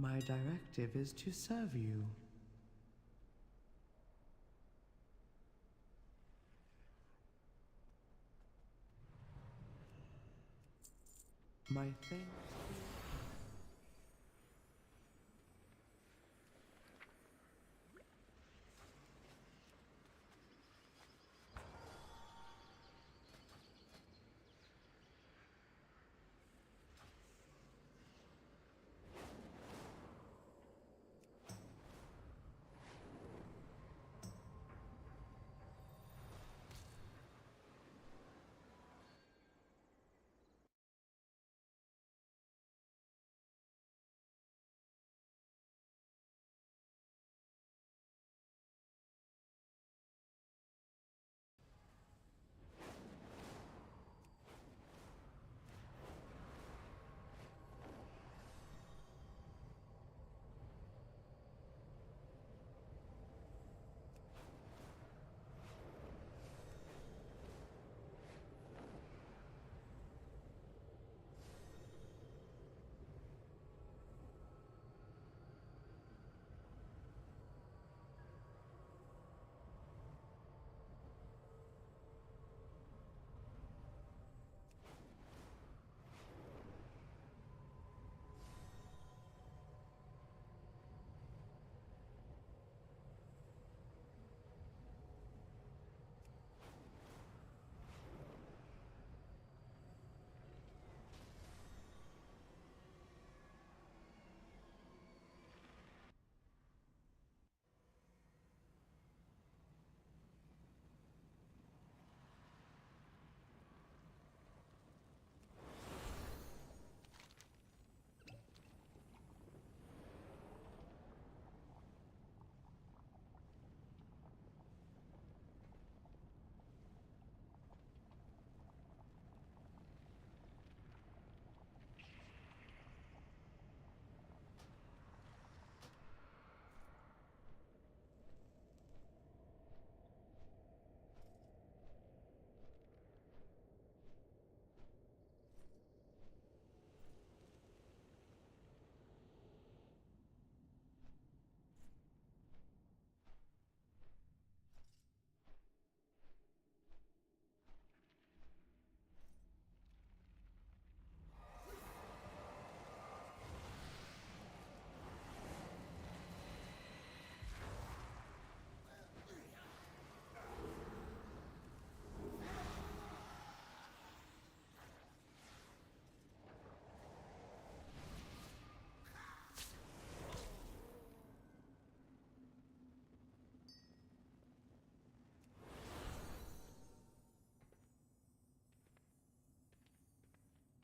My directive is to serve you. My thanks.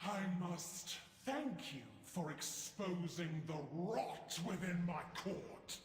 I must thank you for exposing the rot within my court.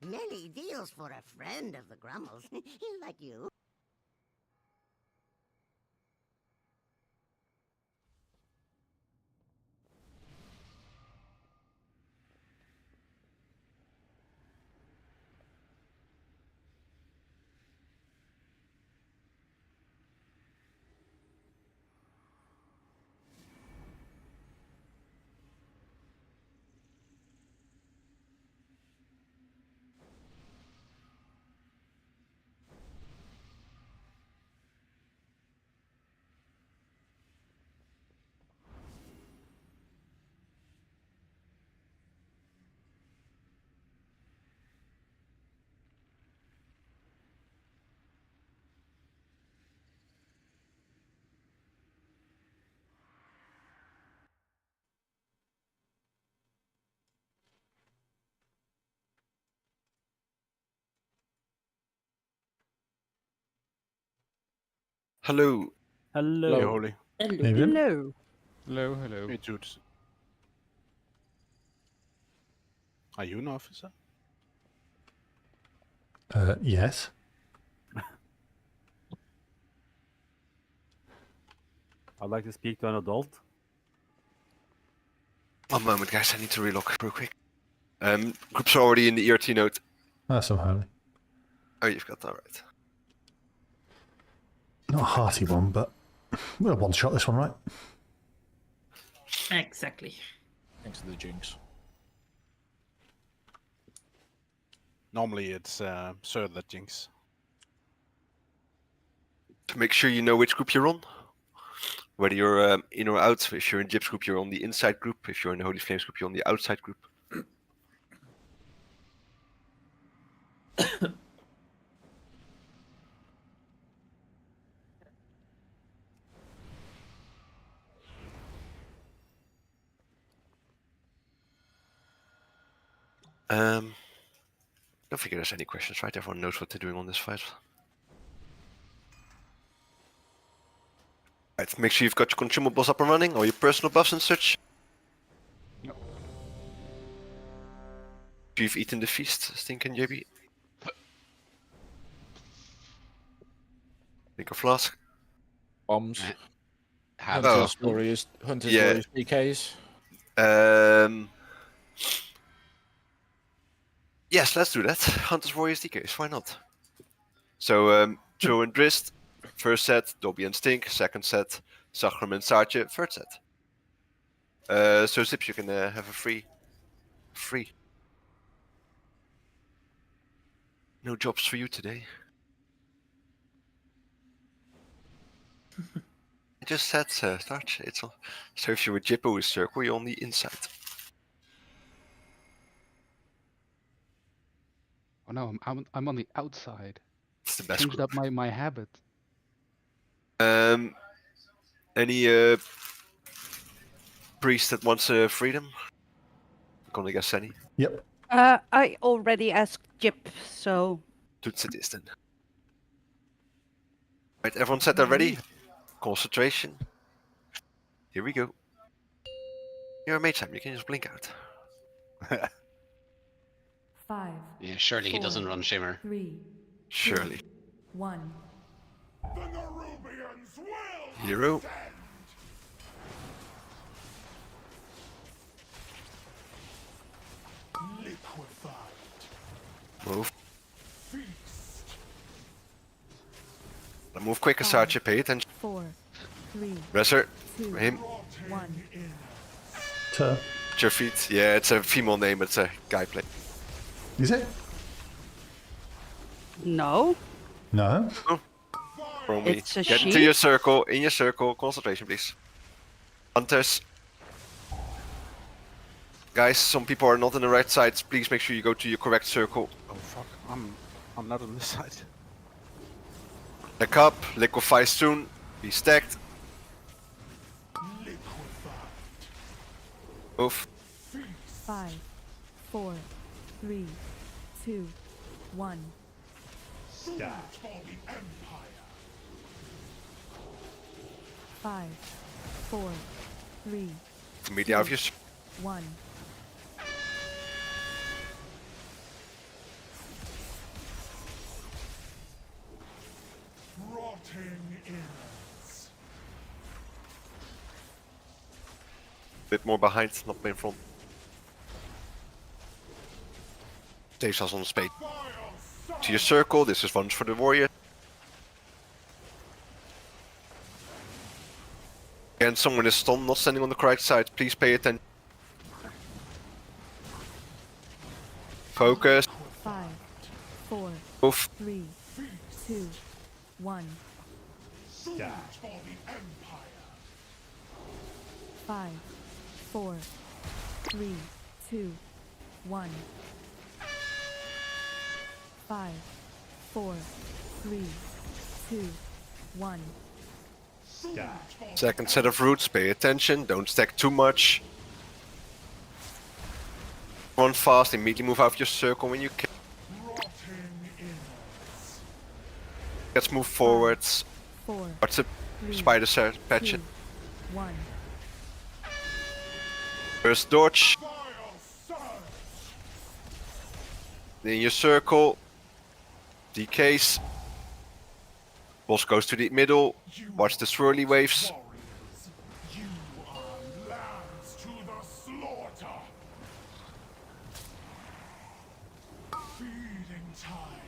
Many deals for a friend of the Grummles, like you. Hello. Hello. Hey, Holy. Evening. Hello. Hello, hello. Hey, dudes. Are you an officer? Yes. I'd like to speak to an adult. 1 moment, guys. I need to relog real quick. Groups are already in the ERT node. That's some holy. Oh, you've got that right. Not a hearty one, but we'll one shot this one, right? Exactly. Thanks to the jinx. Normally it's Sir that jinx. To make sure you know which group you're on. Whether you're in or out. If you're in Jib's group, you're on the inside group. If you're in the Holy Flames group, you're on the outside group. Don't think there's any questions, right? Everyone knows what they're doing on this fight. Right, make sure you've got your consumables up and running, or your personal buffs and such. Yep. You've eaten the feast, Stinkin' JB. Think of flask. Bombs. Have Hunters, warriors, Yeah. warriors, DKs. Yes, let's do that. Hunters, Warriors, DKs, why not? So, Joe and Drist, first set, Dobby and Stink, second set, Sachram and Saartje, third set. So Zips, you can have a free. No jobs for you today. I just said, Starch, it's on. So if you're a Jippo with Circle, you're on the inside. Oh no, I'm on the outside. It's the best Changed group. up my habit. Any priest that wants freedom? I'm gonna guess any. Yep. I already asked Jip, so Toets it is then. Right, everyone set there ready? Concentration. Here we go. You're a mage time, you can just blink out. 5, Yeah, surely he doesn't 4, run Shimmer. 3, Surely. 1. The Nerubians will Hero. descend. Liquefied. Move. Feast. Move quick, Asarche, pay attention. 4, 3, Resser, 2, him. 1. Tur. At your feet. Yeah, it's a female name, it's a guy play. Is it? no. No. From me. It's a Get she? into your circle, in your circle, concentration please. Hunters. Guys, some people are not in the right sides, please make sure you go to your correct circle. Oh fuck, I'm not on this side. Back up, liquefy soon, be stacked. Move. 5, 4, 3, 2, 1. For the Empire. 5, 4, 3, Immediately out of your circle. 1. Rotting innards. Bit more behind, not in front. Dave on the spade. To your circle, this is one for the warrior. Again, someone is stunned, not standing on the correct side. Please pay attention. Focus. 5, 4, Move. 3, 2, 1. For the Empire. 5, 4, 3, 2, 1. 5, 4, 3, 2, 1. Second set of roots, pay attention, don't stack too much. Run fast, immediately move out of your circle when you can. Rotting innards. Let's move forwards. 4, What's the 3, spider patch 2, it? 1. First dodge. Fire surge! Then you circle. Decays. Boss goes to the middle. You Watch the are swirly waves. warriors. You are lambs to the slaughter. Feeding time.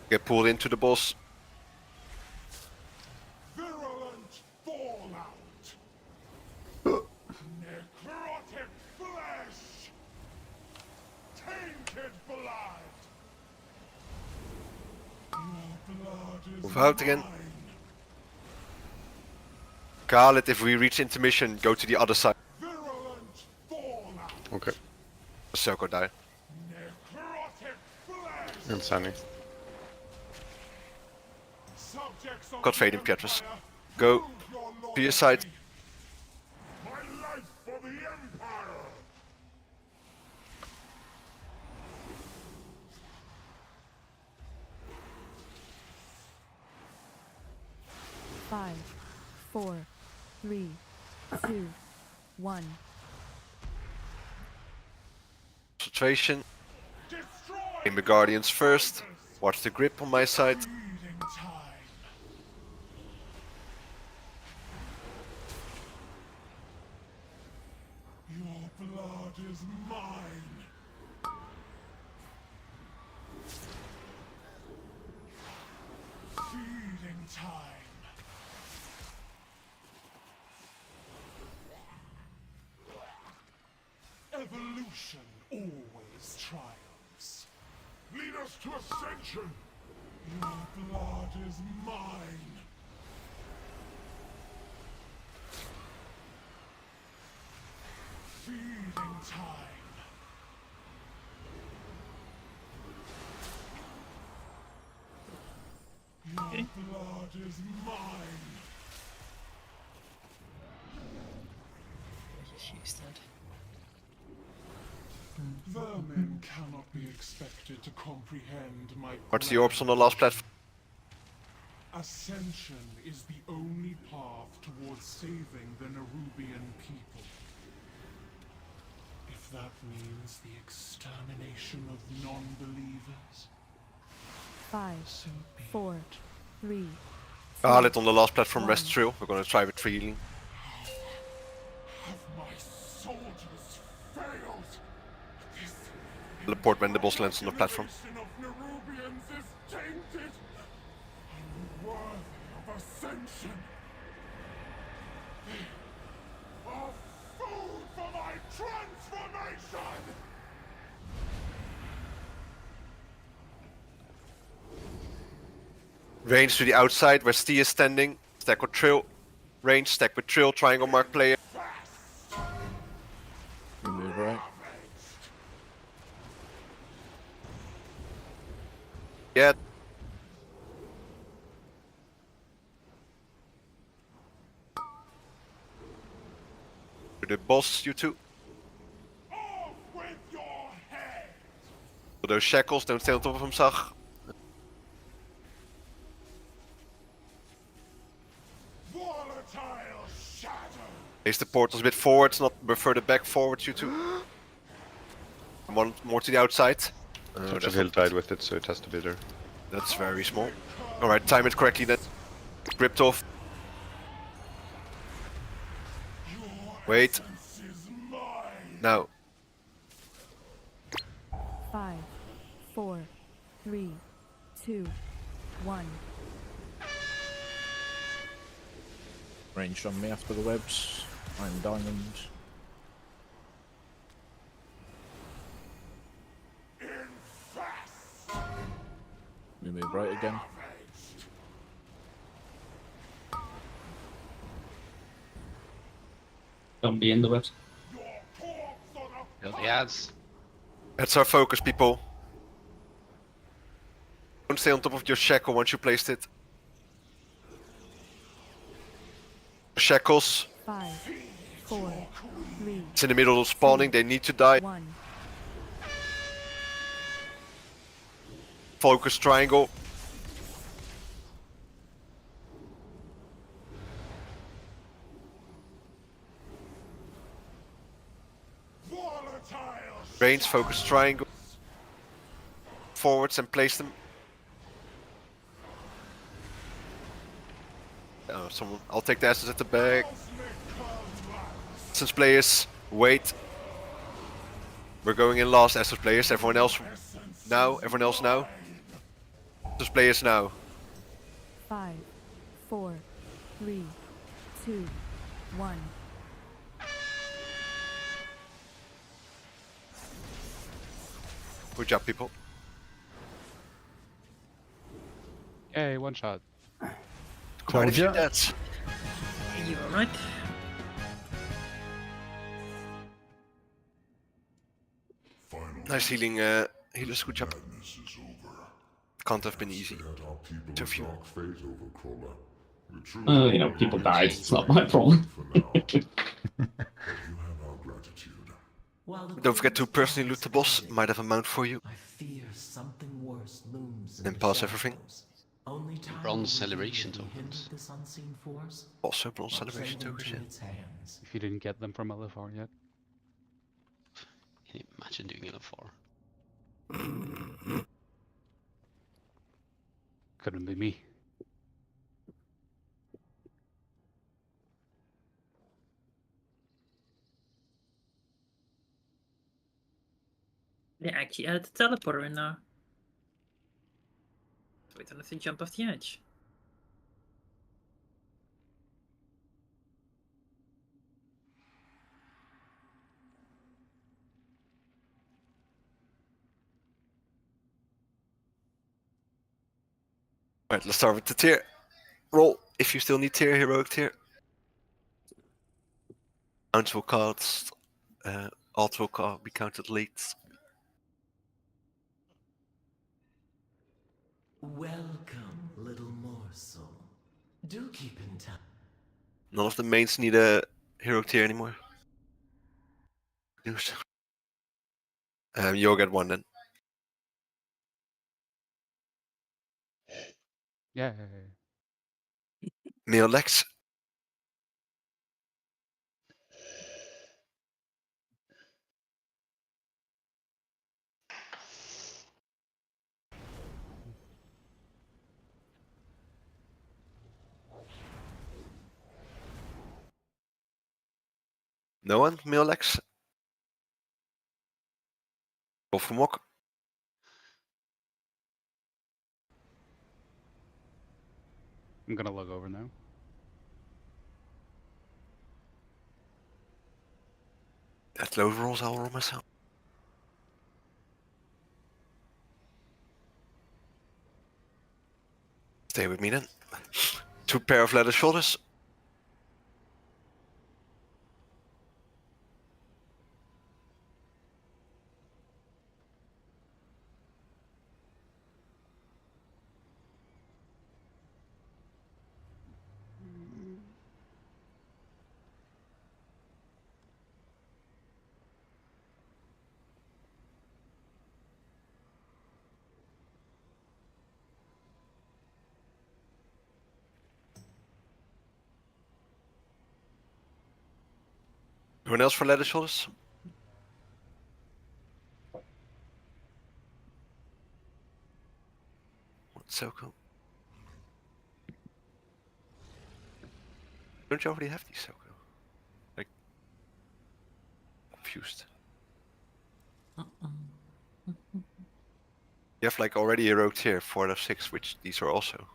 Get pulled into the boss. Virulent fallout. Necrotic flesh. Tainted blood. Your blood is Move out again. mine. Call it if we reach intermission, go to the other side. Virulent fallout. Okay. Circle die. Necrotic flesh. I'm standing. Subjects of Got the fading Pietrus. Empire, Go prove your to your side. loyalty. My life for the Empire. Five, 4, 3, 2, 1. Concentration. Destroy Aim the guardians first. Watch the grip on my side. feeding time. Your blood is mine. Feeding time. Evolution always triumphs. Lead us to ascension. Your blood is mine. Feeding time. Your blood is mine. Vermin cannot be expected to comprehend my What's the orbs on the last platform? Ascension is the only path towards saving the Nerubian people. If that means the extermination of non-believers, 5, so be 4, 3, Call it on the last platform, rest trail. We're gonna try with healing. have my soldiers failed. This Teleport when the boss lands on the platform. generation of Nerubians is tainted, unworthy of ascension. They are food for my transformation! Range to the outside where Stee is standing. Stack with trail. Range, stack with trail, triangle mark player. You move right. Yeah. To the boss, you two. Off with your head! Those shackles, don't stay on top of him, Zag. Volatile shadow! Place the portals a bit forwards, not but further back forwards, you two. One more to the outside. Touch of Hilltide with it, so it has to be there. That's very small. Alright, time it correctly then. Gripped off. Wait. This is mine! Now. 5, 4, 3, 2, 1. Range on me after the webs. I'm diamond. Infest! We move right again. Don't be in the webs. Your corpse on a Build the ads. That's our focus, people. Don't stay on top of your shackle once you placed it. Shackles. 5, 4, 3, It's in the middle of spawning, they need to die. 1. Focus triangle. Range, focus, triangle. Forwards and place them. Oh, someone. I'll take the assets at the back. Essence players, wait. We're going in last, Essence players. Everyone else now. Everyone else now. Essence players now. 5, 4, 3, 2, 1. Good job, people. Yay, one shot. Quite a few ya. deaths. You alright? Nice healing, healers. Good job. Can't have been easy. Too few. You know, people died. It's not my problem. Don't forget to personally loot the boss. Might have a mount for you. I fear something worse looms in Then the pass everything. shadows. Only time Bronze will celebration reveal the hint tokens. of this unseen force, Also, bronze or celebration trade tokens. into Yeah. its hands. If you didn't get them from LFR yet. Can you imagine doing LFR? Couldn't be me. They actually added the teleporter in now. We don't have to jump off the edge. Alright, let's start with the tier. Roll if you still need tier, heroic tier. Mounts will cost. Alt will be counted late. Welcome, little morsel. Do keep in touch. None of the mains need a heroic tier anymore. News. You'll get one then. Yeah. Male Lex. No one? Male Lex? Roll for mock. I'm gonna log over now. That load rolls, I'll roll myself. Stay with me then. 2 pair of leather shoulders. Anyone else for leather shoulders? So cool. Don't you already have these so cool? Like, confused. You have like already a rogue tier, 4 out of 6, which these are also.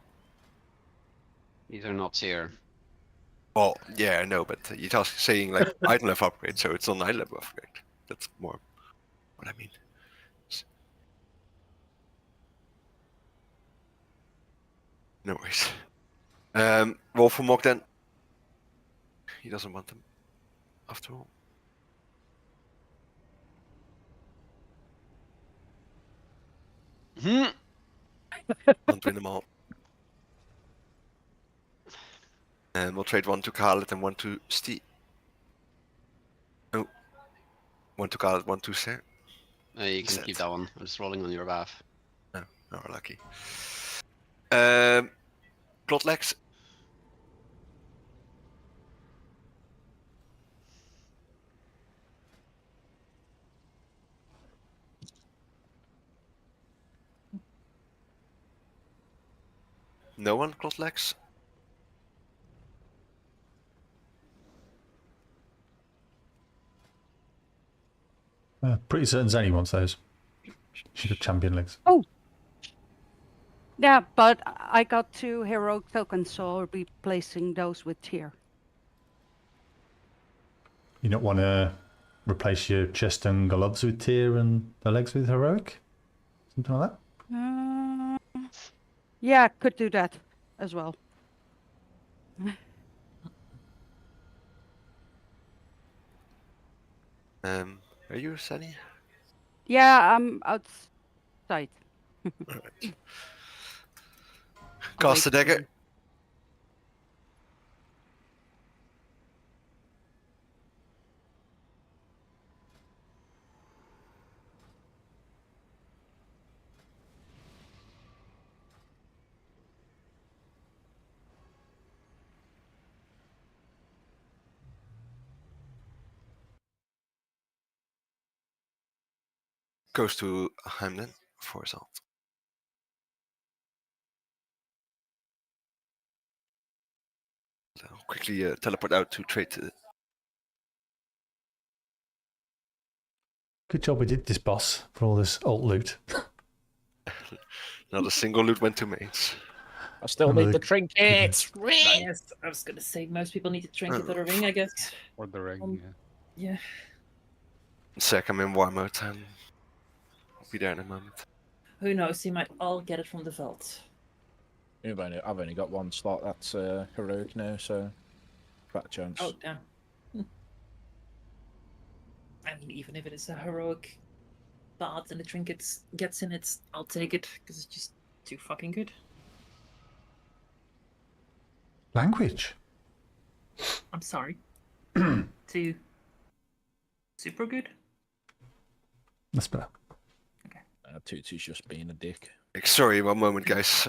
These are not here. Well, yeah, I know, but you're just saying like item level upgrade, so it's on item level upgrade. That's more what I mean. No worries. Roll for mock then. He doesn't want them, after all. Don't win them all. And we'll trade 1 to Khaled and 1 to Steve. No. 1 to Khaled, 1 to Ser. You can keep that one. I'm just rolling on your behalf. Oh, we're lucky. Plot Lex. No one cross legs? Pretty certain Zenny wants those. She got champion legs. Oh! Yeah, but I got 2 heroic tokens, so I'll be placing those with tier. You don't want to replace your chest and gloves with tier and the legs with heroic? Something like that? Yeah, could do that as well. Are you Sunny? Yeah, I'm outside. Alright. Cast the dagger. Goes to Heimdall for assault. So quickly teleport out to trade. Good job we did this, boss, for all this alt loot. Not a single loot went to mains. I still need the trinkets. Yes, I was gonna say most people need to trinket or a ring, I guess. Or the ring, yeah. Yeah. Sec, I'm in war mode and I'll be there in a moment. Who knows? He might all get it from the vault. I've only got 1 slot. That's heroic now, so fat chance. Oh damn. I mean, even if it is a heroic bard and the trinkets gets in it, I'll take it because it's just too fucking good. Language. I'm sorry. Too super good. That's better. Tutu's just being a dick. Sorry, one moment, guys.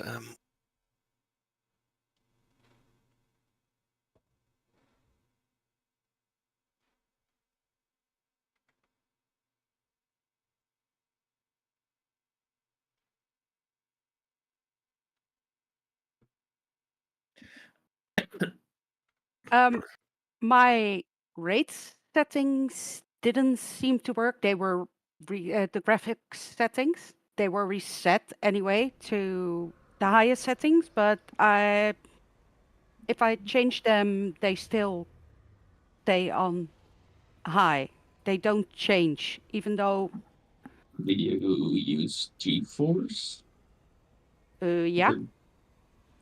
My rate settings didn't seem to work. They were the graphics settings. They were reset anyway to the highest settings, but if I change them, they still stay on high. They don't change, even though. Do you use GeForce? Yeah.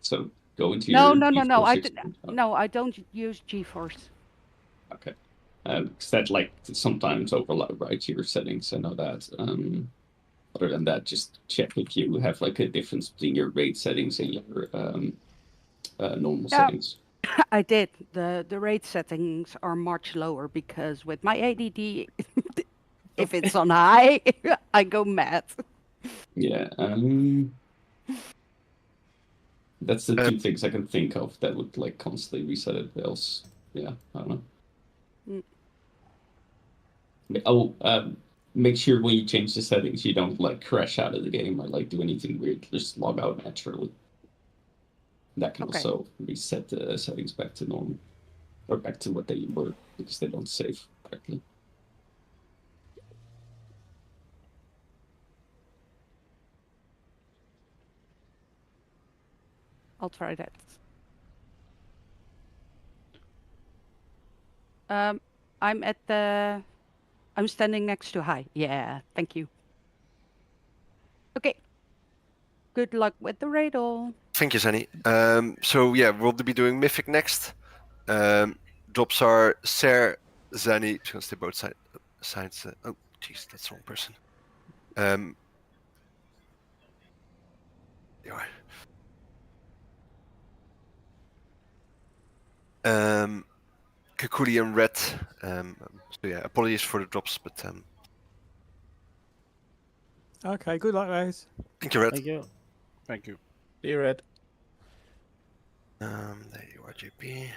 So go into No, your no, no, no. GeForce No, I don't use GeForce. Okay. Because that like sometimes overlap right your settings. I know that. Other than that, just check if you have like a difference between your rate settings and your normal settings. I did. The rate settings are much lower because with my ADD, if it's on high, I go mad. Yeah. That's the 2 things I can think of that would like constantly reset it. Else, yeah, I don't know. Oh, make sure when you change the settings, you don't like crash out of the game or like do anything weird. Just log out naturally. That can also reset the settings back to normal or back to what they were because they don't save correctly. I'll try that. I'm standing next to high. Yeah, thank you. Okay. Good luck with the radar. Thank you, Sunny. So yeah, we'll be doing Mythic next. Drops are Ser, Zanny, because they both sides. Oh, jeez, that's the wrong person. Kakuli and Red. So yeah, apologies for the drops, but Okay, good luck, guys. thank you, Red. Thank you. Thank you. See you, Red. There you are, JP.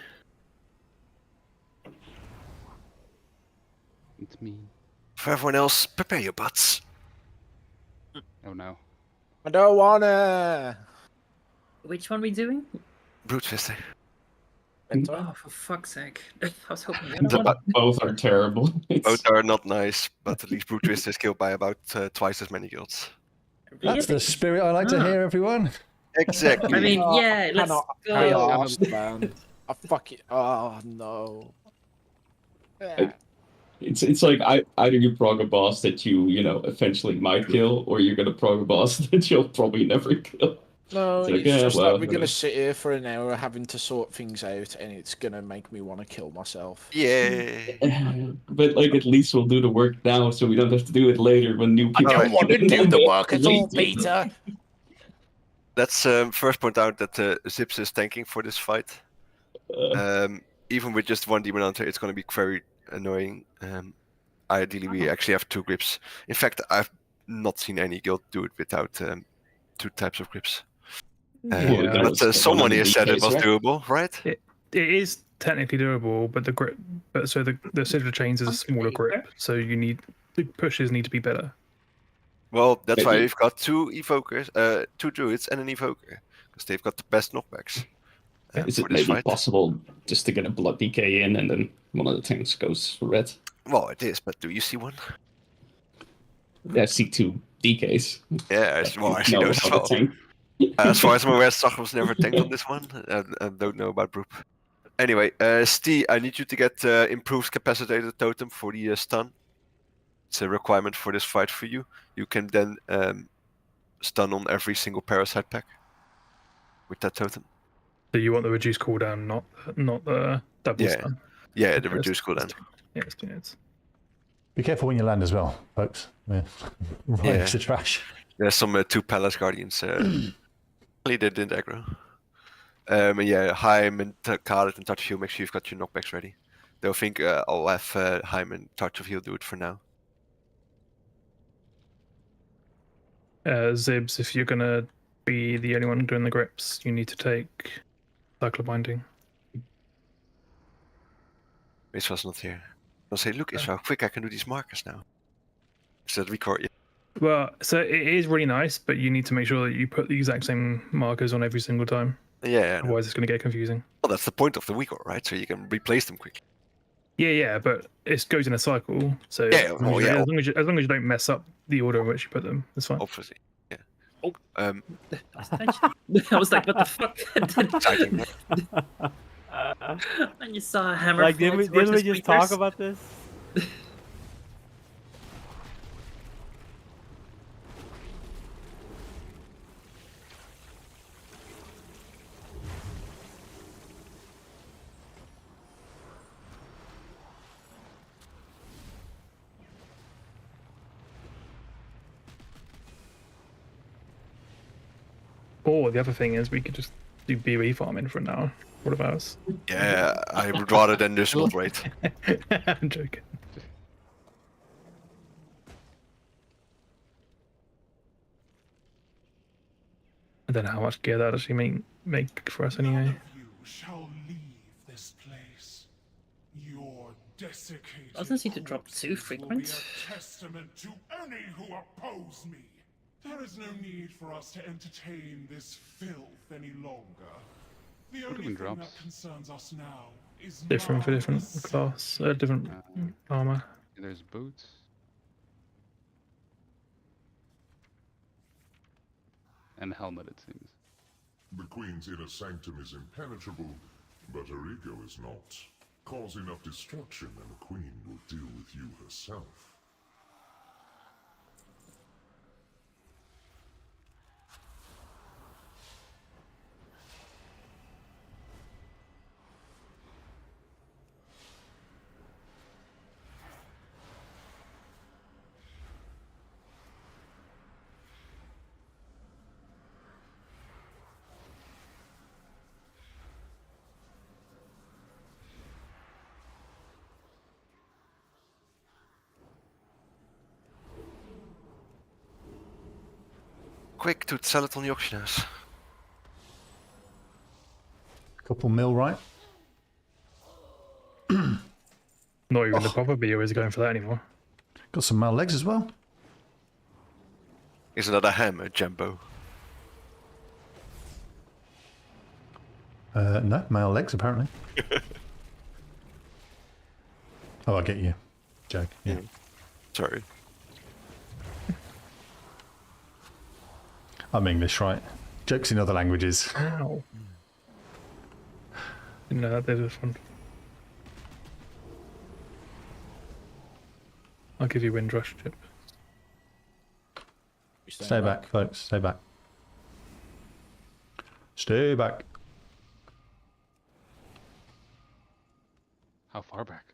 It's me. For everyone else, prepare your butts. Oh no. I don't wanna. Which one we doing? Broodtwister. Oh, for fuck's sake! I was hoping the other one. But both are terrible. Both are not nice, but at least Broodtwister is killed by about twice as many guilds. That's the spirit I like to hear, everyone. Exactly. I mean, yeah, let's go. I asked, man. I fuck it. Oh no. It's like either you prog a boss that you eventually might kill, or you're gonna prog a boss that you'll probably never kill. No, It's like, it's yeah, just well, like we're gonna sit here for an hour having to sort things out, and it's gonna make me want to kill myself. Yeah. But like, at least we'll do the work now, so we don't have to do it later when new people. I don't want to do the work at all, Peter. Let's first point out that Zips is tanking for this fight. Even with just one Demon Hunter, it's going to be very annoying. Ideally, we actually have 2 grips. In fact, I've not seen any guild do it without 2 types of grips. But someone here said it was doable, right? It is technically doable, but the grip, so the Sigil Chains is a smaller grip, so the pushes need to be better. Well, that's why we've got 2 evokers, 2 druids and an evoker, because they've got the best knockbacks. Is it maybe possible just to get a blood DK in and then one of the tanks goes red? Well, it is, but do you see one? Yeah, I see 2 DKs. Yeah, well, I see those as well. As far as I'm aware, Sachrum's never tanked on this one. I don't know about Broop. Anyway, Stee, I need you to get improved capacitated totem for the stun. It's a requirement for this fight for you. You can then stun on every single parasite pack with that totem. So you want the reduced cooldown, not the double stun. Yeah, the reduced cooldown. Yeah, it's 2 minutes. Be careful when you land as well, folks. Yeah. Right into the trash. There's some 2 Palace Guardians. They didn't aggro. And yeah, Haim and Khaled and Touch of Heal, make sure you've got your knockbacks ready. They'll think I'll have Haim and Touch of Heal do it for now. Zibs, if you're gonna be the only one doing the grips, you need to take Cycler Binding. Israel's not here. I'll say, look, Israel, quick, I can do these markers now. So that record you. Well, so it is really nice, but you need to make sure that you put the exact same markers on every single time. Yeah. Otherwise, it's going to get confusing. Well, that's the point of the record, right? So you can replace them quickly. Yeah, but it goes in a cycle. So as long as you don't mess up the order in which you put them, that's fine. Obviously, yeah. Oh, I was like, what the fuck? And you saw a hammer. Like, didn't we just talk about this? Or the other thing is we could just do BOE farming for an hour. What about us? Yeah, I would rather than this build rate. I'm joking. I don't know how much gear that actually make for us anyway. None of you shall leave this place. Your desiccated Doesn't seem to drop too frequent. will be a testament to any who oppose me. There is no need for us to entertain this filth any longer. The only thing that concerns us now is Different for different class, different armor. There's boots. And helmet, it seems. The Queen's inner sanctum is impenetrable, but her ego is not. Cause enough destruction and the Queen will deal with you herself. Quick, dude, sell it on the auction house. Couple mil, right? Not even the proper BO is going for that anymore. Got some mal legs as well. Isn't that a hammer, Jumbo? No, male legs apparently. Oh, I get you, joke. Yeah. Sorry. I'm English, right? Jokes in other languages. Ow. Didn't know that there was one. I'll give you Windrush, Chip. Stay back, folks. Stay back. Stay back. How far back?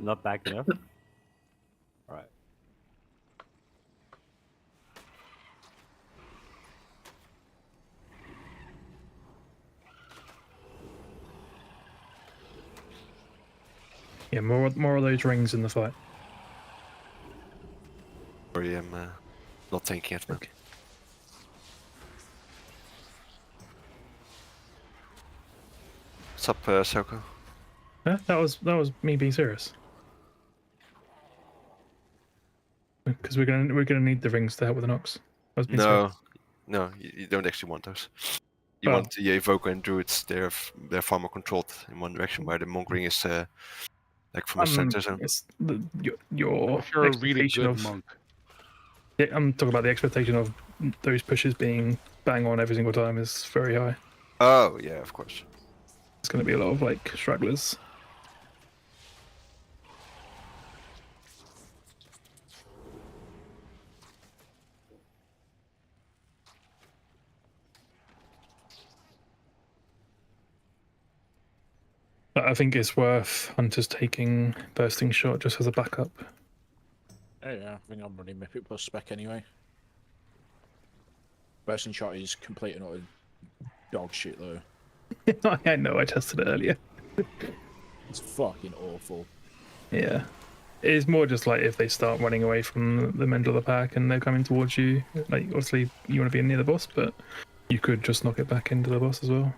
Not back enough. Right. Yeah, more of those rings in the fight. Sorry, I'm not thinking it, man. Okay. What's up, Soko? Yeah, that was me being serious. Because we're gonna need the rings to help with the Nox. No, you don't actually want those. You want the Evoker and Druids. They're far more controlled in one direction, where the Monk Ring is like from a center zone. It's your If you're a really expectation good of monk. Yeah, I'm talking about the expectation of those pushes being bang on every single time is very high. Oh yeah, of course. It's going to be a lot of like stragglers. But I think it's worth Hunters taking Bursting Shot just as a backup. Oh yeah, I think I'm running Mythic plus spec anyway. Bursting Shot is complete and utter dog shit though. I know, I tested it earlier. It's fucking awful. Yeah. It's more just like if they start running away from the middle of the pack and they're coming towards you, like obviously you want to be near the boss, but you could just knock it back into the boss as well.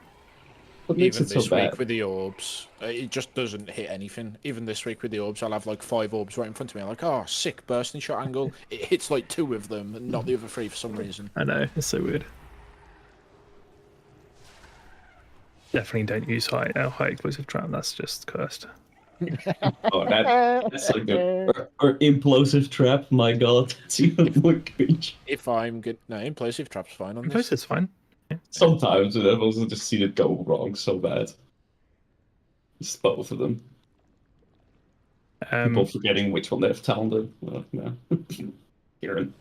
What makes Even it so this week bad? with the orbs, it just doesn't hit anything. Even this week with the orbs, I'll have like 5 orbs right in front of me. I'm like, oh, sick bursting shot angle. It hits like 2 of them, and not the other 3 for some reason. I know, it's so weird. Definitely don't use high explosive trap. That's just cursed. Oh, that's like or implosive trap. My god, that's even more cringe. If I'm good, no, implosive trap's fine on this. Implosive's fine. Yeah. Sometimes I've also just seen it go wrong so bad. Just both of them. People forgetting which one they've talented. Yeah. Kieran.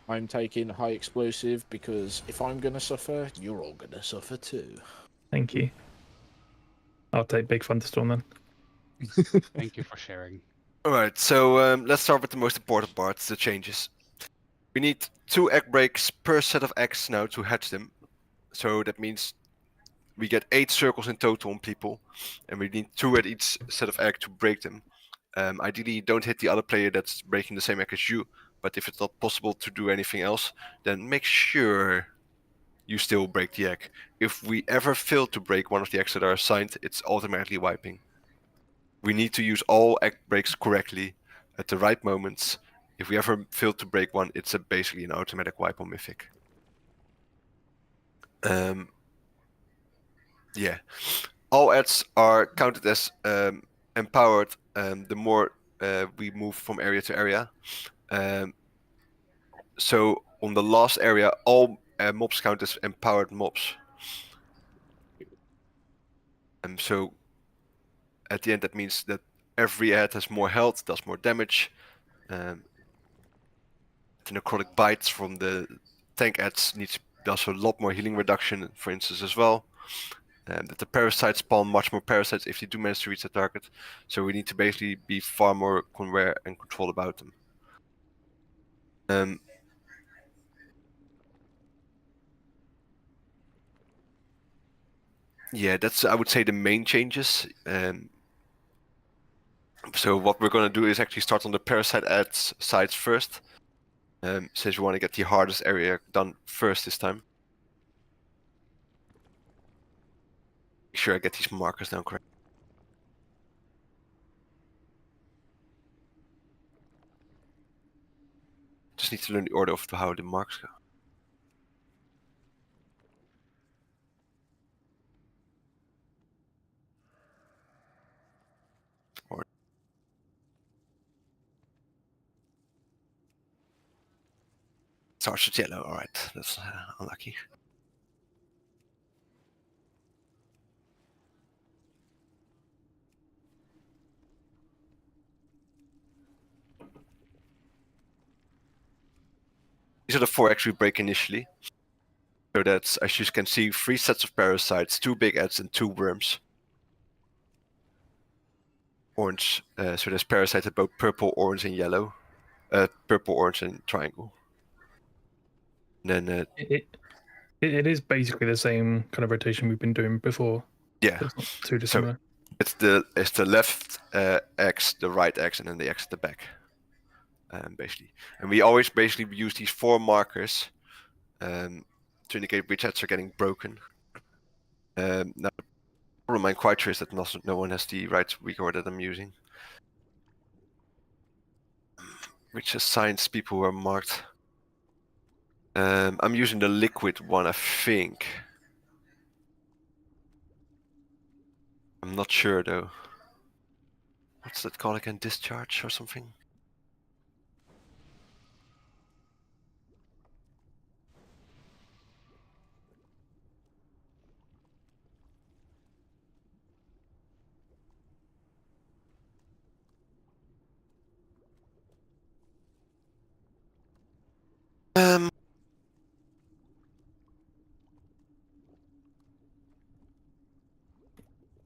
I'm taking high explosive because if I'm gonna suffer, you're all gonna suffer too. Thank you. I'll take Big Thunderstorm then. Thank you for sharing. Alright, so let's start with the most important parts, the changes. We need 2 egg breaks per set of eggs now to hatch them. So that means we get 8 circles in total on people, and we need 2 at each set of egg to break them. Ideally, you don't hit the other player that's breaking the same egg as you, but if it's not possible to do anything else, then make sure you still break the egg. If we ever fail to break one of the eggs that are assigned, it's automatically wiping. We need to use all egg breaks correctly at the right moments. If we ever fail to break one, it's basically an automatic wipe on Mythic. Yeah. All ads are counted as empowered the more we move from area to area. So on the last area, all mobs count as empowered mobs. So at the end, that means that every ad has more health, does more damage. The necrotic bites from the tank ads does a lot more healing reduction, for instance, as well. That the parasites spawn much more parasites if you do manage to reach the target. So we need to basically be far more aware and controlled about them. Yeah, that's, I would say, the main changes. So what we're going to do is actually start on the parasite ads sides first, since we want to get the hardest area done first this time. Make sure I get these markers down correct. just need to learn the order of how the marks go. Or starts with yellow. All right, that's unlucky. These are the 4 eggs we break initially. So that's, as you can see, 3 sets of parasites, 2 big eggs, and 2 worms. Orange. So there's parasites at both purple, orange, and yellow. Purple, orange, and triangle. And then it is basically the same kind of rotation we've been doing before. yeah, So it's not too dissimilar. So it's the left X, the right X, and then the X at the back. Basically, and we always basically use these 4 markers to indicate which heads are getting broken. Now, the problem I'm quite sure is that no one has the right weak order that I'm using, which assigns people who are marked. I'm using the liquid one, I think. I'm not sure though. What's that called again? Discharge or something?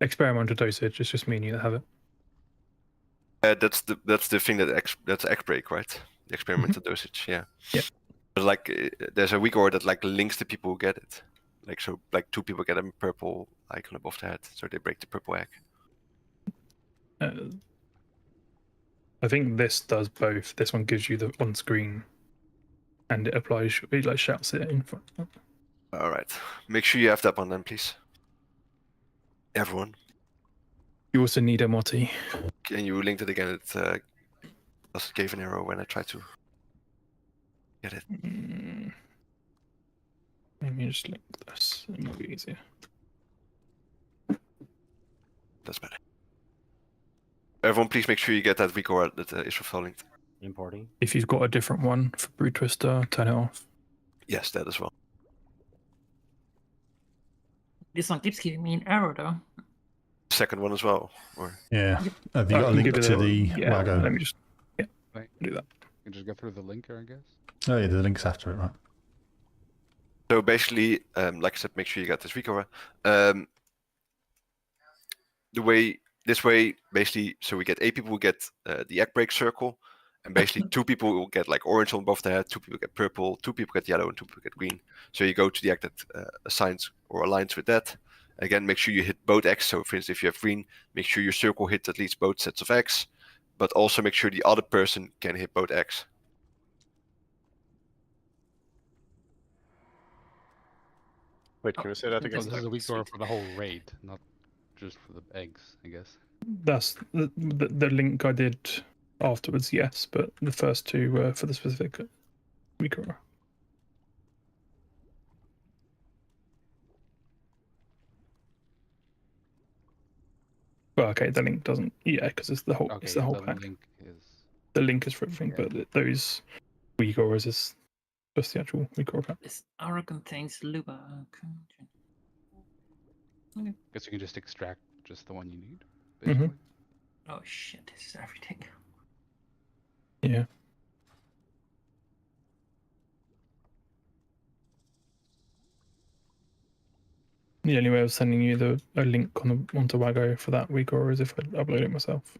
Experimental dosage. It's just me and you that have it. That's the thing that's egg break, right? The experimental dosage, yeah. Yeah. But like, there's a weak order that like links the people who get it. Like, so like 2 people get a purple icon above the head, so they break the purple egg. I think this does both. This one gives you the on screen, and it applies. It like shouts it in front. All right, make sure you have that one then, please. Everyone. You also need a Motti. Can you link it again? It just gave an error when I tried to get it. Let me just link this. It might be easier. That's better. Everyone, please make sure you get that weak order that is fulfilling. Importing. If you've got a different one for Broodtwister, turn it off. Yes, that as well. This one keeps giving me an error though. Second one as well, or Yeah. Have you got a link to the Wago? Let me just Right. do that. You can just go through the linker, I guess. Oh yeah, the link's after it, right? So basically, like I said, make sure you got this weak order. This way, basically, so we get 8 people who get the egg break circle, and basically 2 people will get like orange on above the head, 2 people get purple, 2 people get yellow, and 2 people get green. So you go to the egg that assigns or aligns with that. Again, make sure you hit both eggs. So for instance, if you have green, make sure your circle hits at least both sets of eggs, but also make sure the other person can hit both eggs. Wait, can you say that again? So this is a weak order for the whole raid, not just for the eggs, I guess. That's the link I did afterwards, yes, but the first 2 were for the specific weak order. Well, okay, the link doesn't. Yeah, because it's the whole. Okay, it's the whole the pack. link is. The link is for everything, Yeah. but those weak auras is just the actual weak aura pack. This aura contains Luba. Okay. Guess you can just extract just the one you need. Mhm. Basically. Oh shit, this is everything. Yeah. The only way of sending you a link onto Wago for that week or is if I upload it myself.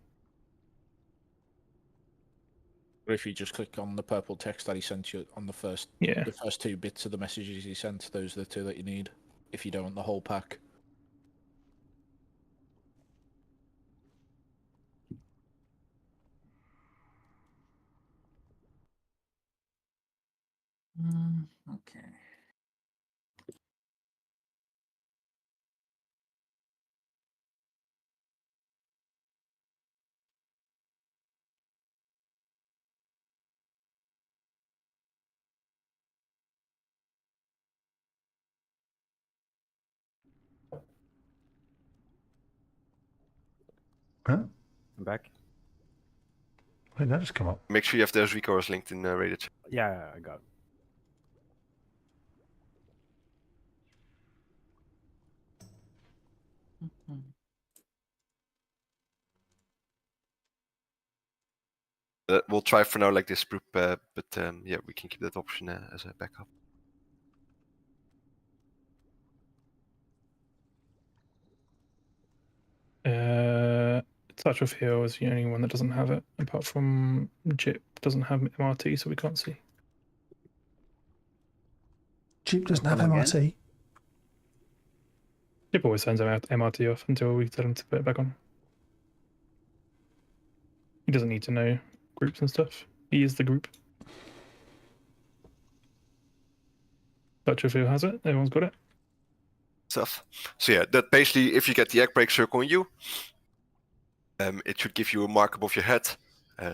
Or if you just click on the purple text that he sent you on the first, Yeah. the first 2 bits of the messages he sent, those are the 2 that you need. If you don't want the whole pack. Okay. Huh? I'm back. Where did that just come up? Make sure you have those recourse linked in Reddit. Yeah, I got it. We'll try for now like this group, but yeah, we can keep that option as a backup. Touch of Heal is the only one that doesn't have it, apart from Jip doesn't have MRT, so we can't see. Jeep doesn't have Come again? MRT. Jip always sends MRT off until we tell him to put it back on. He doesn't need to know groups and stuff. He is the group. Touch of Heal has it. Everyone's got it. Stuff. So yeah, that basically, if you get the egg break circle on you, it should give you a mark above your head.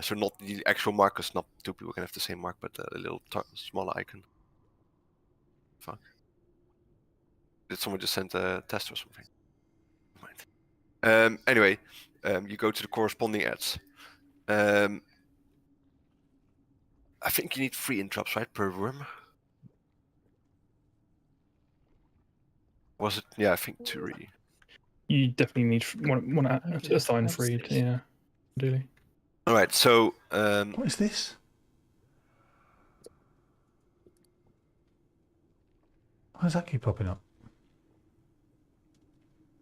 So not the actual markers, not two people can have the same mark, but a little smaller icon. Fuck. Did someone just send a test or something? Anyway, you go to the corresponding ads. I think you need 3 interrupts, right, per worm? Was it? Yeah, I think 2 really. You definitely need one to assign free. Yeah, ideally. All right, so what is this? Why does that keep popping up?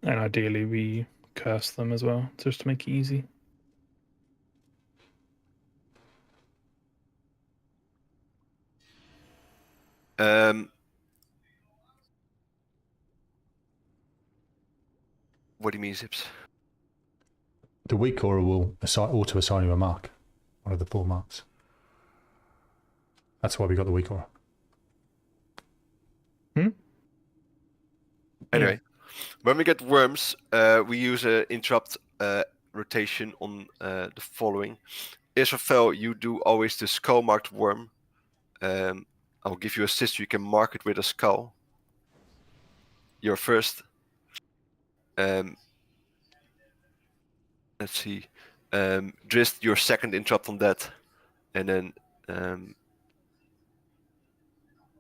And ideally, we curse them as well, just to make it easy. What do you mean, Zips? The weak aura will auto assign you a mark, one of the 4 marks. That's why we got the weak aura. Anyway, when we get worms, we use an interrupt rotation on the following. Israfel, you do always the skull marked worm. I'll give you a assist. You can mark it with a skull. You're first. Let's see. Drist, your second interrupt on that. And then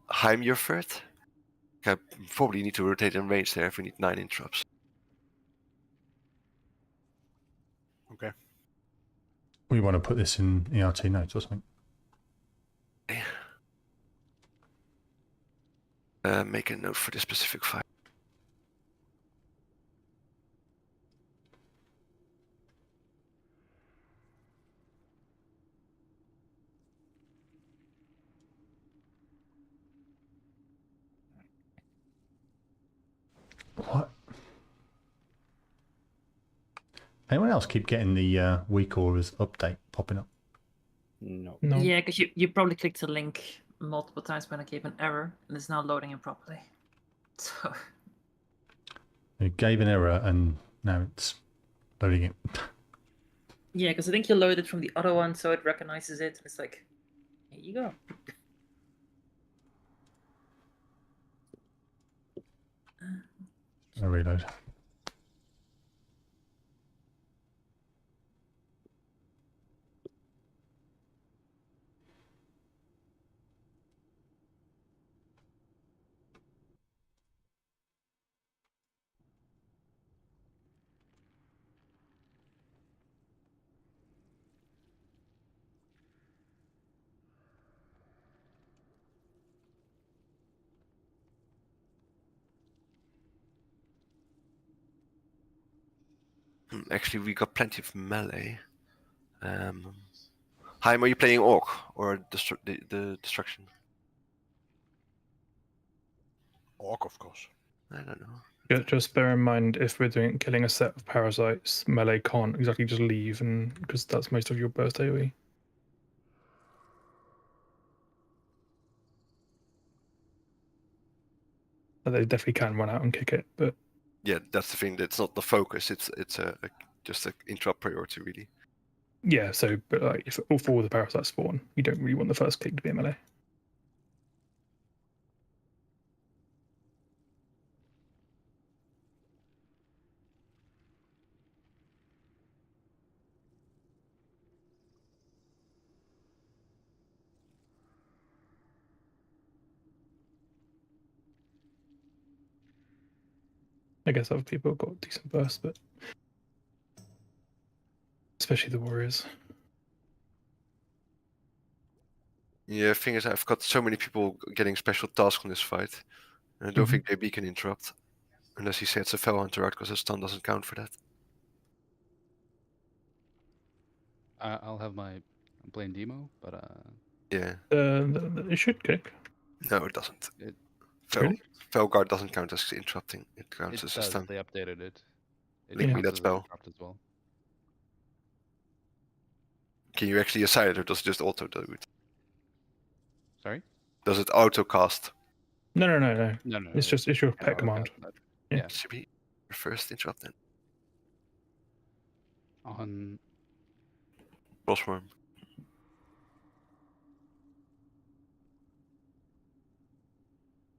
Heim, your third. I probably need to rotate in range there if we need 9 interrupts. Okay. We want to put this in ERT notes or something. Make a note for this specific file. What? Anyone else keep getting the weak auras update popping up? No. Yeah, because you probably clicked the link multiple times when I gave an error, and it's now loading it properly. So. It gave an error and now it's loading it. Yeah, because I think you loaded from the other one, so it recognizes it. It's like, here you go. I'll reload. Actually, we got plenty of melee. Heim, are you playing Orc or the Destruction? Orc, of course. I don't know. Yeah, just bear in mind, if we're killing a set of parasites, melee can't exactly just leave, and because that's most of your burst AoE. They definitely can run out and kick it, but Yeah, that's the thing. That's not the focus. It's just an interrupt priority, really. yeah. So, but like, if all 4 of the parasites spawn, you don't really want the first kick to be a melee. I guess other people have got decent burst, but especially the warriors. Yeah, thing is, I've got so many people getting special tasks on this fight, and I don't think AB can interrupt. Unless he sets a Fell Hunter out, because a stun doesn't count for that. I'll have my. I'm playing demo, but Yeah. It should kick. No, it doesn't. Really? Felguard doesn't count as interrupting. It counts it as a does. stun. They updated it. It Link me counts that as an spell. interrupt as well. Can you actually assign it, or does it just auto do it? Sorry? Does it auto cast? No. No. It's just it's your pet auto command. cast that. Yeah. It should be your first interrupt then. On Crossworm.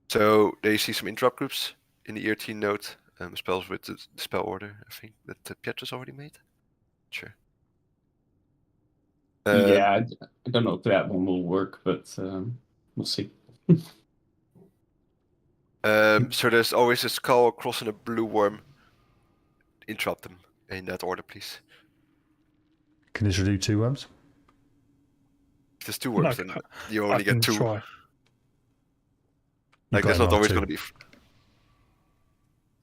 So they see some interrupt groups in the ERT note. Spells with the spell order, I think, that Pietro's already made. Sure. Yeah, I don't know if that one will work, but we'll see. So there's always a skull, a cross, and a blue worm. Interrupt them in that order, please. Can this do 2 worms? If there's 2 worms, then you only I can get 2. try. Like, there's not always going to be.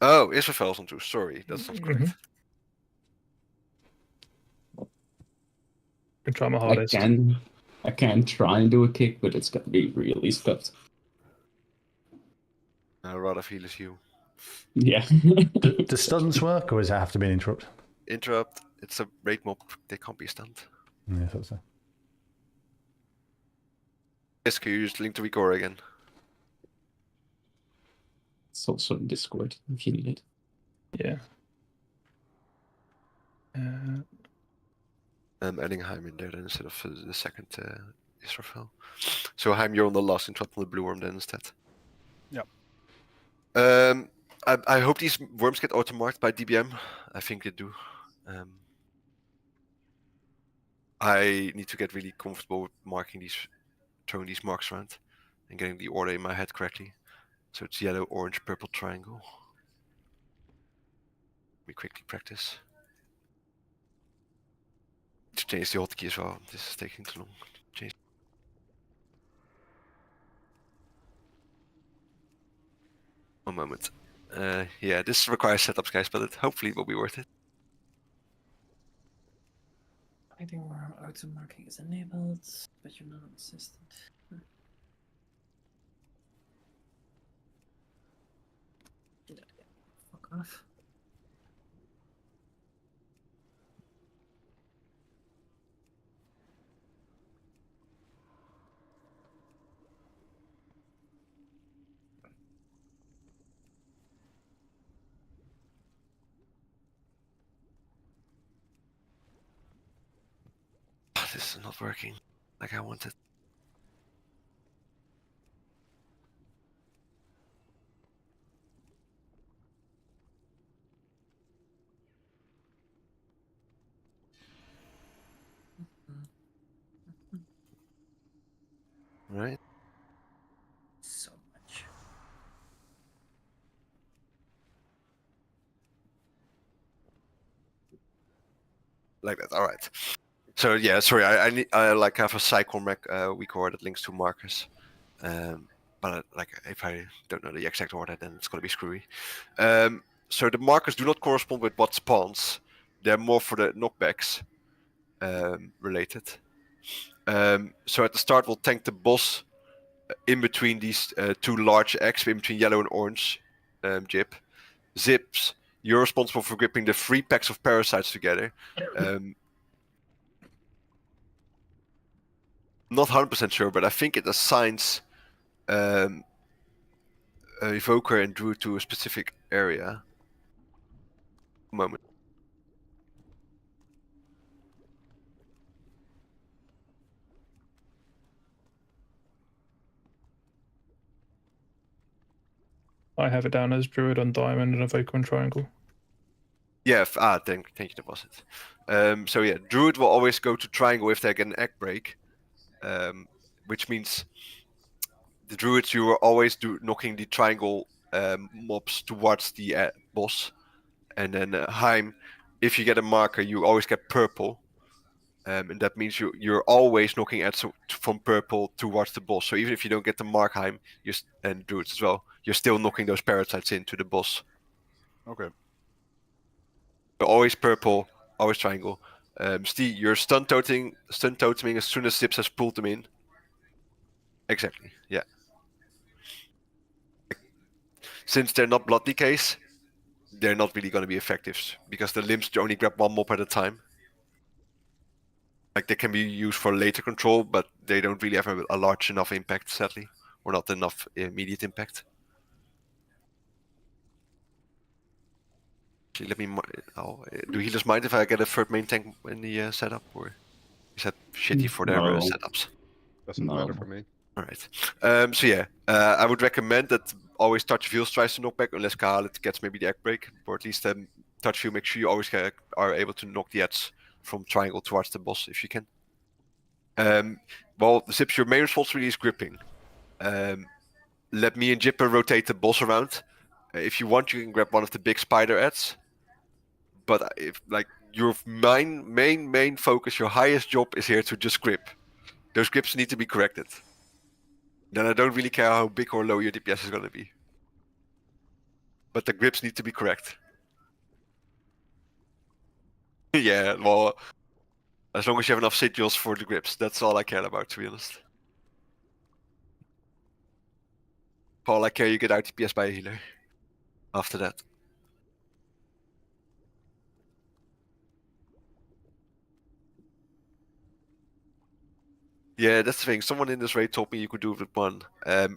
Oh, Israfel's on 2. Sorry, that's not correct. Can try my hardest. I can try and do a kick, but it's got to be really scuffed. I'd rather feel as you. Yeah. Does stuns work, or does it have to be an interrupt? Interrupt. It's a raid mob. They can't be stunned. Yeah, I thought so. Yes, can you use Link to Recore again? It's also in Discord if you need it. Yeah. I'm adding Heim in there then instead of the second Israfel. So Heim, you're on the last interrupt on the blue worm then instead. Yep. I hope these worms get auto-marked by DBM. I think they do. I need to get really comfortable with marking these, throwing these marks around, and getting the order in my head correctly. So it's yellow, orange, purple triangle. We quickly practice. To change the hotkey as well. This is taking too long. Change. One moment. Yeah, this requires setups, guys, but hopefully it will be worth it. Hiding worm auto marking is enabled, but you're not assistant. Do that again. Fuck off. This is not working like I wanted. Right? So much. Like that. All right. So yeah, sorry. I like have a cycle record that links to markers. But like if I don't know the exact order, then it's gonna be screwy. So the markers do not correspond with what spawns. They're more for the knockbacks related. So at the start, we'll tank the boss in between these 2 large X, in between yellow and orange Jip. Zips, you're responsible for gripping the 3 packs of parasites together. Not 100% sure, but I think it assigns Evoker and Druid to a specific area. Moment. I have it down as Druid on Diamond and Evoker on Triangle. Yeah, thank you, that was it. So yeah, Druid will always go to Triangle if they get an egg break. Which means the Druids, you are always knocking the Triangle mobs towards the boss. And then Heim, if you get a marker, you always get purple. And that means you're always knocking at from purple towards the boss. So even if you don't get the Markheim, and Druids as well, you're still knocking those parasites into the boss. Okay. So always purple, always triangle. Steve, you're stun toteming as soon as Zips has pulled them in. Exactly, yeah. Since they're not blood decays, they're not really going to be effective because the limbs only grab one mob at a time. Like they can be used for later control, but they don't really have a large enough impact, sadly, or not enough immediate impact. Actually, let me. Do healers mind if I get a third main tank in the setup, or is that shitty for their No. setups? Doesn't matter for me. All right. So yeah, I would recommend that always Touch of Heals tries to knock back, unless Kahalit gets maybe the egg break, or at least Touch of Heal. Make sure you always are able to knock the edge from triangle towards the boss if you can. Well, Zips, your main responsibility is gripping. Let me and Jipper rotate the boss around. If you want, you can grab one of the big spider ads. But if like your main focus, your highest job is here to just grip. Those grips need to be corrected. Then I don't really care how big or low your DPS is going to be. But the grips need to be correct. Yeah, well, as long as you have enough sigils for the grips, that's all I care about, to be honest. All I care you get out DPS by a healer. After that. Yeah, that's the thing. Someone in this raid told me you could do it with one.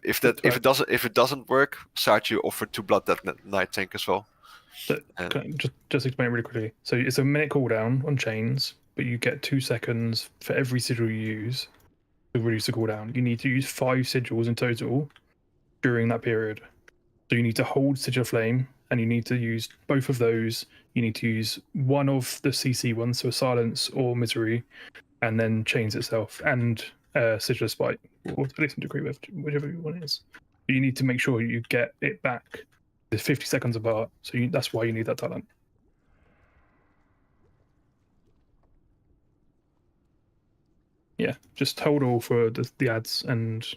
If it doesn't work, Sarge offered 2 blood that night tank as well. So, just explain it really quickly. So it's a minute cooldown on chains, but you get 2 seconds for every sigil you use to reduce the cooldown. You need to use 5 sigils in total during that period. So you need to hold Sigil Flame, and you need to use both of those. You need to use one of the CC ones, so Silence or Misery, and then Chains itself, and Sigil of Spite, or at least some degree with whichever one it is. But you need to make sure you get it back. It's 50 seconds apart, so that's why you need that talent. Yeah, just hold all for the ads, and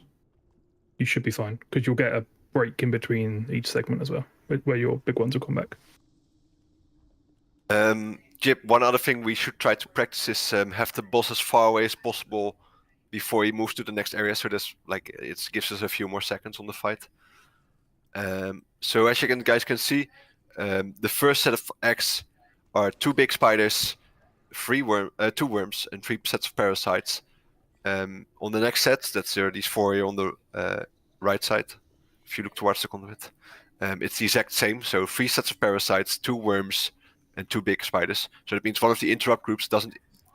you should be fine, because you'll get a break in between each segment as well, where your big ones will come back. Jip, one other thing we should try to practice is have the boss as far away as possible before he moves to the next area, so that's like it gives us a few more seconds on the fight. So as you guys can see, the first set of eggs are 2 big spiders, 2 worms, and 3 sets of parasites. On the next set, that's these 4 here on the right side. If you look towards the conduit, it's the exact same. So 3 sets of parasites, 2 worms, and 2 big spiders. So that means one of the interrupt groups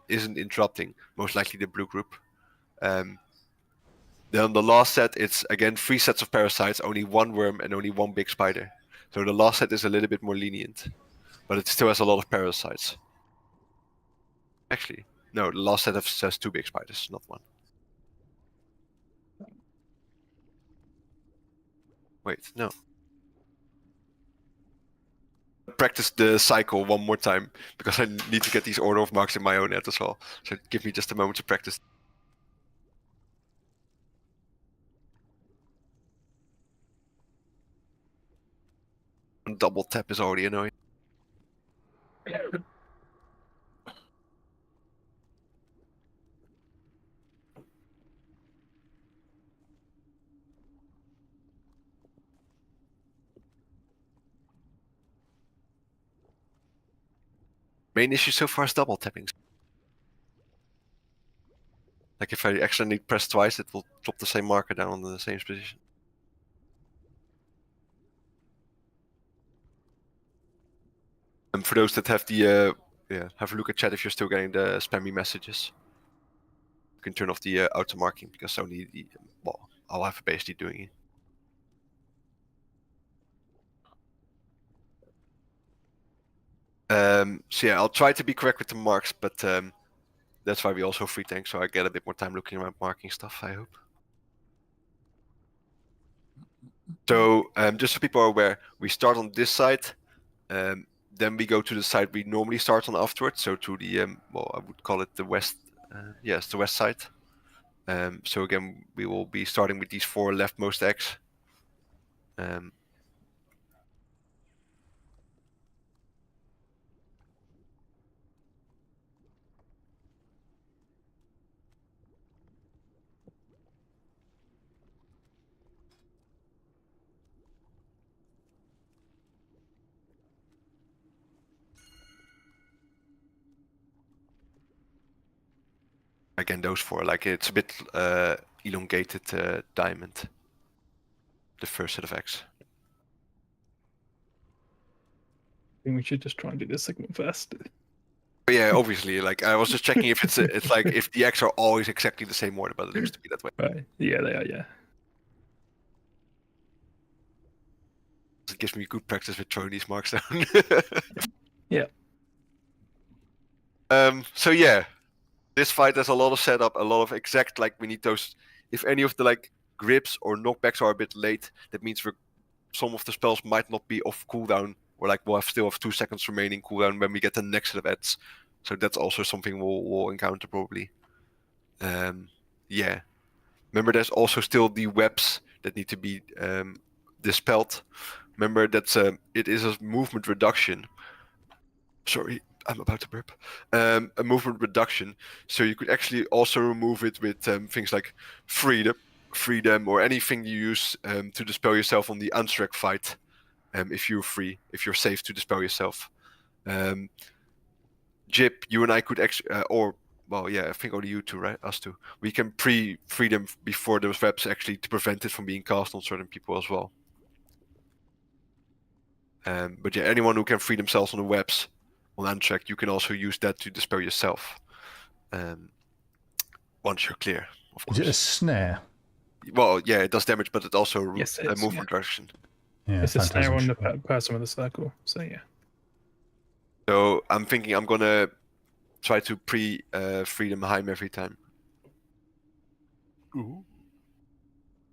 isn't interrupting. Most likely the blue group. Then on the last set, it's again 3 sets of parasites, only 1 worm and only 1 big spider. So the last set is a little bit more lenient, but it still has a lot of parasites. Actually, no, the last set says 2 big spiders, not 1. Wait, no. Practice the cycle one more time, because I need to get these order of marks in my own head as well. So give me just a moment to practice. Double tap is already annoying. Main issue so far is double tapping. Like if I accidentally press twice, it will drop the same marker down on the same position. And for those that have the have a look at chat if you're still getting the spammy messages. You can turn off the auto marking, because only I'll have basically doing it. So yeah, I'll try to be correct with the marks, but that's why we also free tank, so I get a bit more time looking around marking stuff, I hope. So just so people are aware, we start on this side, Then we go to the side we normally start on afterwards, so to the well, I would call it the west. Yes, the west side. So again, we will be starting with these 4 leftmost eggs. Again, those 4, like it's a bit elongated diamond. The first set of eggs. I think we should just try and do this segment first. But yeah, obviously, like I was just checking if it's like if the eggs are always exactly the same order, but it looks to be that way. Right. Yeah, they are. Yeah. It gives me good practice with throwing these marks down. Yeah. So yeah, this fight has a lot of setup, a lot of exact, like we need those. If any of the like grips or knockbacks are a bit late, that means some of the spells might not be off cooldown, or like we'll still have 2 seconds remaining cooldown when we get the next set of ads. So that's also something we'll encounter probably. Yeah. Remember, there's also still the webs that need to be dispelled. Remember that it is a movement reduction. Sorry, I'm about to burp. A movement reduction, so you could actually also remove it with things like freedom, or anything you use to dispel yourself on the unstruck fight. If you're free, if you're safe to dispel yourself. Jip, you and I could actually, or well, yeah, I think only you two, right? Us two. We can free them before those webs actually to prevent it from being cast on certain people as well. But yeah, anyone who can free themselves on the webs on untrack, you can also use that to dispel yourself. Once you're clear, of course. Is it a snare? Well, yeah, it does damage, but it also Yes, a movement reduction. Yeah, it's a snare on the phantasm. person with a circle. So yeah. So I'm thinking I'm gonna try to free them behind every time. Ooh.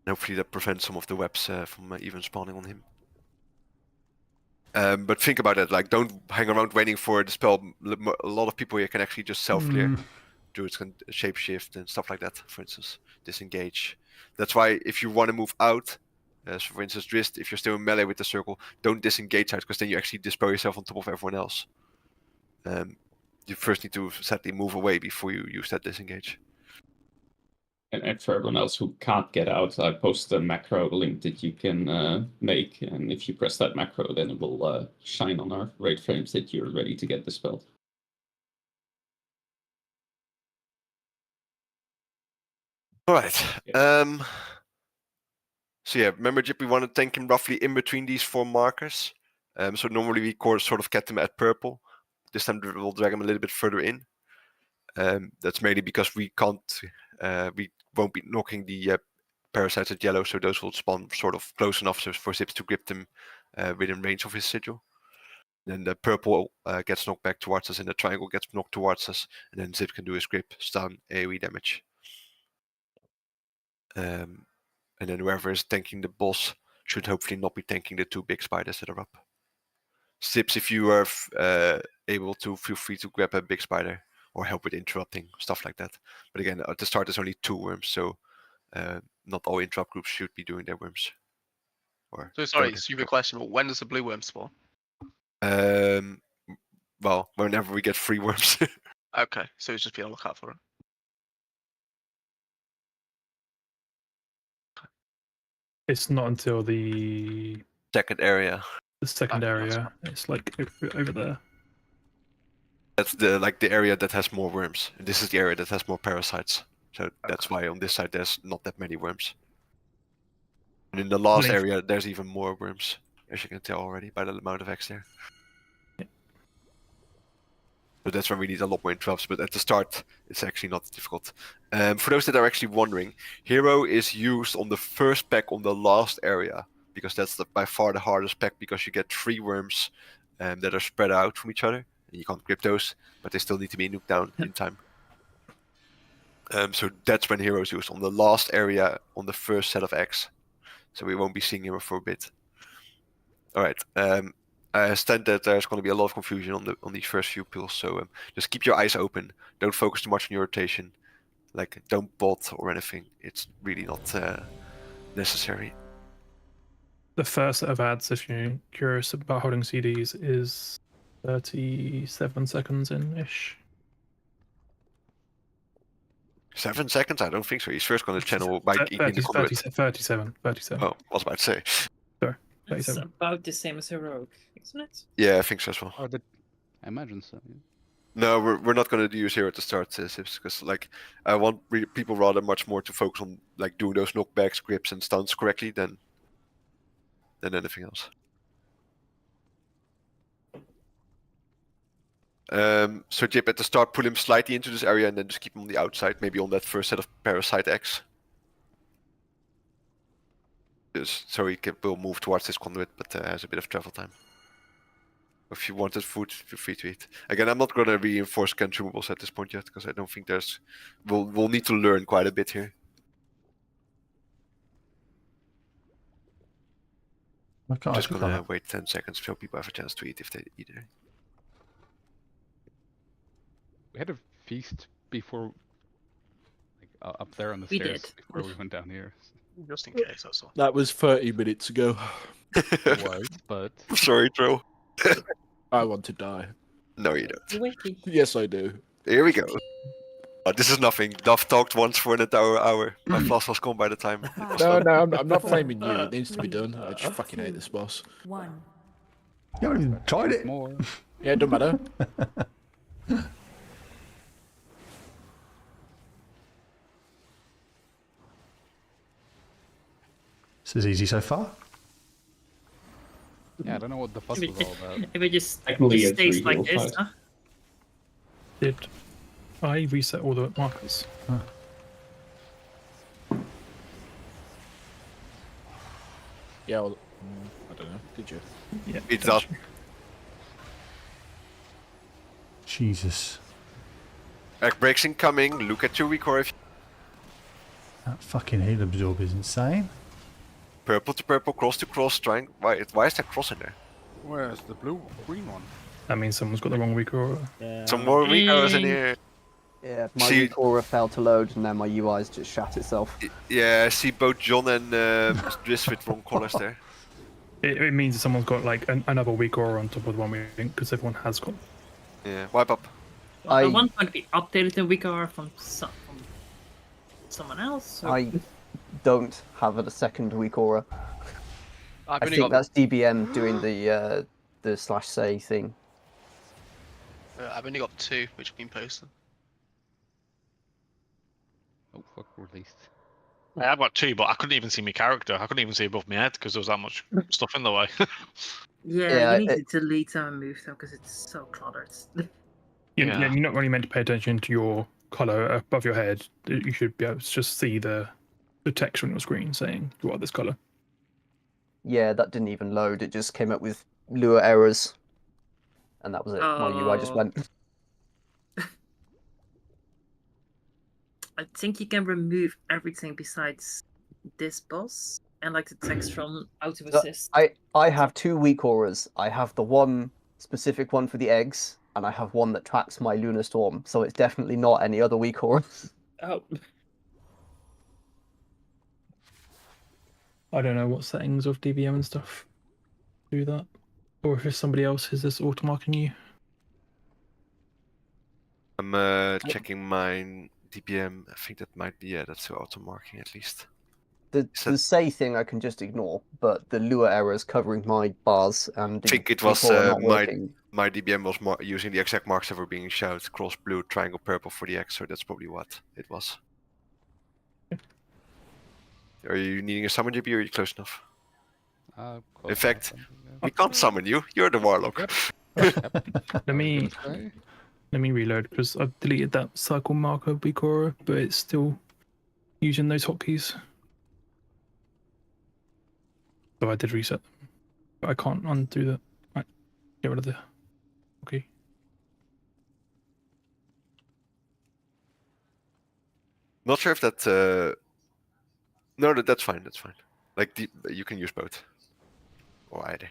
And hopefully that prevents some of the webs from even spawning on him. But think about it, like don't hang around waiting for the spell. A lot of people here can actually just self-clear. Druids can shapeshift and stuff like that, for instance. Disengage. That's why if you want to move out, so for instance, Drist, if you're still in melee with the circle, don't disengage out, because then you actually dispel yourself on top of everyone else. You first need to sadly move away before you use that disengage. And for everyone else who can't get out, I posted a macro link that you can make, and if you press that macro, then it will shine on our raid frames that you're ready to get dispelled. All right. So yeah, remember, Jip, we want to tank him roughly in between these 4 markers. So normally we sort of get them at purple. This time we'll drag him a little bit further in. That's mainly because we won't be knocking the parasites at yellow, so those will spawn sort of close enough for Zips to grip them within range of his sigil. Then the purple gets knocked back towards us, and the triangle gets knocked towards us, and then Zip can do his grip, stun, AoE damage. And then whoever is tanking the boss should hopefully not be tanking the 2 big spiders that are up. Zips, if you are able to, feel free to grab a big spider or help with interrupting, stuff like that. But again, at the start there's only 2 worms, so not all interrupt groups should be doing their worms. So sorry, stupid question, but when does the blue worm spawn? Well, whenever we get 3 worms. Okay, so it's just be on the lookout for it. It's not until the second area. The second area. It's like over there. That's the area that has more worms. And this is the area that has more parasites. So that's why on this side there's not that many worms. And in the last area there's even more worms, as you can tell already by the amount of X there. So that's when we need a lot more interrupts, but at the start it's actually not difficult. For those that are actually wondering, Hero is used on the first pack on the last area, because that's by far the hardest pack, because you get 3 worms that are spread out from each other, and you can't grip those, but they still need to be nuked down in time. So that's when Hero is used, on the last area on the first set of X. So we won't be seeing him for a bit. Alright, I understand that there's going to be a lot of confusion on these first few pulls, so just keep your eyes open. Don't focus too much on your rotation. Like, don't bot or anything. It's really not necessary. The first set of ads, if you're curious about holding CDs, is 37 seconds in-ish. 7 seconds? I don't think so. He's first going to channel by eating the conduit. 37. Oh, I was about to say. Sorry, It's 37. about the same as heroic, isn't it? Yeah, I think so as well. I imagine so. Yeah. No, we're not going to use hero to start Sips, because like I want people rather much more to focus on like doing those knockbacks, grips, and stuns correctly than anything else. So Jip, at the start, pull him slightly into this area and then just keep him on the outside, maybe on that first set of Parasite X. Just so he will move towards this conduit, but has a bit of travel time. If you wanted food, feel free to eat. Again, I'm not going to reinforce consumables at this point yet, because I don't think there's... We'll need to learn quite a bit here. Okay, Just gonna wait 10 seconds so people have a chance to eat if they eat it. We had a feast before, like up there on the We stairs did. before we went down here. Just in case, that's all. That was 30 minutes ago. It was, but Sorry, Tro. I want to die. No, you don't. Wakey. Yes, I do. Here we go. Oh, this is nothing. Duff talked once for an entire hour. My flask was gone by the time. No, I'm not flaming you. It needs to be done. I just fucking hate this boss. 1. You haven't even tried it. more. Yeah, it don't matter. This is easy so far. Yeah, I don't know what the fuss was all about. If it just Technically, it's stays like real this, fight. huh? Did I reset all the markers? Yeah, well, I don't know. Did you? Yeah. It's up. Jesus. Egg breaks incoming. Look at your record. If That fucking heat absorb is insane. purple to purple, cross to cross, trying. Why is that cross in there? Where's the green one? That means someone's got the wrong week or. Yeah, Some more Rico's in here. yeah my See- weak aura failed to load and then my UI's just shat itself. Yeah, I see both John and Driss with wrong colors there. It means that someone's got like another week or on top of the one we think, because everyone has got. Yeah, wipe up. At one point, we updated the WeakR from someone else. Or... I don't have a second weak aura. I've I only think got that's DBM doing the /say thing. I've only got 2 which have been posted. Oh fuck, released. I've got 2, but I couldn't even see my character. I couldn't even see above my head because there was that much stuff in the way. Yeah, you need to delete them and move them because it's so cluttered. You're not really meant to pay attention to your color above your head. You should be able to just see the text on your screen saying you are this color. Yeah, that didn't even load. It just came up with Lua errors, and that was it. My UI just went. I think you can remove everything besides this boss and like the text from auto assist. I have 2 weak auras. I have the one specific one for the eggs, and I have one that tracks my lunar storm. So it's definitely not any other weak aura. Oh. I don't know what settings of DBM and stuff do that, or if it's somebody else is this auto marking you. I'm checking mine DPM. I think that might be that's auto marking at least. The say thing I can just ignore, but the Lua errors covering my bars and I think it weak was aura not working. my DBM was using the exact marks that were being shouted: cross blue, triangle purple for the X. So that's probably what it was. Are you needing a summon, JB, or are you close enough? In fact, we can't summon you. You're the warlock. Let me reload because I've deleted that cycle marker Bikora, but it's still using those hotkeys. So I did reset them, but I can't undo that. Right, get rid of the hotkey. Not sure if that. No, that's fine. That's fine. Like you can use both, or either.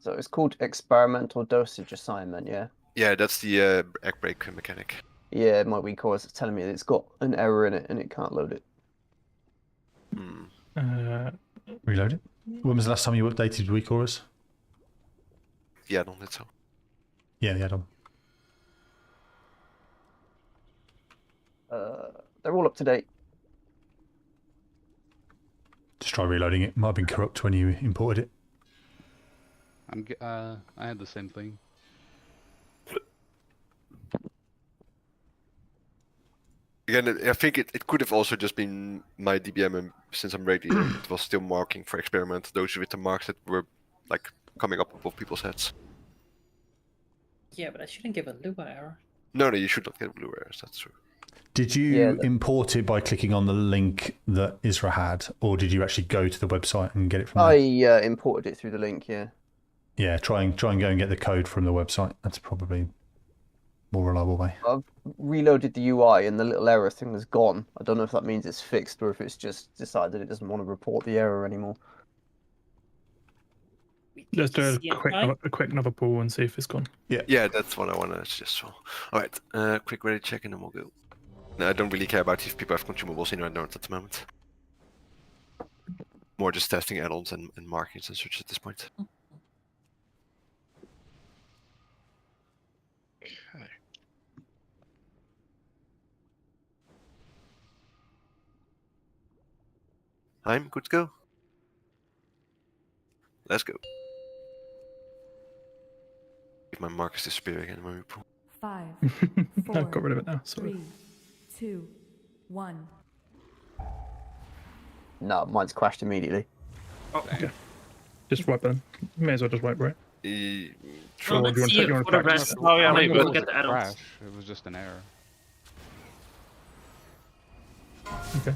So it's called experimental dosage assignment, yeah? Yeah, that's the egg break mechanic. Yeah, my weak core is telling me that it's got an error in it and it can't load it. Reload it. When was the last time you updated weak auras? Yeah, don't it so. Yeah, the add-on. They're all up to date. Just try reloading it. Might have been corrupt when you imported it. I had the same thing. Again, I think it could have also just been my DBM, and since I'm regular, it was still marking for experiment those with the marks that were like coming up above people's heads. Yeah, but I shouldn't give a Lua error. No, you should not get blue errors, that's true. Did you import it by clicking on the link that Isra had, or did you actually go to the website and get it from there? I imported it through the link, yeah. Yeah, try and go and get the code from the website. That's probably more reliable way. I've reloaded the UI and the little error thing is gone. I don't know if that means it's fixed or if it's just decided it doesn't want to report the error anymore. Let's do a quick another pull and see if it's gone. Yeah, that's what I want to suggest. So, all right, quick ready check and then we'll go. No, I don't really care about if people have consumables in or not at the moment. More just testing add-ons and markings and such at this point. Okay. I'm good to go. Let's go. If my markers disappear again when we pull. 5, I 4, got rid of it now. Sorry. 3, 2, 1. No, mine's crashed immediately. Okay. Just wipe them. May as well just wipe, right? Sure. Well, let's see if for the rest. Oh yeah, maybe but we'll get the add-ons. crash. It was just an error. Okay.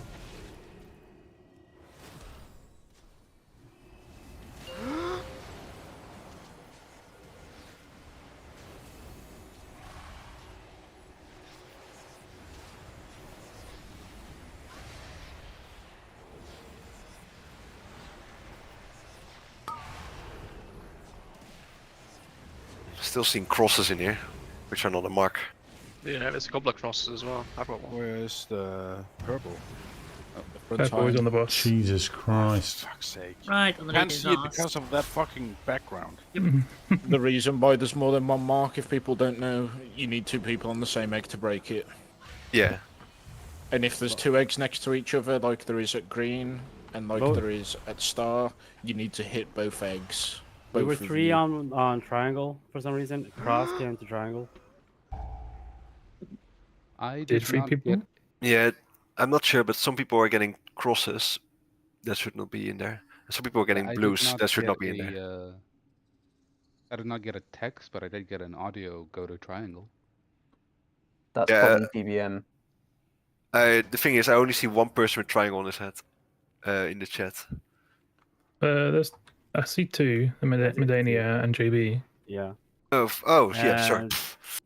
Still seeing crosses in here, which are not a mark. Yeah, there's a couple of crosses as well. I've got one. Where's the purple? Purple is on the boss. Jesus Christ. Fuck's sake. Right, Can't see it because of that fucking background. The reason why there's more than one mark, if people don't know, you need 2 people on the same egg to break it. Yeah. And if there's 2 eggs next to each other, like there is at green, and like there is at star, you need to hit both eggs. We were Both of 3 you. on triangle for some reason. Cross came to triangle. I Did 3 people? Yeah, I'm not sure, but some people are getting crosses that should not be in there. And some people are getting I did blues not that should get not be in there. I did not get a text, but I did get an audio go to triangle. That's Yeah. probably DBM. The thing is, I only see one person with triangle on his head in the chat. I see 2, Medania and JB. Yeah. Oh, yeah, sorry.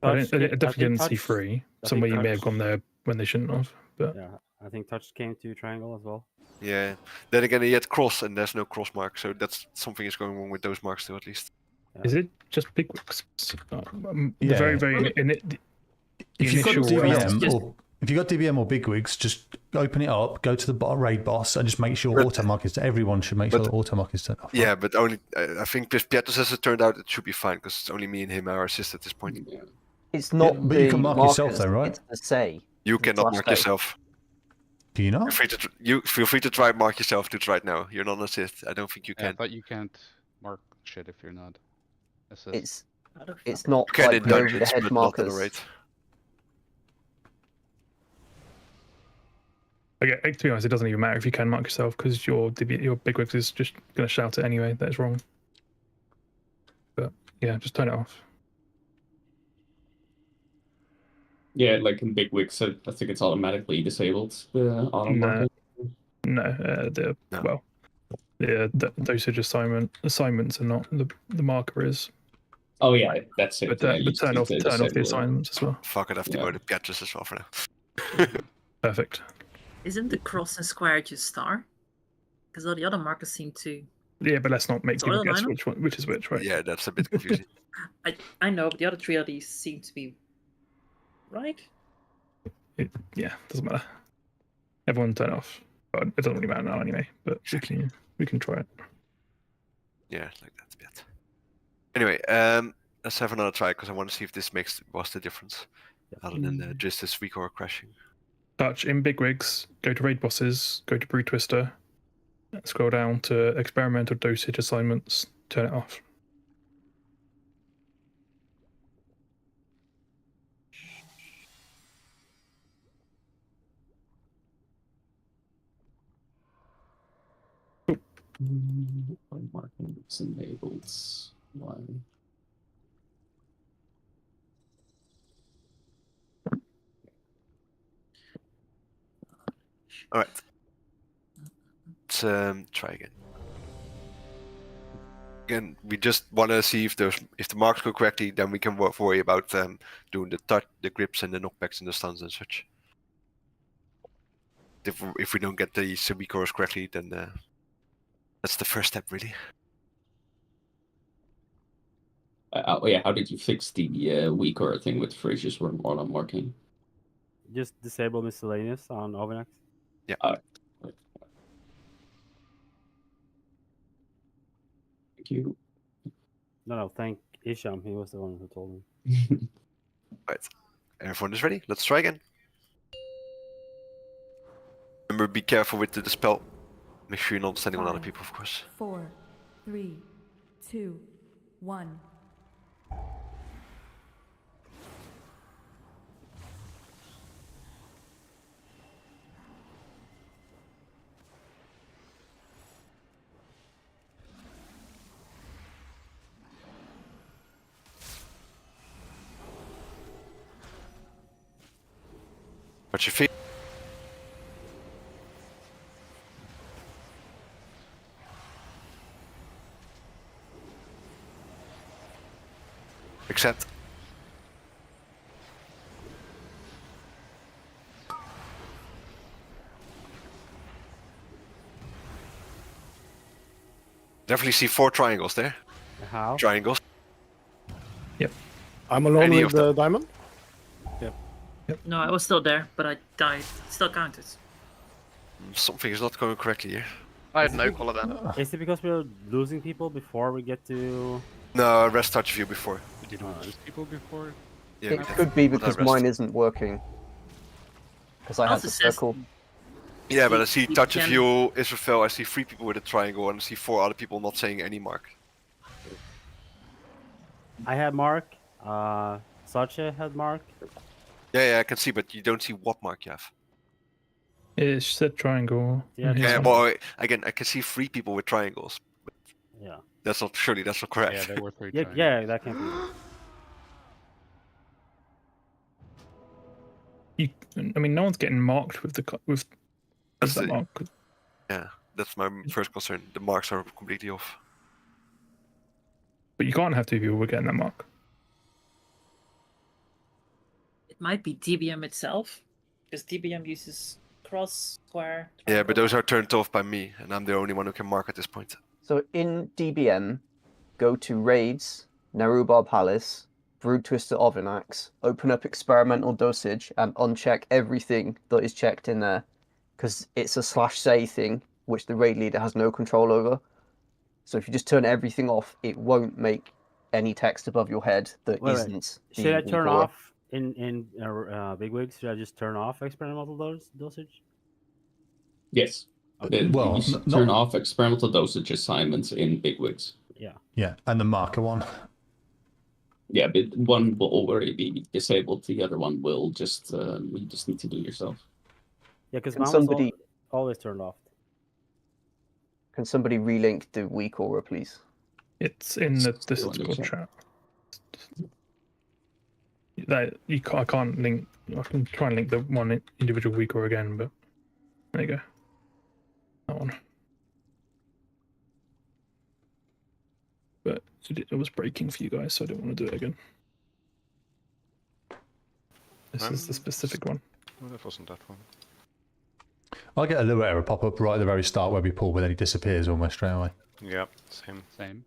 I definitely didn't see 3. Somewhere you may have gone there when they shouldn't have. But yeah, I think touch came to triangle as well. Yeah. Then again, he had cross, and there's no cross mark, so that's something is going wrong with those marks too, at least. is it just big wigs? The Yeah. very If you've got initial DBM or if you've got DBM or bigwigs, just open it up, go to the raid boss, and just make sure auto mark is. Everyone should make sure the auto mark is turned off. Yeah, but only I think with Pietus, as it turned out, it should be fine because it's only me and him are assist at this point. It's not but you the can mark markers, yourself though, right? It's the say. You It's cannot last mark day. yourself. Do you Feel not? free to you feel free to try mark yourself to try it now. You're not an assist. I don't think you Yeah, I can. thought you can't mark shit if you're not assist. It's not You can like in the over dungeons, the head but not in the markers. raid. Okay, to be honest, it doesn't even matter if you can mark yourself because your bigwigs is just going to shout it anyway that it's wrong. But yeah, just turn it off. Yeah, like in big wigs, I think it's automatically disabled. The auto marker. No, well, the dosage assignments are not the marker is. Oh yeah, that's it. But, Yeah, but you turn just off need to the disable it. assignments as well. Fuck it, I have to Yeah. go to Pietus as well for now. Perfect. Isn't the cross and square just star? Because all the other markers seem to Yeah, but let's not make people Soil guess Minor? which is which, right? Yeah, that's a bit confusing. I know, but the other 3 of these seem to be right. Yeah, doesn't matter. Everyone turn it off. But it doesn't really matter now anyway. But we can try it. Yeah, like that a bit. Anyway, let's have another try because I want to see if this was the difference, other than just this weak or crashing. Touch in bigwigs. Go to raid bosses. Go to Broodtwister. Scroll down to experimental dosage assignments. Turn it off. Marking it's enabled. Why? All right. Let's try again. Again, we just want to see if the marks go correctly. Then we can worry about doing the touch, the grips, and the knockbacks, and the stuns and such. If we don't get the weak auras correctly, then that's the first step, really. Yeah, how did you fix the weak aura thing with Fraser's worm aura marking? Just disable miscellaneous on Overnax. Yeah. Thank you. No, thank Isham. He was the one who told me. Right. Everyone is ready. Let's try again. Remember, be careful with the dispel. Make sure you're not standing on other people, of course. 4, 3, 2, 1. Watch your feet. Accept. Definitely see 4 triangles there. How? Triangles. Yep. I'm alone Any with of the diamond. No, I was still there, but I died. Still counted. Something is not going correctly here. I had no color then. Is it because we're losing people before we get to? No, I rest touch view before. We didn't lose people before. Yeah, It could be because mine isn't working. Because I had the circle. Yeah, but I see you touch of can- view, Israfel, I see 3 people with a triangle, and I see 4 other people not saying any mark. I had Mark. Sacha had Mark. Yeah, I can see, but you don't see what mark you have. It's said triangle. Yeah, well, again, I can see 3 people with triangles. But Yeah. that's not correct. Yeah, there were 3 Yeah, triangles. yeah, that can't be. I mean, no one's getting marked with That's that the- mark. Yeah, that's my first concern. The marks are completely off. But you can't have 2 people getting that mark. It might be DBM itself, because DBM uses cross, square. Yeah, but those are turned off by me, and I'm the only one who can mark at this point. So in DBM, go to Raids, Narubar Palace, Broodtwister Overnax, open up experimental dosage, and uncheck everything that is checked in there. Because it's a /say thing, which the raid leader has no control over. So if you just turn everything off, it won't make any text above your head that Wait, isn't. Should I the turn weak aura. off in bigwigs? Should I just turn off experimental dosage? Yes. Okay. Well, you should turn off experimental dosage assignments in bigwigs. Yeah. Yeah, and the marker one. Yeah, but one will already be disabled. The other one will just you just need to do yourself. Yeah, because Can mine somebody- was always turned off. Can somebody relink the weak aura, please? It's in the Still in the Discord chat. chat. I can't link. I can try and link the one individual week or again, but there you go. That one. But it was breaking for you guys, so I didn't want to do it again. This is the specific one. No, that wasn't that one. I'll get a little error pop up right at the very start where we pull, but then he disappears almost straight away. Yeah, same.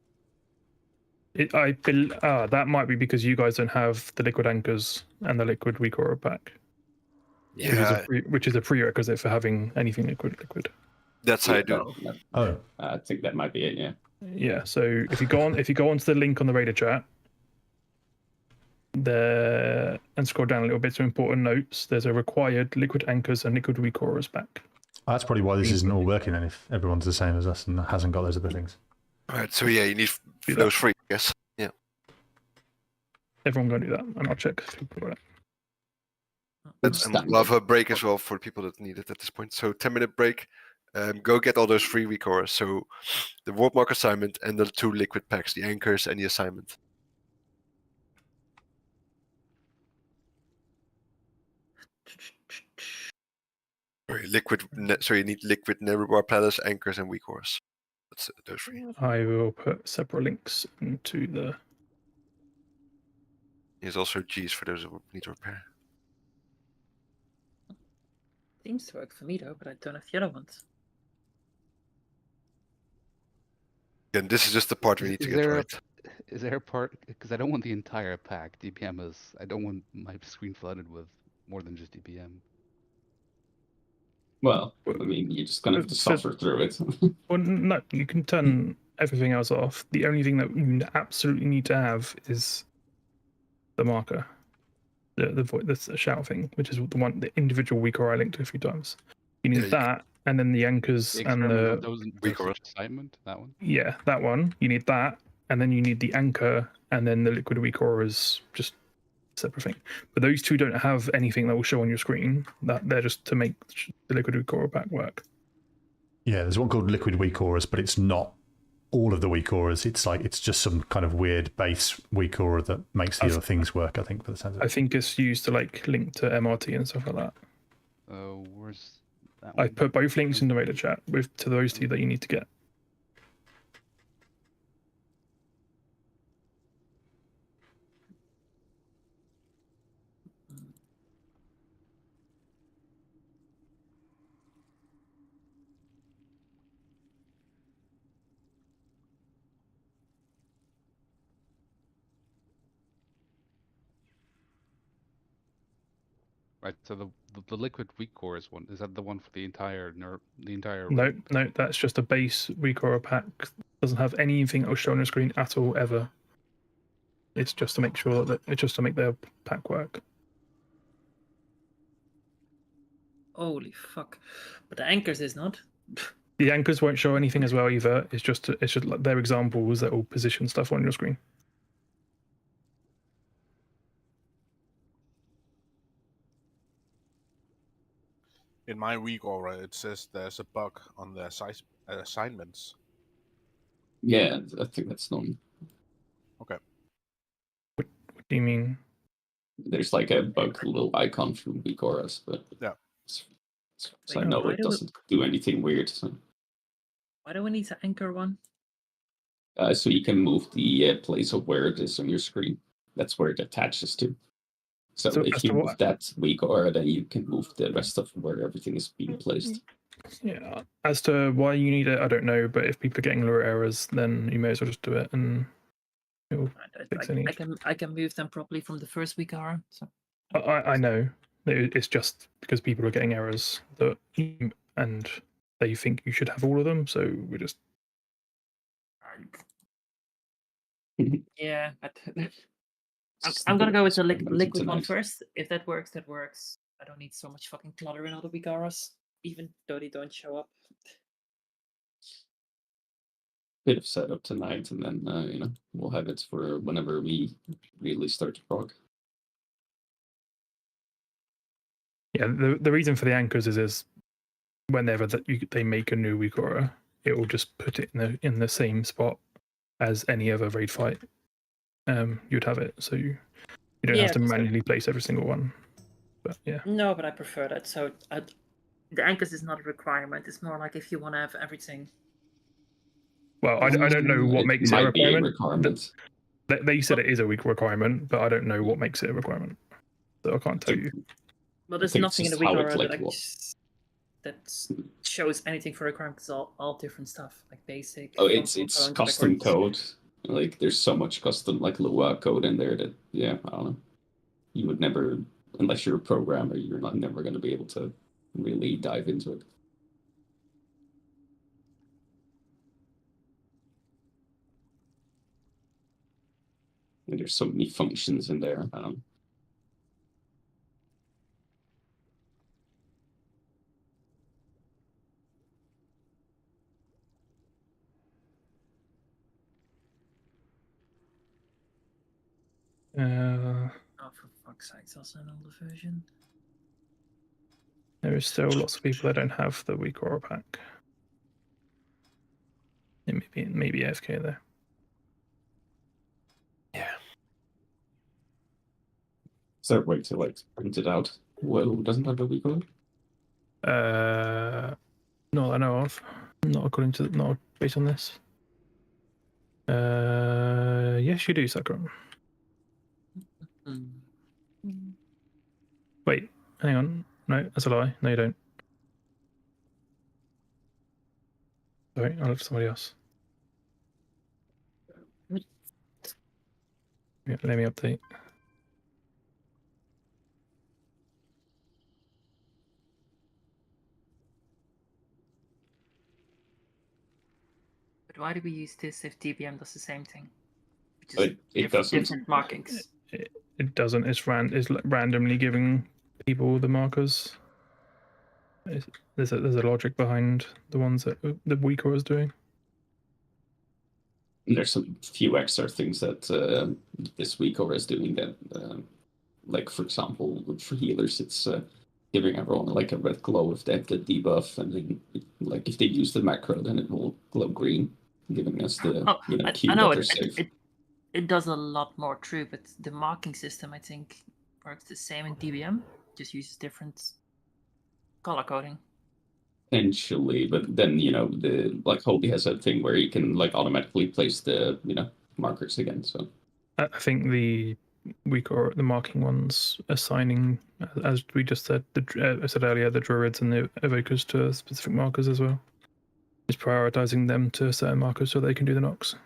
That might be because you guys don't have the liquid anchors and the liquid weak aura pack. Yeah. Which is a prerequisite for having anything liquid. That's how I do. Oh. I think that might be it. Yeah. Yeah. So if you go onto the link on the Raider chat, there and scroll down a little bit to important notes, there's a required liquid anchors and liquid weak auras pack. That's probably why this isn't all working then, if everyone's the same as us and hasn't got those other things. Alright, so yeah, you need those 3, I guess. Yeah. Everyone go do that, and I'll check if people got it. And we'll have a break as well for the people that need it at this point. So 10-minute break. Go get all those 3 weak auras. So the warp mark assignment and the 2 liquid packs, the anchors and the assignment. So you need liquid Nerubar Palace, anchors, and weak auras. That's those 3. I will put separate links into the. There's also G's for those who need to repair. Seems to work for me though, but I don't have the other ones. And this is just the part we need to get right. Is there a part? Because I don't want the entire pack. DPM is. I don't want my screen flooded with more than just DPM. Well, I mean, you're just gonna have to suffer through it. Well, no, you can turn everything else off. The only thing that you absolutely need to have is the marker, the shout thing, which is the individual weak aura I linked a few times. You need that, and then the anchors and the weak aura assignment. That one. Yeah, that one. You need that, and then you need the anchor, and then the liquid weak aura is just a separate thing. But those 2 don't have anything that will show on your screen. That they're just to make the liquid weak aura pack work. Yeah, there's one called liquid weak auras, but it's not all of the weak auras. It's just some kind of weird base weak aura that makes the other things work, I think, for the sense of it. I think it's used to link to MRT and stuff like that. Where's that one? I put both links in the Raider chat to those 2 that you need to get. Right. So the liquid weak auras one, is that the one for the entire No, that's just a base weak aura pack. Doesn't have anything that will show on your screen at all ever. It's just to make sure that it's just to make their pack work. Holy fuck! But the anchors is not. The anchors won't show anything as well either. It's just like their examples that will position stuff on your screen. In my weak aura, it says there's a bug on the assignments. Yeah, I think that's normal. Okay. What do you mean? There's like a bug little icon for weak auras, but yeah. So I know it doesn't do anything weird. So. Why do we need to anchor one? So you can move the place of where it is on your screen. That's where it attaches to. So if you move that weak aura, then you can move the rest of where everything is being placed. Yeah. As to why you need it, I don't know. But if people are getting lure errors, then you may as well just do it, and it will fix any. I can move them properly from the first weak aura. So I know. It's just because people are getting errors and they think you should have all of them. So we're just. Yeah. I'm gonna go with the liquid one first. If that works, that works. I don't need so much fucking clutter in all the weak auras, even though they don't show up. Bit of setup tonight, and then we'll have it for whenever we really start to prog. Yeah, the reason for the anchors is whenever they make a new weak aura, it will just put it in the same spot as any other raid fight. You'd have it, so you don't have to manually place every single one. But yeah. No, but I prefer that. So the anchors is not a requirement. It's more like if you want to have everything. Well, I don't know what makes it a requirement. They said it is a weak requirement, but I don't know what makes it a requirement. So I can't tell you. Well, there's nothing in the weak aura that I just. I think it's just how it, like, works. I just. I can move them properly from the first weak aura. So that's fine. Well, that shows anything for a crime. It's all different stuff, like basic. Oh, it's functional code, custom backwards. code. Like there's so much custom like Lua code in there that I don't know. You would never, unless you're a programmer, you're not never going to be able to really dive into it. And there's so many functions in there. Oh, for fuck's sake, that's an older version. There is still lots of people that don't have the weak aura pack. It maybe AFK there. Yeah. Is there a way to like print it out? Who doesn't have a weak aura? Not that I know of. Not based on this. Yes, you do, Sakura. Wait, hang on. No, that's a lie. No, you don't. Sorry, I'll look for somebody else. Yeah, let me update. But why do we use this if DBM does the same thing? It doesn't. Different markings. It doesn't. It's randomly giving people the markers. There's a logic behind the ones that the weak aura is doing. There's some few extra things that this week aura is doing that, like for example, for healers, it's giving everyone like a red glow if they have the debuff, and then like if they use the macro, then it will glow green, giving us the cue I know that they're safe. it does a lot more true, but the marking system I think works the same in DBM, just uses different color coding. Potentially, but then the like Hobie has a thing where you can like automatically place the markers again. So I think the weak or the marking ones assigning, as we just said, I said earlier, the druids and the evokers to specific markers as well. Just prioritizing them to certain markers so they can do the knocks.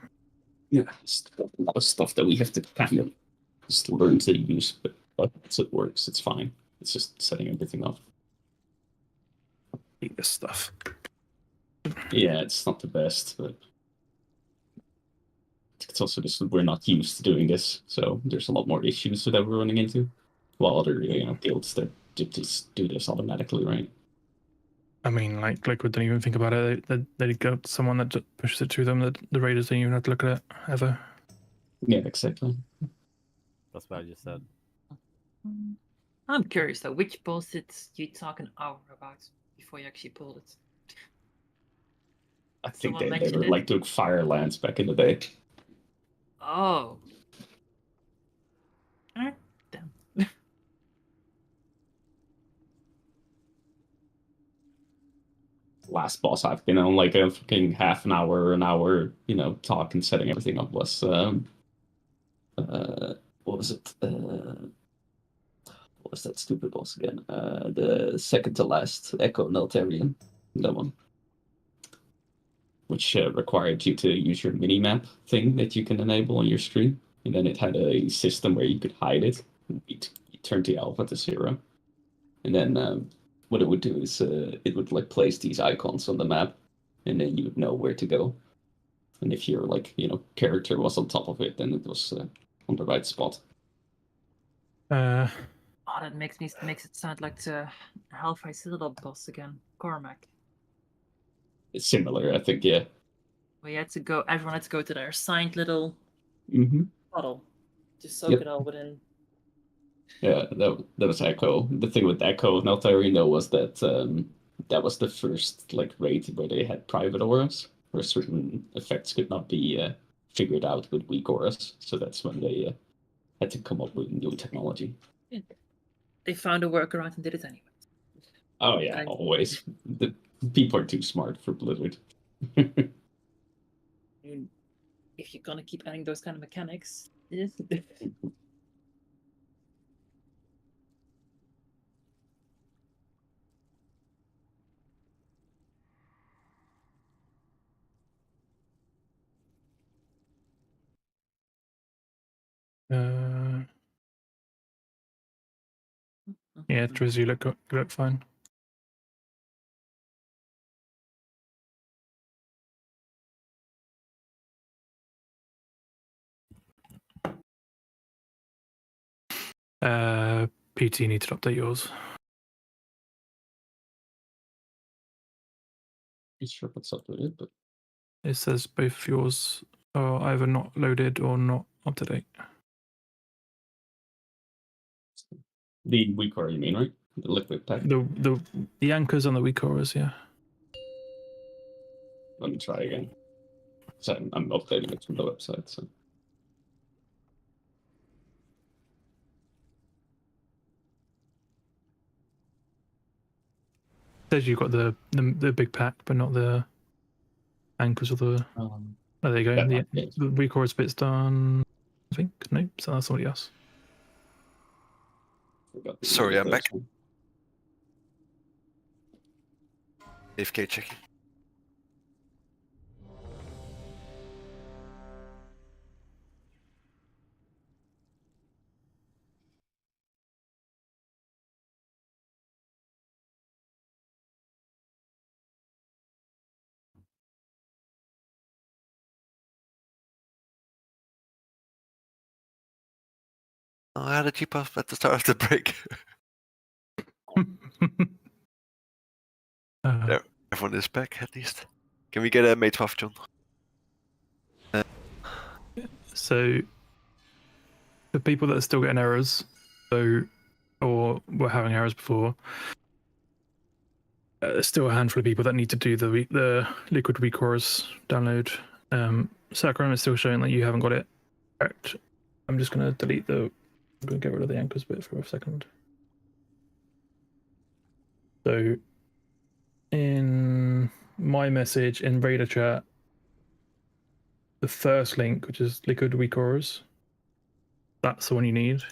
Yeah, it's a lot of stuff that we have to kind of just learn to use, but once it works, it's fine. It's just setting everything up. This stuff. Yeah, it's not the best, but it's also just we're not used to doing this, so there's a lot more issues that we're running into. While other guilds that just do this automatically, right? I mean, like Liquid don't even think about it. They go to someone that pushes it to them. That the raiders don't even have to look at it ever. Yeah, exactly. That's what I just said. I'm curious though, which boss did you talk an hour about before you actually pulled it? I think they were like doing Firelands back in the day. Oh. Alright, damn. Last boss I've been on like a fucking half an hour, talk and setting everything up was what was it? What was that stupid boss again? The second to last Echo Neltarian, that one, which required you to use your mini-map thing that you can enable on your screen, and then it had a system where you could hide it. You turn the alpha to 0, and then what it would do is it would like place these icons on the map, and then you would know where to go. And if your character was on top of it, then it was on the right spot. Oh, that makes it sound like the Hellfire Citadel boss again, Cormac. It's similar, I think, yeah. We had to go. Everyone had to go to their assigned little bottle, just soak it all within. Yeah, that was Echo. The thing with Echo Neltarino was that that was the first like raid where they had private auras, where certain effects could not be figured out with weak auras. So that's when they had to come up with new technology. Yeah. They found a workaround and did it anyway. Oh yeah, always. The people are too smart for Blizzard. If you're gonna keep adding those kind of mechanics, Yeah, Driz, you look fine. PT needs to update yours. Not sure what's updated, but It says both of yours are either not loaded or not up to date. the weak core, you mean, right? The liquid pack. The anchors on the weak cores, yeah. Let me try again. So I'm updating it from the website. So. Says you've got the big pack, but not the anchors or the. Oh, there you go. The weak cores bit's done. I think. Nope. So that's somebody else. Sorry, I'm back. AFK checking. Oh, how did you puff at the start of the break? There, everyone is back at least. Can we get a mate 12, John? So, the people that are still getting errors, or were having errors before, there's still a handful of people that need to do the liquid recores download. Sacrum is still showing that you haven't got it correct. I'm just going to delete I'm going to get rid of the anchors bit for a second. So, in my message in Raider chat, the first link, which is liquid recores, that's the one you need.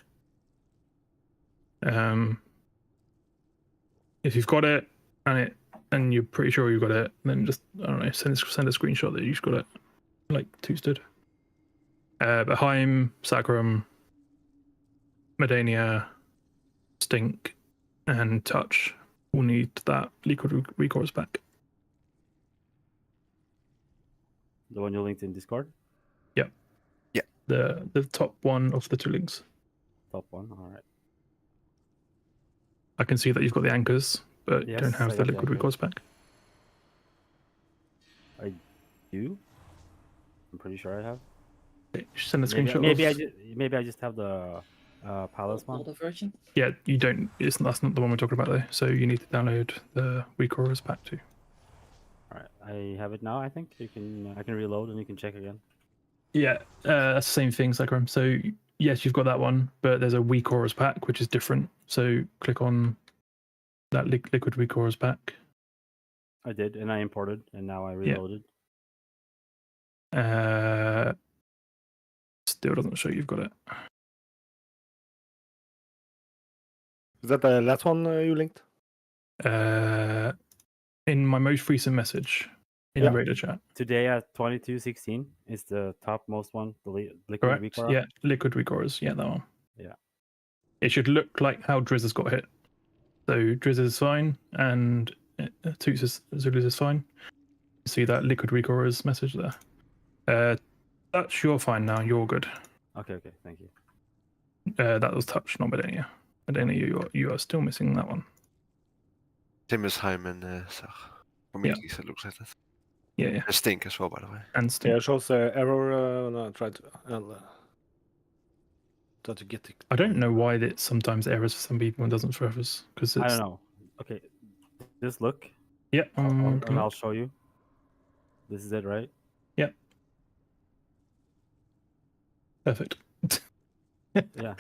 If you've got it and you're pretty sure you've got it, then just, I don't know, send a screenshot that you've got it, like Toasted. But Heim, Sacrum, Medania, Stink, and Touch will need that liquid recourse back. The one you linked in Discord? Yeah. Yeah. The top one of the two links. Top one, alright. I can see that you've got the anchors, but you don't have the liquid recourse back. I do? I'm pretty sure I have. Send a screenshot. Maybe I just have the Palace one. Older version. Yeah, you don't. That's not the one we're talking about though. So you need to download the recourse pack too. All right, I have it now. I think I can reload and you can check again. Yeah, that's the same thing, Sacrum. So yes, you've got that one, but there's a recourse pack which is different. So click on that liquid recourse pack. I did, and I imported, and now I reloaded. Still doesn't show you've got it. Is that the last one you linked? In my most recent message in the Raider chat. Today at 22:16 is the topmost one, the liquid Correct. recourse. Yeah, liquid recourse. Yeah, that one. Yeah. It should look like how Driz has got hit. So Driz is fine, and Zulus is fine. See that liquid recourse message there. Touch, you're fine now. You're good. Okay, thank you. That was Touch, not Medania. Medania, you are still missing that one. Same as Heim and Sag. For me, at least it looks like that. Yeah. And Stink as well, by the way. And Stink. Yeah, it shows error when I tried to get it. I don't know why it sometimes errors for some people and doesn't for others. Because I don't know. Okay, just look. Yeah. And I'll show you. This is it, right? Yeah. Perfect. Yeah.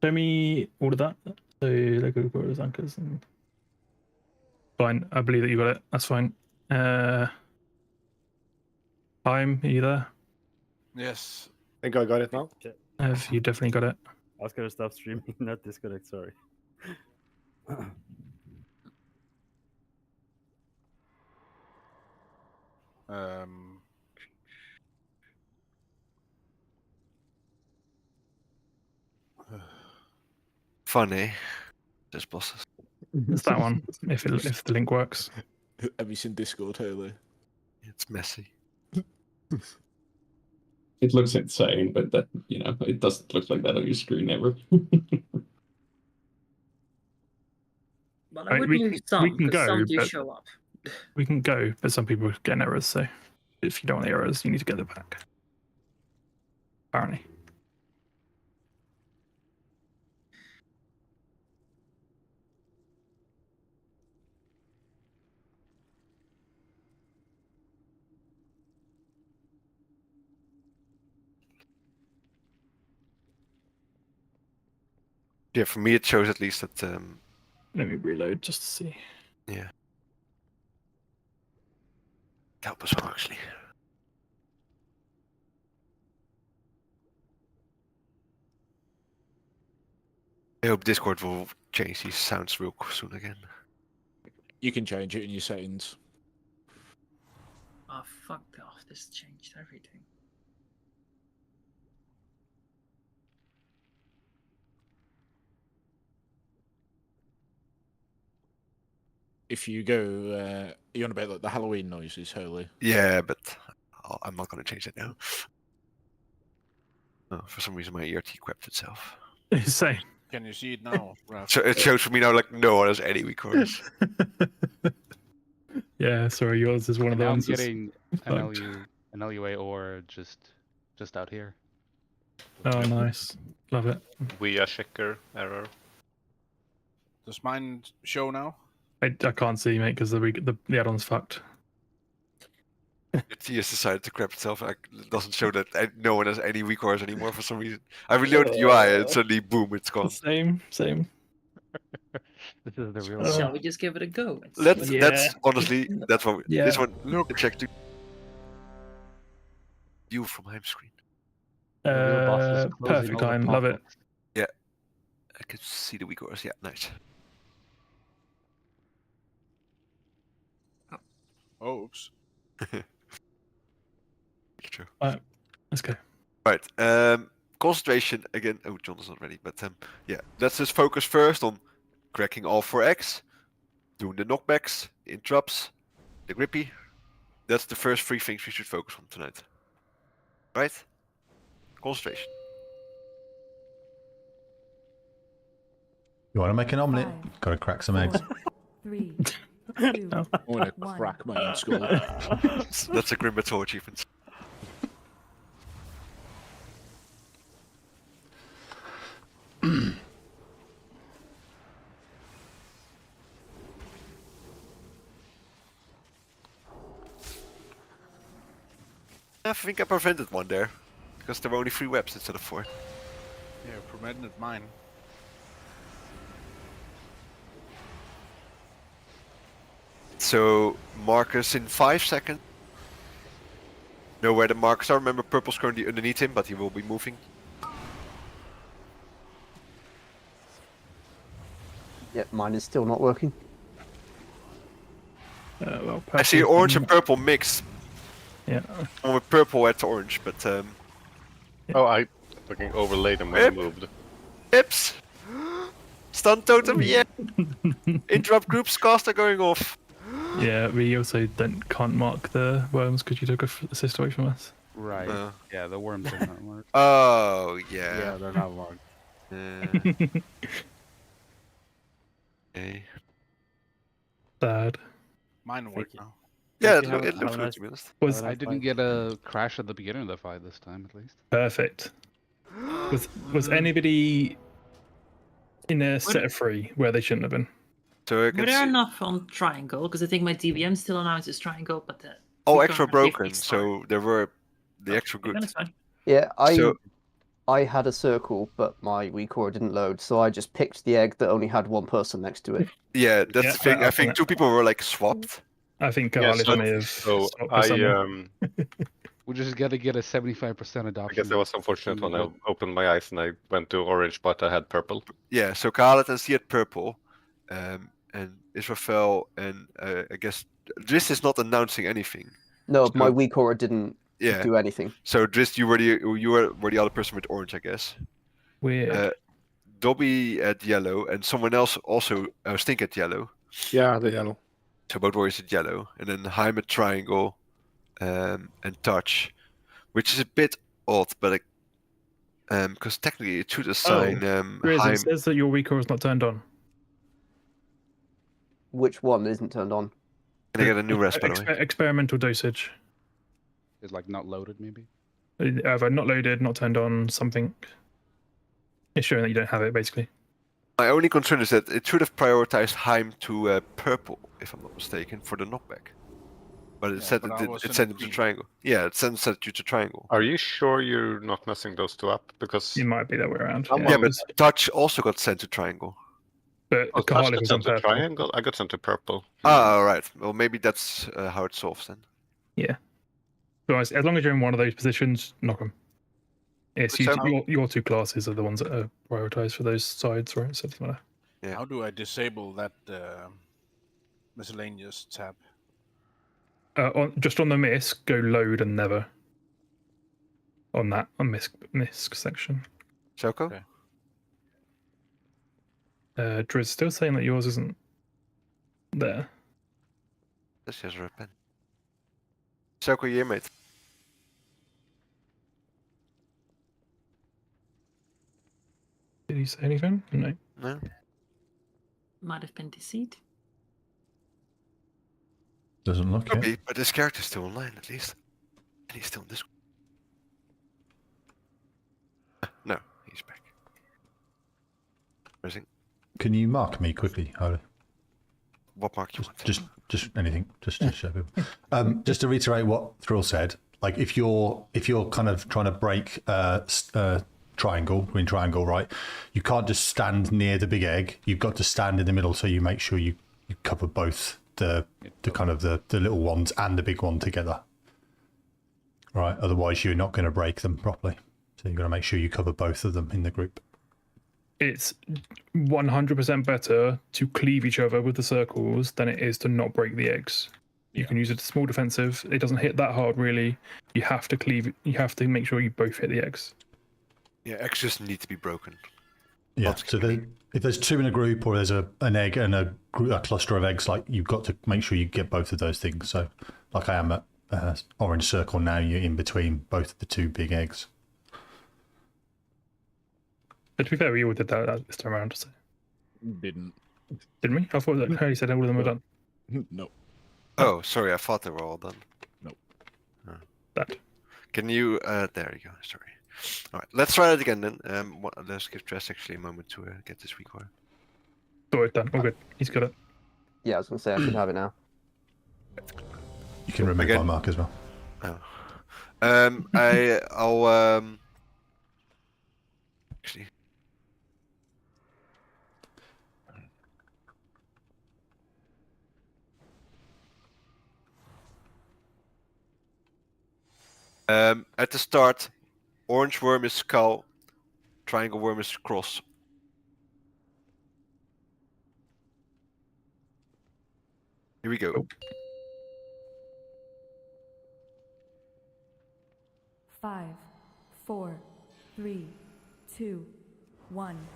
Show me all of that. So liquid recourse anchors and fine. I believe that you got it. That's fine. Heim, are you there? Yes. I think I got it now. Have you definitely got it? I was gonna stop streaming, not disconnect. Sorry. Funny. There's bosses. It's that one. If the link works. Have you seen Discord, Hurley? It's messy. It looks insane, but that it doesn't look like that on your screen ever. Well, I I mean, would do some, we can because some go, do but show up. we can go, but some people get errors. So if you don't want errors, you need to get them back. Apparently. Yeah, for me it shows at least that. Let me reload just to see. Yeah. Help us well, actually. I hope Discord will change these sounds real soon again. You can change it in your settings. Oh, fuck off. This changed everything. If you go, you on about like the Halloween noises, Hurley? Yeah, but I'm not going to change that now. Oh, for some reason my ERT crapped itself. Same. Can you see it now, Raph? So it shows for me now like no one has any recordings. Yeah, sorry, yours is one of the Now I'm ones that's getting fucked. an LUA or just out here. Oh, nice. Love it. We are checker error. Does mine show now? I can't see, mate, because the add-on's fucked. It has decided to crap itself. It doesn't show that no one has any recordings anymore for some reason. I reloaded the UI and suddenly boom, it's gone. Same. This is the real. Shall we just give it a go? That's honestly that's what Yeah. this one. Look, check to view from home screen. real boss is closing Perfect all the time. Love it. pockets. Yeah, I can see the recordings. Yeah, nice. Oh, oops. True. Let's go. Right. Concentration again. Oh, John is not ready, but yeah, let's just focus first on cracking all 4x, doing the knockbacks, the interrupts, the grippy. That's the first 3 things we should focus on tonight. Right? Concentration. You want to make an omelette? Got to crack some eggs. 3, 2, I want to 1. crack my own skull. That's a Grim Battle achievement. I think I prevented one there, because there were only 3 webs instead of 4. Yeah, prevented mine. So, markers in 5 seconds. Know where the markers are. Remember, purple's currently underneath him, but he will be moving. Yep, mine is still not working. Well, I see orange and purple mixed. Yeah. One with purple at orange, but Oh, I fucking overlaid him when I moved. Ips! Stun totem, yeah! Interrupt groups, caster going off. Yeah, we also can't mark the worms because you took assist away from us. Right. Yeah, the worms are not marked. Oh, yeah. Yeah, they're not marked. Okay. Sad. Mine worked now. Yeah, Thank you, it looks have a good nice- to be honest. I didn't get a crash at the beginning of the fight this time, at least. Perfect. Was anybody in a set of 3 where they shouldn't have been? So I Were can there see enough on triangle? Because I think my DBM still announces triangle, but the all we extra can't have broken, safety so there were the extra start. good. That's fine. Yeah, So- I had a circle, but my WeCore didn't load, so I just picked the egg that only had one person next to it. Yeah, that's Yeah, the thing. I I think think- 2 people were like swapped. I think Yeah, Carlis so- may have. So swapped with someone. We just gotta get a 75% I adoption. guess that was unfortunate when I opened my eyes and I went to orange, but I had purple. Yeah, so Khaled and C had purple, and Israfel and I guess Driss is not announcing anything. No, So- my WeCore didn't Yeah. do anything. So Driss, you were the other person with orange, I guess. Weird. Dobby at yellow, and someone else also Stink at yellow. Yeah, the yellow. So both warriors at yellow, and then Haim at triangle, and Touch, which is a bit odd, but because technically it should assign Grizz, Haim. it says that your weak aura is not turned on. Which one isn't turned on? Can I get a new rest, by the way? Experimental dosage. It's like not loaded, maybe. Either not loaded, not turned on, something. It's showing that you don't have it, basically. My only concern is that it should have prioritized Haim to purple, if I'm not mistaken, for the knockback. But it said it sent him to triangle. Yeah, it sent you to triangle. Are you sure you're not messing those two up? Because it might be that way around. Yeah, but Touch also got sent to triangle. But Touch got sent to triangle. I got sent to purple. Ah, all right. Well, maybe that's how it solves then. Yeah. So as long as you're in one of those positions, knock them. It's your two classes are the ones that are prioritized for those sides, right? So it doesn't matter. Yeah. How do I disable that miscellaneous tab? Just on the misc, go load and never. On misc section. Choco? Okay. Driz still saying that yours isn't there. This is a pen. Choco, you mate. Did he say anything? No. No. Might have been deceit. Doesn't look Could it. be, but this character's still online at least. And he's still in Discord. No, he's back. Where is he? Can you mark me quickly, Holy? What mark you want? Just anything. Just to show people. Just to reiterate what Thrill said. Like if you're kind of trying to break triangle, green triangle, right? You can't just stand near the big egg. You've got to stand in the middle, so you make sure you cover both the kind of the little ones and the big one together. Right. Otherwise, you're not going to break them properly. So you've got to make sure you cover both of them in the group. It's 100% better to cleave each other with the circles than it is to not break the eggs. You can use it as small defensive. It doesn't hit that hard, really. You have to cleave. You have to make sure you both hit the eggs. Yeah, eggs just need to be broken. Yeah. So if there's two in a group, or there's an egg and a cluster of eggs, like you've got to make sure you get both of those things. So, like I am at orange circle now, you're in between both of the two big eggs. But to be fair, we all did that this time around. So. Didn't we? I thought that Hurley said all of them were done. No. Oh, sorry, I thought they were all done. No. That. Can you? There you go. Sorry. All right, let's try it again then. Let's give Dress actually a moment to get this week order. Oh, it's done. All good. He's got it. Yeah, I was going to say I should have it now. You can remove my mark as well. Oh. I'll actually. At the start, orange worm is skull, triangle worm is cross. Here we go. Oh. 5, 4, 3, 2, 1.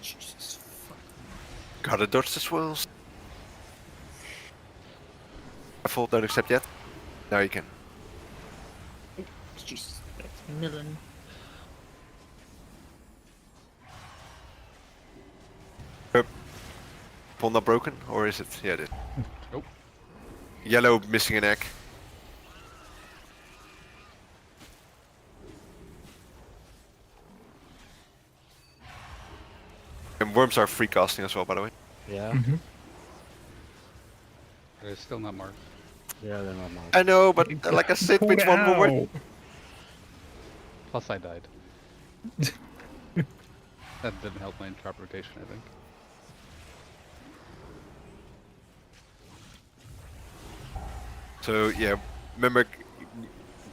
Jesus fuck. Gotta dodge the swirls. Careful, don't accept yet. Now you can. Jesus, that's a million. Pawn not broken, or is it? Yeah, it is. Nope. Yellow missing an egg. And worms are free casting as well, by the way. Yeah. They're still not marked. Yeah, they're not marked. I know, but like I said, which one will work? Plus, I died. That didn't help my interpretation, I think. So yeah, remember,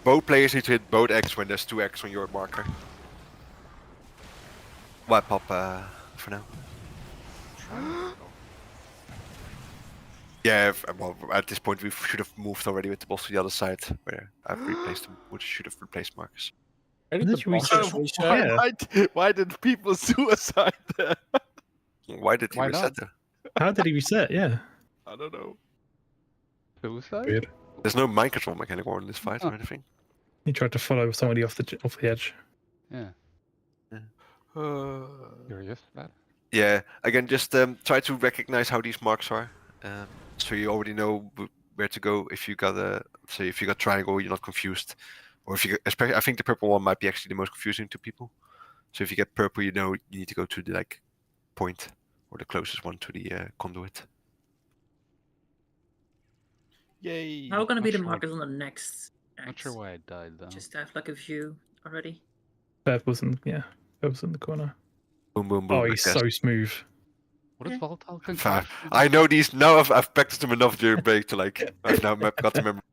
both players need to hit both X when there's 2 X on your marker. Wipe up for now. Yeah, well, at this point we should have moved already with the boss to the other side, where I've replaced them, which should have replaced markers. Why did people suicide there? Why did he Why reset not? there? How did he reset? Yeah. I don't know. Suicide? Weird. There's no mind control mechanic in this fight or anything. He tried to follow somebody off the edge. Yeah. Curious that. Yeah, again, just try to recognize how these marks are, so you already know where to go. If you got if you got triangle, you're not confused, or if you, especially, I think the purple one might be actually the most confusing to people. So if you get purple, you know you need to go to the point or the closest one to the conduit. Yay! How are gonna be the sure. markers on the next? Not sure why I died though. Just to have like a view already. Bev was in the corner. Boom, boom, boom. Oh, he's so smooth. What is volatile Fine. concoction? I know these now. I've practiced them enough during break to I've now got to remember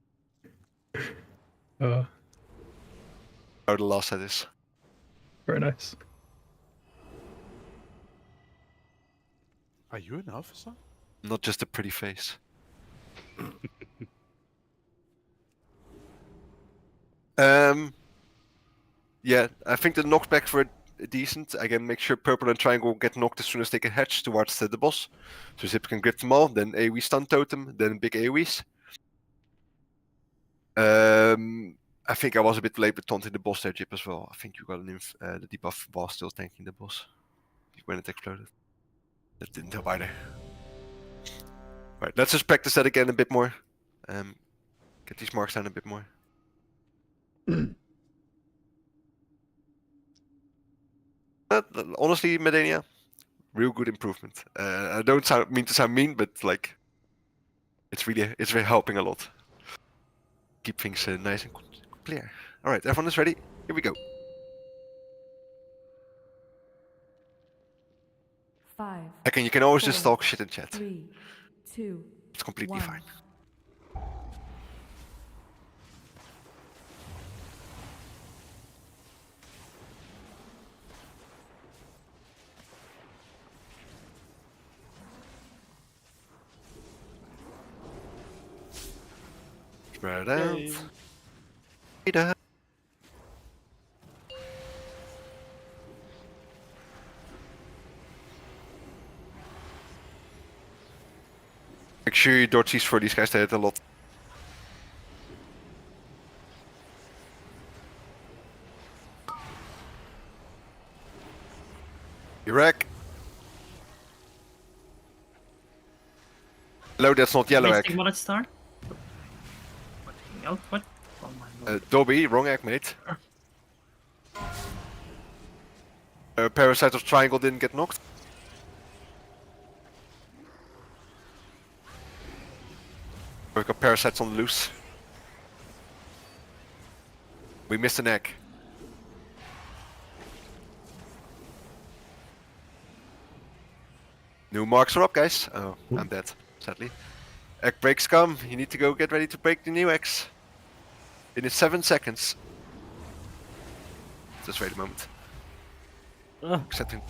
how the last set is. Very nice. Are you an officer? Not just a pretty face. Yeah, I think the knockbacks were decent. Again, make sure purple and triangle get knocked as soon as they can hatch towards the boss. So Zip can grip them all, then AoE stun totem, then big AoEs. I think I was a bit late with taunting the boss there, Jip, as well. I think you got an the debuff while still tanking the boss when it exploded. That didn't help either. Right, let's just practice that again a bit more. Get these marks down a bit more. Honestly, Medania, real good improvement. I don't mean to sound mean, but it's really helping a lot. Keep things nice and clear. All right, everyone is ready. Here we go. 5. You can always just 4, talk shit in chat. 3, 2. It's completely 1. fine. Spread out. Later. Make sure you dodges for these guys to hit a lot. You wreck. Hello, that's not yellow egg. What star? What? Oh my lord. Dobby, wrong egg, mate. Parasite of Triangle didn't get knocked. We've got parasites on the loose. We missed an egg. New marks are up, guys. Oh, I'm dead, sadly. Egg breaks come. You need to go get ready to break the new eggs. In 7 seconds. Just wait a moment. Accepting.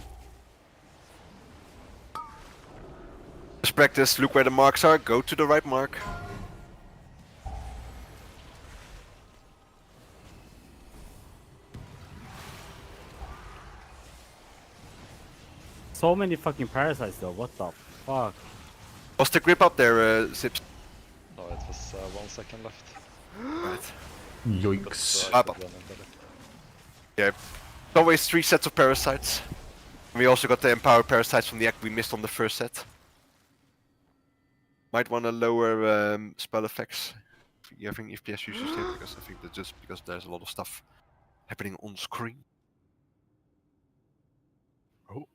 Just practice. Look where the marks are. Go to the right mark. So many fucking parasites though. What the fuck? What's the grip up there, Zips? No, it was 1 second left. Right. Yoinks. Yeah, always 3 sets of parasites. We also got the empowered parasites from the act we missed on the first set. Might want to lower spell effects. You having FPS usage here, because I think that's just because there's a lot of stuff happening on screen. Oh.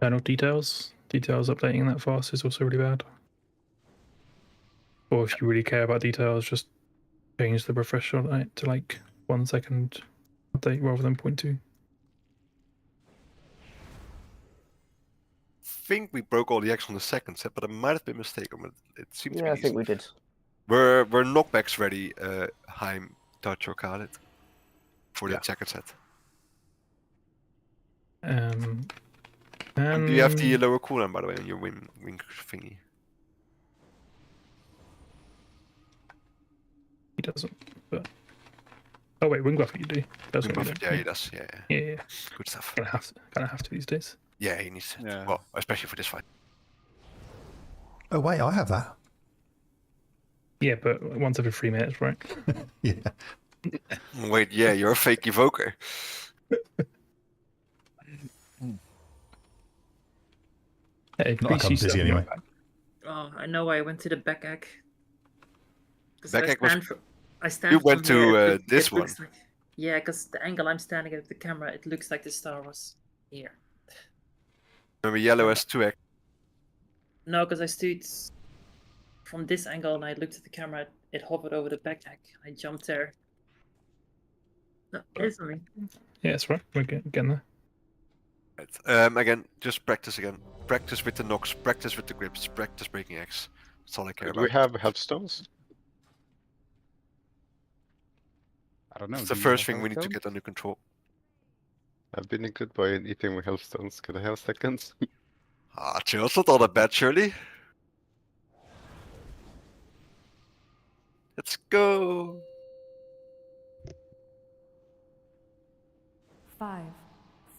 Panel details updating that fast is also really bad. Or if you really care about details, just change the refresh rate to 1 second update rather than 0.2. think we broke all the X on the second set, but I might have been mistaken. But it seems to be Yeah, I think decent. we did. Were knockbacks ready, Heim, Touch, or Khaled for that second set? Um, And do you have the lower cooldown, by the way, on your wing thingy? He doesn't, but oh wait, wing buffer you do. That's Wing what buffer, you do. yeah, he does. Yeah. Yeah. Good stuff. Kind of have to these days. Yeah, he needs it. Yeah. Well, especially for this fight. Oh wait, I have that. Yeah, but once every 3 minutes, right? Yeah. Wait, yeah, you're a fake evoker. Hey, Not like I'm busy anyway. Oh, I know why I went to the back egg. 'Cause Back I egg was- stand I stand You from went to, here, this it looks one. Like, yeah, because the angle I'm standing at the camera, it looks like the star was here. Remember, yellow has 2x. No, because I stood from this angle and I looked at the camera, it hovered over the back egg. I jumped there. No, it's on me. Yeah, that's right. We're getting there. Right. Again, just practice again. Practice with the knocks, practice with the grips, practice breaking X. That's all I care Do about. we have healthstones? I don't know. It's the do you first have thing we need to healthstones? get under control. I've been a good boy in eating my healthstones. Could I have seconds? Ah, chill. It's not all that bad, surely. Let's go. 5,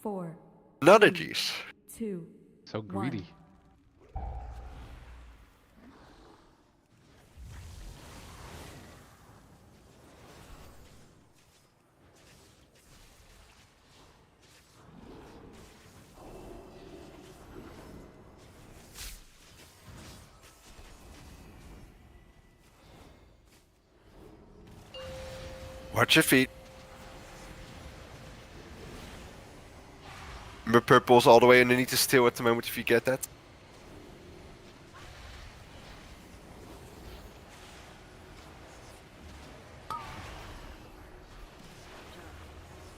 4, Another G's. 2. So greedy. Watch your feet. Remember, purple's all the way underneath the steel at the moment if you get that.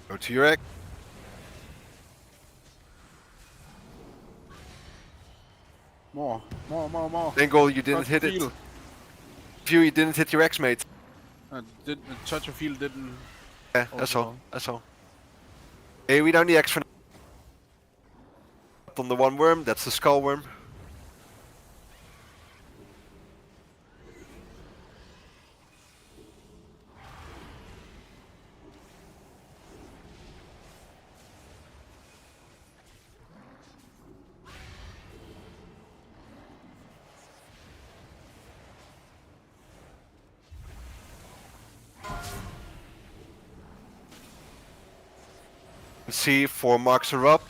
Go to your egg. More. Angle, you didn't Touch hit and it. feel. View, you didn't hit your X, mate. Touch and feel didn't. Yeah, that's all. That's all. Hey, we don't need X for now. On the one worm, that's the skull worm. See, 4 marks are up.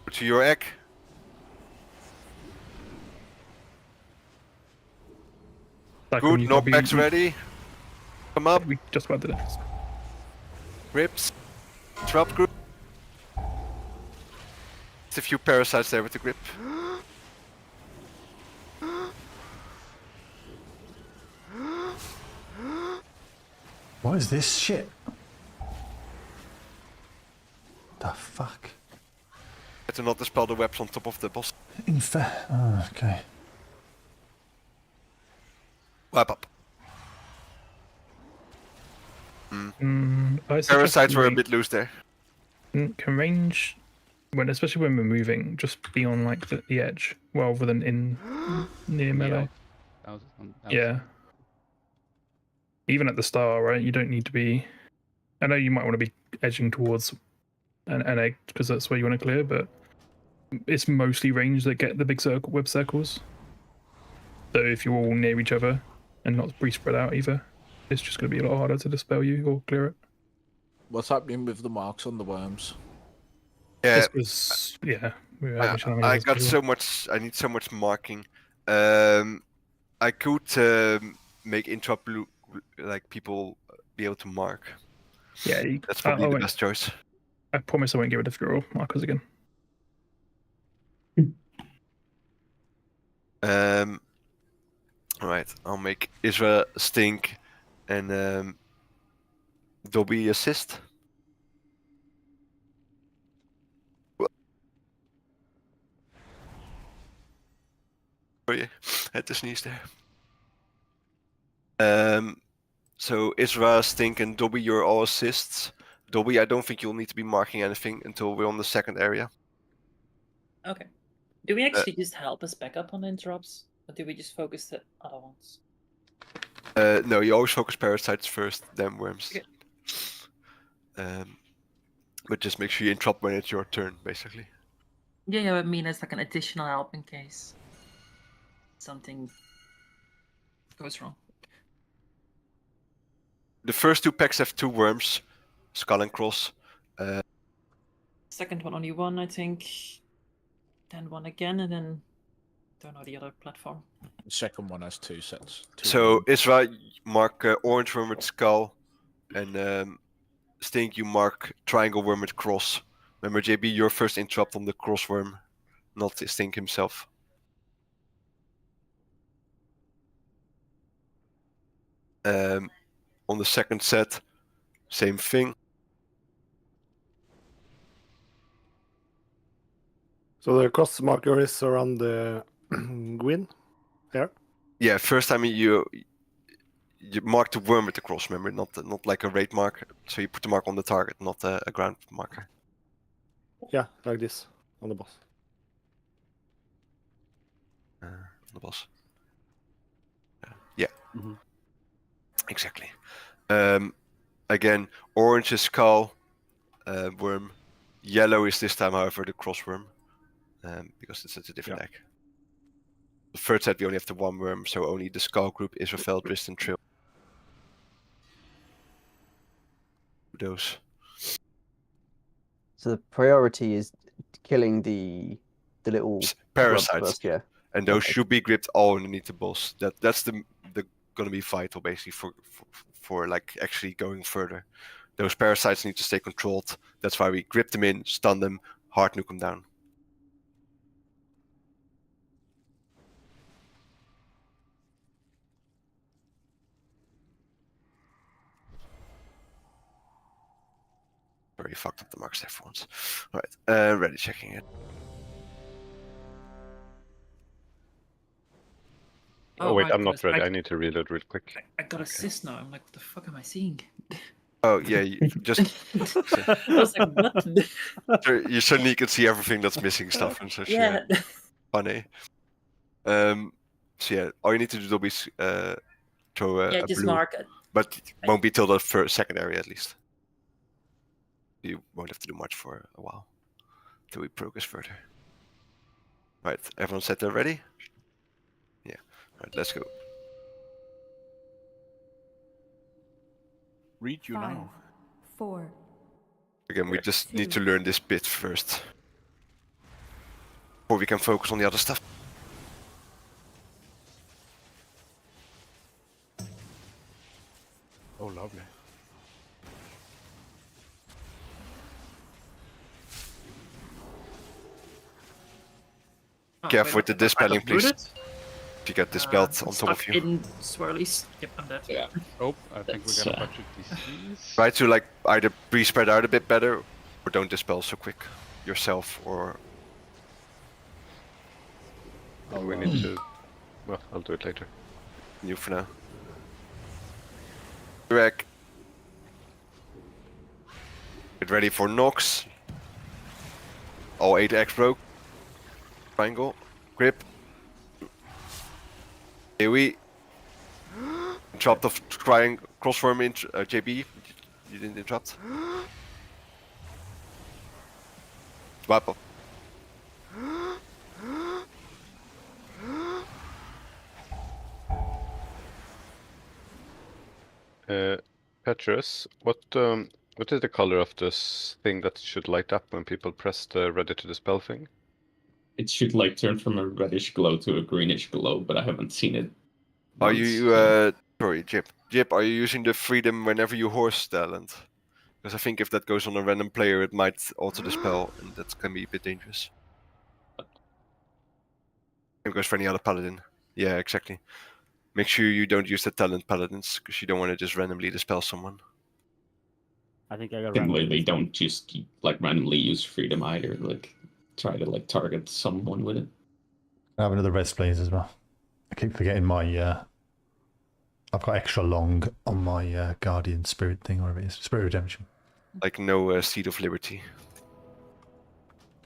Go to your egg. Good, knockbacks ready. Come up. We just about did it. Grips. Drop group. There's a few parasites there with the grip. What is this shit? The fuck? Better not dispel the webs on top of the boss. Oh, okay. Wrap up. I suggest Parasites were a range- bit loose there. Can range, especially when we're moving, just be on like the edge rather than in near melee. That was Yeah. Even at the start, right? You don't need to be. I know you might want to be edging towards an egg because that's where you want to clear, but it's mostly range that get the big web circles. So if you're all near each other and not pretty spread out either, it's just going to be a lot harder to dispel you or clear it. What's happening with the marks on the worms? Yeah. Yeah. I got so much. I need so much marking. I could make intra blue, like people be able to mark. Yeah, that's probably the won't- best choice. I promise I won't get rid of your markers again. Alright, I'll make Isra stink and Dobby assist. Sorry, I had to sneeze there. So Isra, Stink, and Dobby, you're all assists. Dobby, I don't think you'll need to be marking anything until we're on the second area. Okay. Do we actually just help us back up on the interrupts, or do we just focus the other ones? No, you always focus parasites first, then worms. Okay. But just make sure you interrupt when it's your turn, basically. Yeah, I mean it's like an additional help in case something goes wrong. The first 2 packs have 2 worms, Skull and Cross. Second one only one, I think. Then one again, and then don't know the other platform. The second one has 2 sets. So Isra, mark orange worm with skull, and Stink, you mark triangle worm with cross. Remember, JB, your first interrupt on the cross worm, not Stink himself. On the second set, same thing. So the cross marker is around the Gwyn there? Yeah, first time you mark the worm with the cross, remember, not like a raid mark. So you put the mark on the target, not a ground marker. Yeah, like this on the boss. On the boss. Yeah. Exactly. Again, orange is skull worm. Yellow is this time, however, the cross worm, because it's a different deck. The third set we only have the 1 worm, so only the skull group, Israfel, Dristan, Trill. Those. So the priority is killing the little grubs Parasites. first, yeah. And those should be gripped all underneath the boss. That's the gonna be vital basically for like actually going further. Those parasites need to stay controlled. That's why we grip them in, stun them, hard nuke them down. Already fucked up the marks there for once. Alright, ready, checking it. Oh wait, my I'm not goodness, ready. I need to reload real quick. I got assist now. I'm like, what the fuck am I seeing? Oh yeah, you just. I was like, what? You suddenly can see everything that's missing stuff and such. Yeah. Funny. So yeah, all you need to do is throw a just blue, mark it. but it won't be till the second area at least. You won't have to do much for a while till we progress further. Right, everyone set there ready? Yeah. Right, let's go. Read you 5, now. 4. Again, we just need to learn this bit first before we can focus on the other stuff. Oh, lovely. Careful with the dispelling, please. Rooted? If you get dispelled on top of you. In swirlies. Yep, I'm dead. Yeah. Oh, I think we're gonna budget these. Try to like either pre-spread out a bit better, or don't dispel so quick yourself, or. Oh, we need to. Well, I'll do it later. You for now. Wreck. Get ready for Nox. All 8 X broke. Triangle. Grip. Here we. Interrupt of triangle. Crossform in JB. You didn't interrupt. Wipe up. Petrus, what is the color of this thing that should light up when people press the ready to dispel thing? It should like turn from a reddish glow to a greenish glow, but I haven't seen it. Are you sorry, Jip? Jip, are you using the freedom whenever you horse talent? Because I think if that goes on a random player, it might alter the spell, and that can be a bit dangerous. It goes for any other paladin. Yeah, exactly. Make sure you don't use the talent paladins, because you don't want to just randomly dispel someone. I think I got Similarly, they don't just keep, like randomly use freedom either. Like try to like target someone with it. I have another res, please, as well. I keep forgetting my. I've got extra long on my Guardian Spirit thing, whatever it is. Spirit Redemption. Like no Seed of Liberty.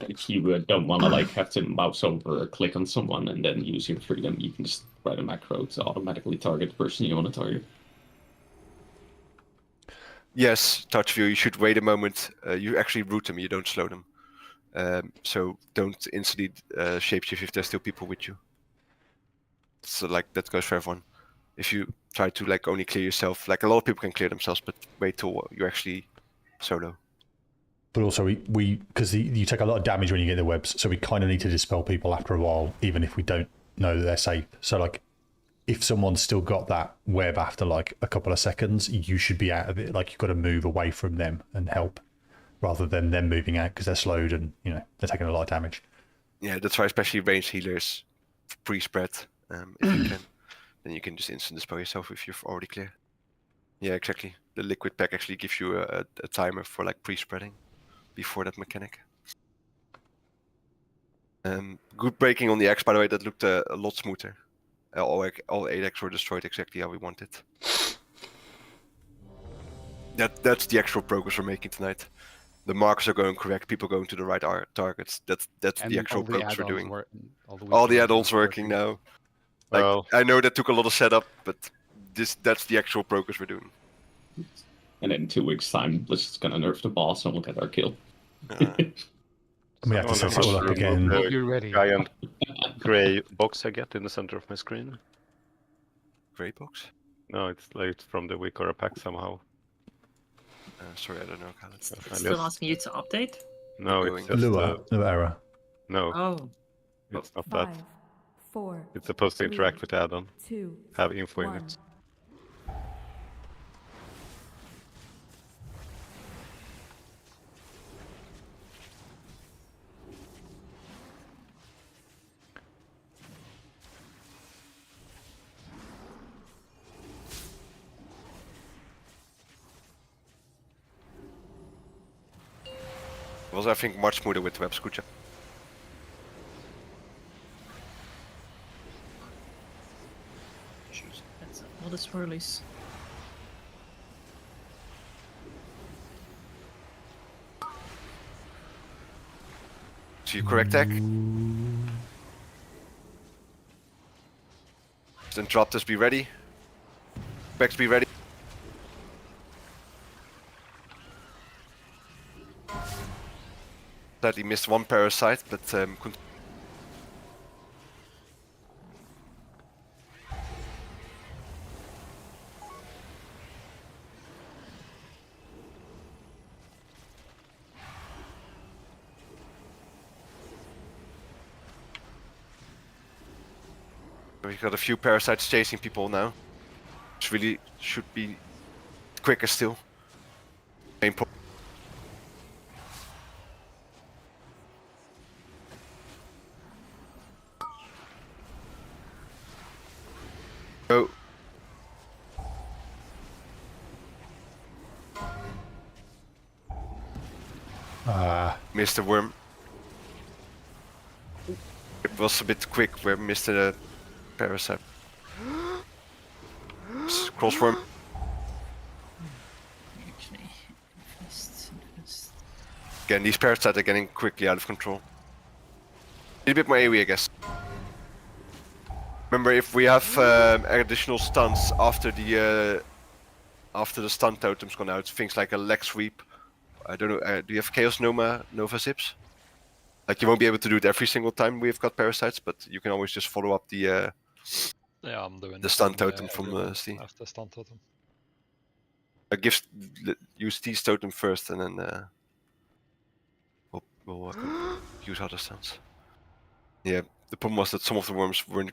If you don't want to like have to mouse over or click on someone and then use your freedom, you can just write a macro to automatically target the person you want to target. Yes, touch view. You should wait a moment. You actually root them. You don't slow them. So don't instantly shapeshift if there's still people with you. So like that goes for everyone. If you try to like only clear yourself, like a lot of people can clear themselves, but wait till you actually solo. But also, we because you take a lot of damage when you get the webs, so we kind of need to dispel people after a while, even if we don't know that they're safe. So, like, if someone's still got that web after like a couple of seconds, you should be out of it. Like, you've got to move away from them and help, rather than them moving out because they're slowed and they're taking a lot of damage. Yeah, that's why especially ranged healers pre-spread. If you can, then you can just instant dispel yourself if you're already clear. Yeah, exactly. The liquid pack actually gives you a timer for like pre-spreading before that mechanic. Good breaking on the X, by the way. That looked a lot smoother. All 8 X were destroyed exactly how we wanted. That's the actual progress we're making tonight. The markers are going correct. People going to the right targets. That's the actual progress we're doing. All the add-ons working now. Like, well, I know that took a lot of setup, but that's the actual progress we're doing. And in 2 weeks' time, let's just gonna nerf the boss and we'll get our kill. We have to set it all up again. Hope you're ready. Giant grey box I get in the center of my screen. Grey box? No, it's like from the Wikora pack somehow. Sorry, I don't know how that's. It's still asking you to update? No, it's just Lua error. No. Oh. It's not 5, that. 4. It's supposed to interact with the add-on. 2. Have info 1. in it. Was I think much smoother with the web scooter. That's all the swirlies. So you correct deck. Then drop this, be ready. Backs be ready. Slightly missed one parasite, but we got a few parasites chasing people now, which really should be quicker still. Main problem. Go. Missed the worm. It was a bit quick. We missed the parasite. Crossworm. Again, these parasites are getting quickly out of control. Need a bit more AoE, I guess. Remember, if we have additional stuns after the stun totem's gone out, things like a leg sweep. I don't know. Do you have Chaos Nova zips? Like, you won't be able to do it every single time we've got parasites, but you can always just follow up the Yeah, I'm doing the stun totem from Steve. After stun totem. Use Steve's totem first, and then we'll use other stuns. Yeah, the problem was that some of the worms weren't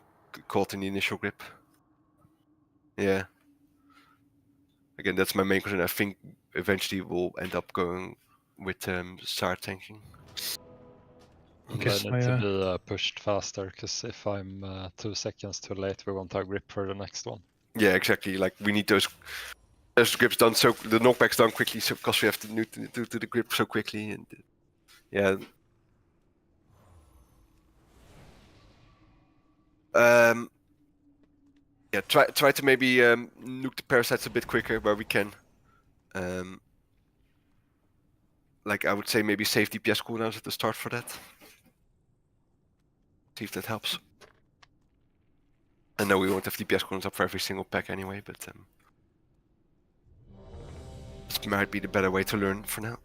caught in the initial grip. Yeah. Again, that's my main concern. I think eventually we'll end up going with Sar tanking. I need to be pushed faster, because if I'm 2 seconds too late, we won't have grip for the next one. Yeah, exactly. Like, we need those grips done so the knockbacks done quickly, so because we have to do the grip so quickly, and yeah. Yeah, try to maybe nuke the parasites a bit quicker where we can. Like I would say maybe save DPS cooldowns at the start for that. See if that helps. I know we won't have DPS cooldowns up for every single pack anyway, but this might be the better way to learn for now.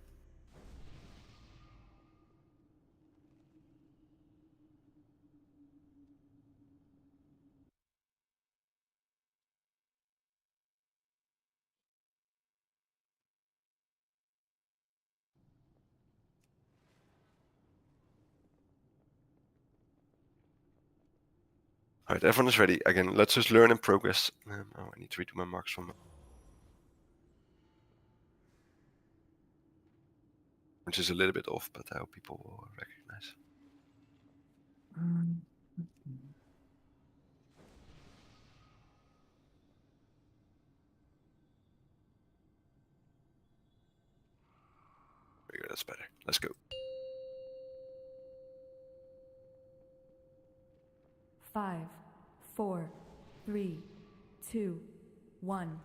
Alright, everyone is ready. Again, let's just learn and progress. Oh, I need to redo my marks from... Which is a little bit off, but I hope people will recognize. There you go, that's better. Let's go. 5, 4, 3, 2, 1.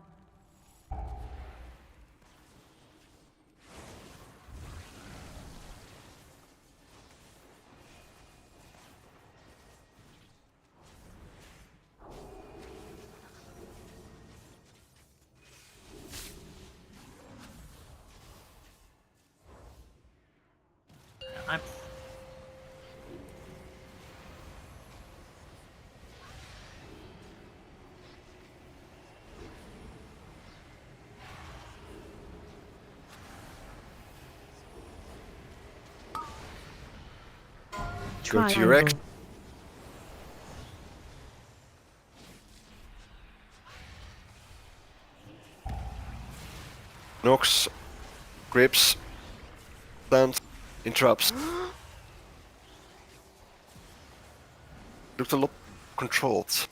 I'm Go to your X. Knocks, grips, stuns, interrupts. Looked a lot controlled.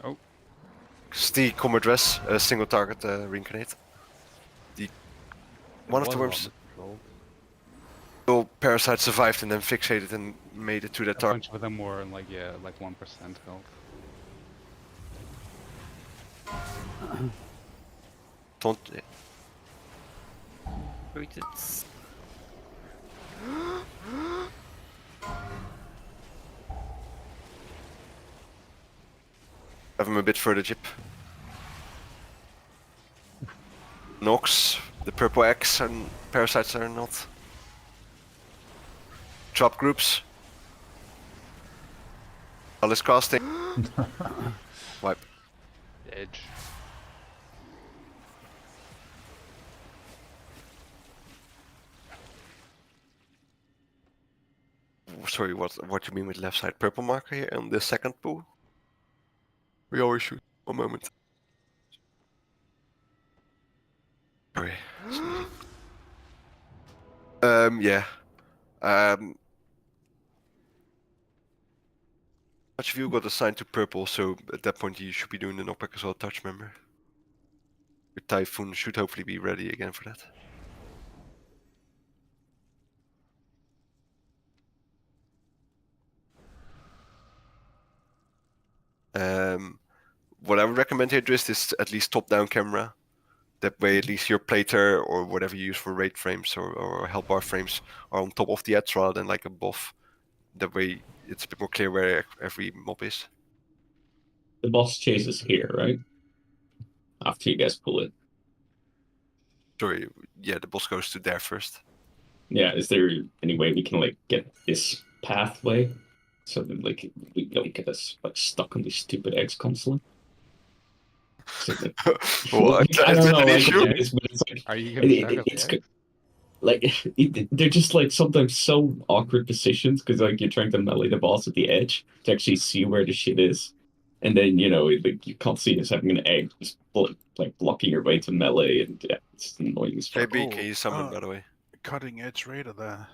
Oh. Steve combat dress, a single target reincarnate. One of the worms. All parasites survived and then fixated and made it to that A target. bunch of them were like 1% health. Don't. Rooted. Have him a bit further, Jip. Nox, the purple X and parasites are not. Drop groups. Alice casting. Wipe. Edge. Sorry, what you mean with left side purple marker here on the second pool? We always shoot. 1 moment. Sorry. Yeah. Much of you got assigned to purple, so at that point you should be doing the knockback as well, touch member. Your Typhoon should hopefully be ready again for that. What I would recommend here, Drist, is at least top-down camera. That way, at least your plater or whatever you use for raid frames or help bar frames are on top of the edge rather than like above. That way, it's a bit more clear where every mob is. The boss chases here, right? After you guys pull it. Sorry, yeah, the boss goes to there first. Yeah, is there any way we can like get this pathway so that like we don't get us like stuck on this stupid X constantly? So that, I don't know, like, it's like, are you gonna they're just like sometimes so awkward positions because like you're trying to melee the boss at the edge to actually see where the shit is, and then like you can't see us having an egg just like blocking your way to melee, and yeah, it's annoying as fuck. KB, can you summon by the way? Cutting edge raider there.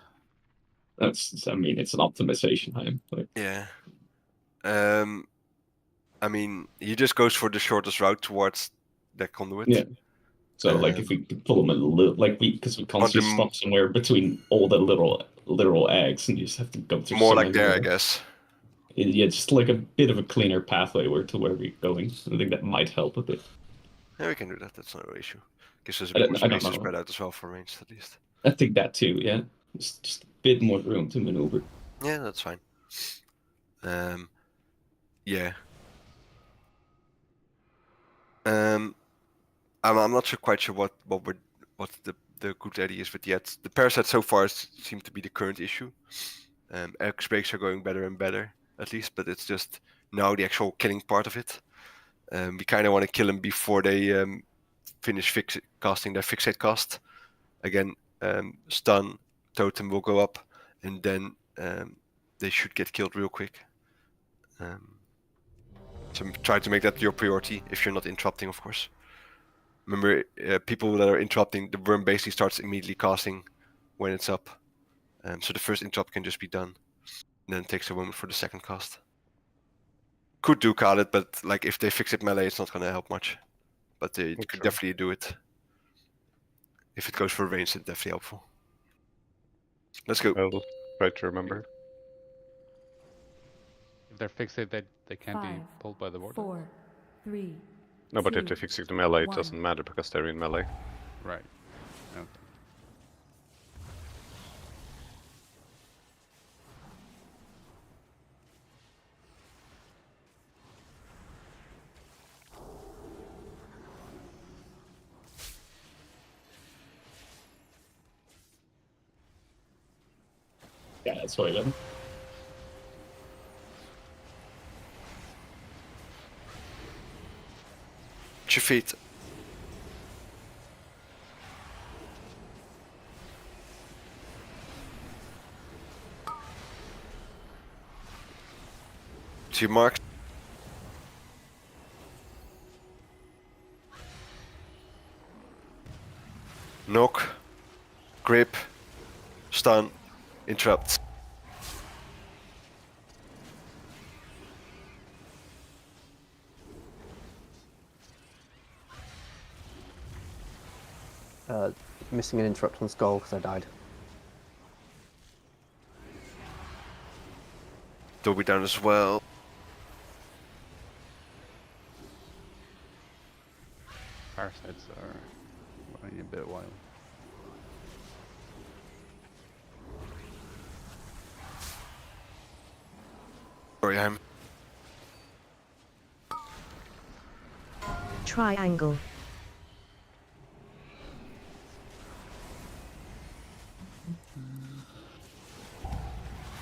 I mean, it's an optimization time. Like. Yeah. I mean, he just goes for the shortest route towards that conduit. Yeah. So like if we could pull them a little, like because we can't just stop somewhere between all the literal eggs, and you just have to go through more so like many there, I more. guess. Yeah, just like a bit of a cleaner pathway to where we're going. I think that might help a bit. Yeah, we can do that. That's no issue. Gives us a I bit more don't space to know. spread out as well for ranged, at least. I think that too. Yeah, just a bit more room to maneuver. Yeah, that's fine. Yeah. I'm not quite sure what the good idea is with yet. The parasites so far seem to be the current issue. X breaks are going better and better, at least, but it's just now the actual killing part of it. We kind of want to kill them before they finish casting their fixate cast. Again, stun totem will go up, and then they should get killed real quick. So try to make that your priority if you're not interrupting, of course. Remember, people that are interrupting, the worm basically starts immediately casting when it's up. So the first interrupt can just be done. And then it takes a moment for the second cast. Could do Khaled, but like if they fix it melee, it's not going to help much. But they could definitely do it. If it goes for range, it's definitely helpful. Let's go. I'll try to remember. If they're fixated, they can't be pulled by the border. 4, 3. No, but if they 2, fix it to melee, it 1. doesn't matter because they're in melee. Right. Okay. Yeah, that's what I done. At your feet. To your mark. Knock. Grip. Stun. Interrupt. Missing an interrupt on Skull because I died. Dobby down as well. Parasites are running a bit wild. Sorry, I'm. Triangle.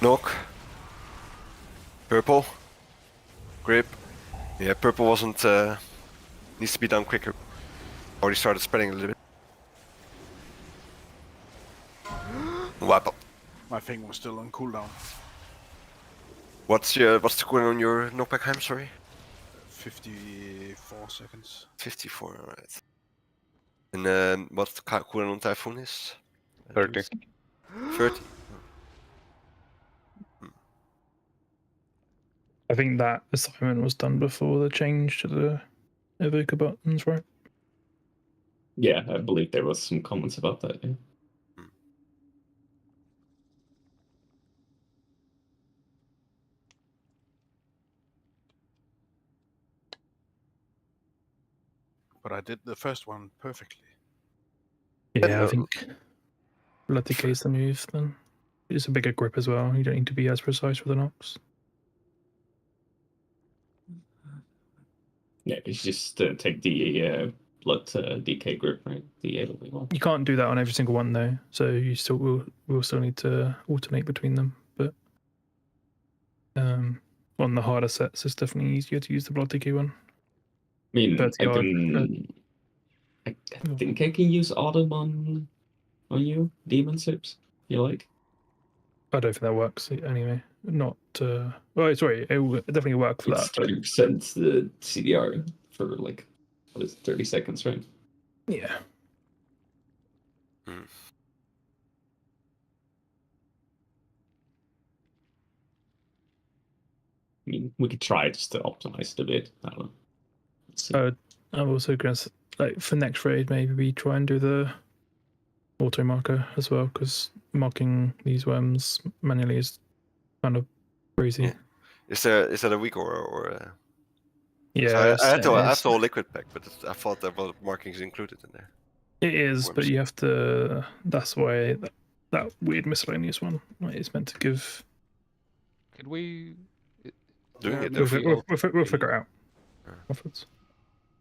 Knock. Purple. Grip. Yeah, purple wasn't. Needs to be done quicker. Already started spreading a little bit. Wipe up. My thing was still on cooldown. What's the cooldown on your knockback, Heim? Sorry. 54 seconds. 54. Alright. And what's the cooldown on Typhoon is? 30. 30. I think that assignment was done before the change to the evoker buttons, right? Yeah, I believe there was some comments about that. Yeah. But I did the first one perfectly. Yeah, I think Blood Decay is the move then. It's a bigger grip as well. You don't need to be as precise with the knocks. Yeah, because you just take the blood DK grip, right? The AW1. You can't do that on every single one though, so you still will still need to alternate between them. But on the harder sets, it's definitely easier to use the Blood Decay one. I mean, I think I can use Autumn on you, Demon Sips, you like? I don't think that works anyway. Not. Well, sorry, it will definitely work for It's that. 30% the CDR for like, what is it, 30 seconds, right? Yeah. I mean, we could try just to optimize it a bit. I don't know. I'm also like for next raid, maybe we try and do the auto marker as well, because marking these worms manually is kind of crazy. Yeah. Is that a weak aura or? Yeah, I have it's- the whole liquid pack, but I thought there were markings included in there. It is, but Worms. you have to. That's why that weird miscellaneous one is meant to give. Could we? Doing it. We'll figure it out afterwards.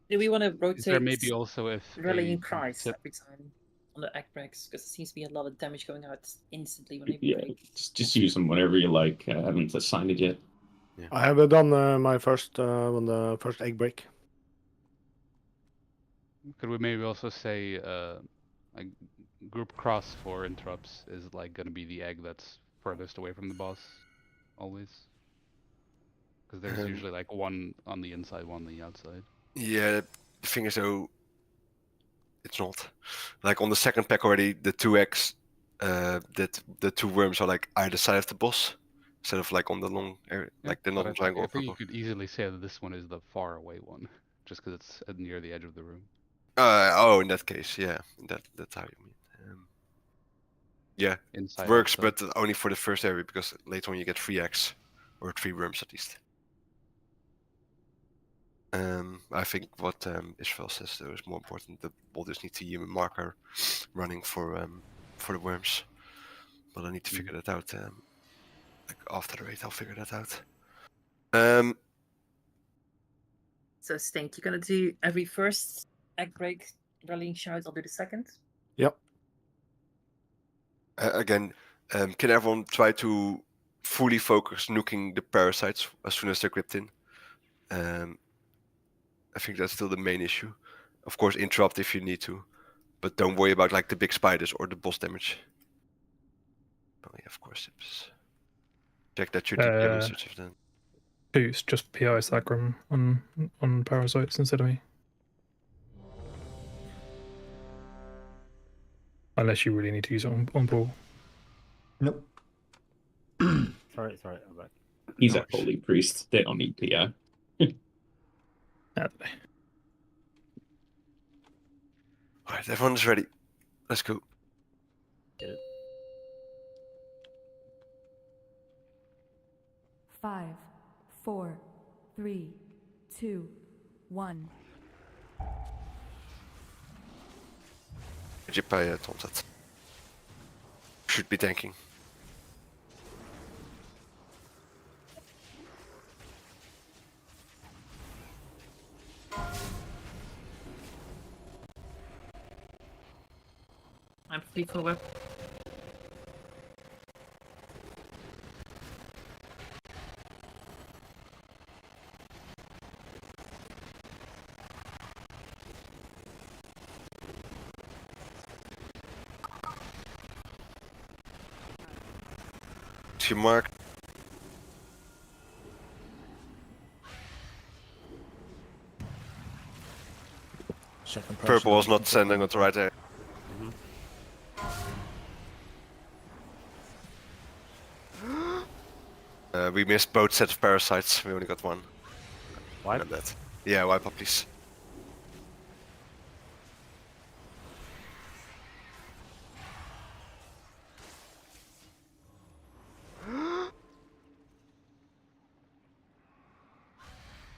Do we want to Is there rotate maybe also if rallying a cries tip- every time on the egg breaks? Because there seems to be a lot of damage going out instantly when they Yeah, break. just use them whenever you like. I haven't assigned it yet. I have done my first on the first egg break. Could we maybe also say like group cross for interrupts is like gonna be the egg that's furthest away from the boss, always? Because there's usually like one on the inside, one on the outside. Yeah, the thing is though, it's not. Like on the second pack already, the 2x, that the 2 worms are like either side of the boss, instead of like on the long area, like they're not in triangle. I think you could easily say that this one is the far away one, just because it's near the edge of the room. Oh, in that case, yeah, that's how you mean. Yeah, Inside it works, outside. but only for the first area because later on you get 3x or 3 worms at least. I think what Israel says though is more important. The boulders need to use a marker running for the worms, but I need to figure that out. Like after the raid, I'll figure that out. So Stink, you're gonna do every first egg break rallying shout. I'll do the second. Yep. Again, can everyone try to fully focus nuking the parasites as soon as they're gripped in? I think that's still the main issue. Of course, interrupt if you need to, but don't worry about like the big spiders or the boss damage. Oh yeah, of course. Check that your DPM usage of them. Who's just PI Sacrum on parasites instead of me. Unless you really need to use it on Paul. Nope. sorry, I'm back. He's a holy priest. They don't need PI. Alright, everyone's ready. Let's go. Yeah. 5, 4, 3, 2, 1. Jippa Tomtat. Should be tanking. I'm free for web. See mark. Purple was not sending it right there. We missed both sets of parasites. We only got one. Wipe? That. Yeah, wipe up, please.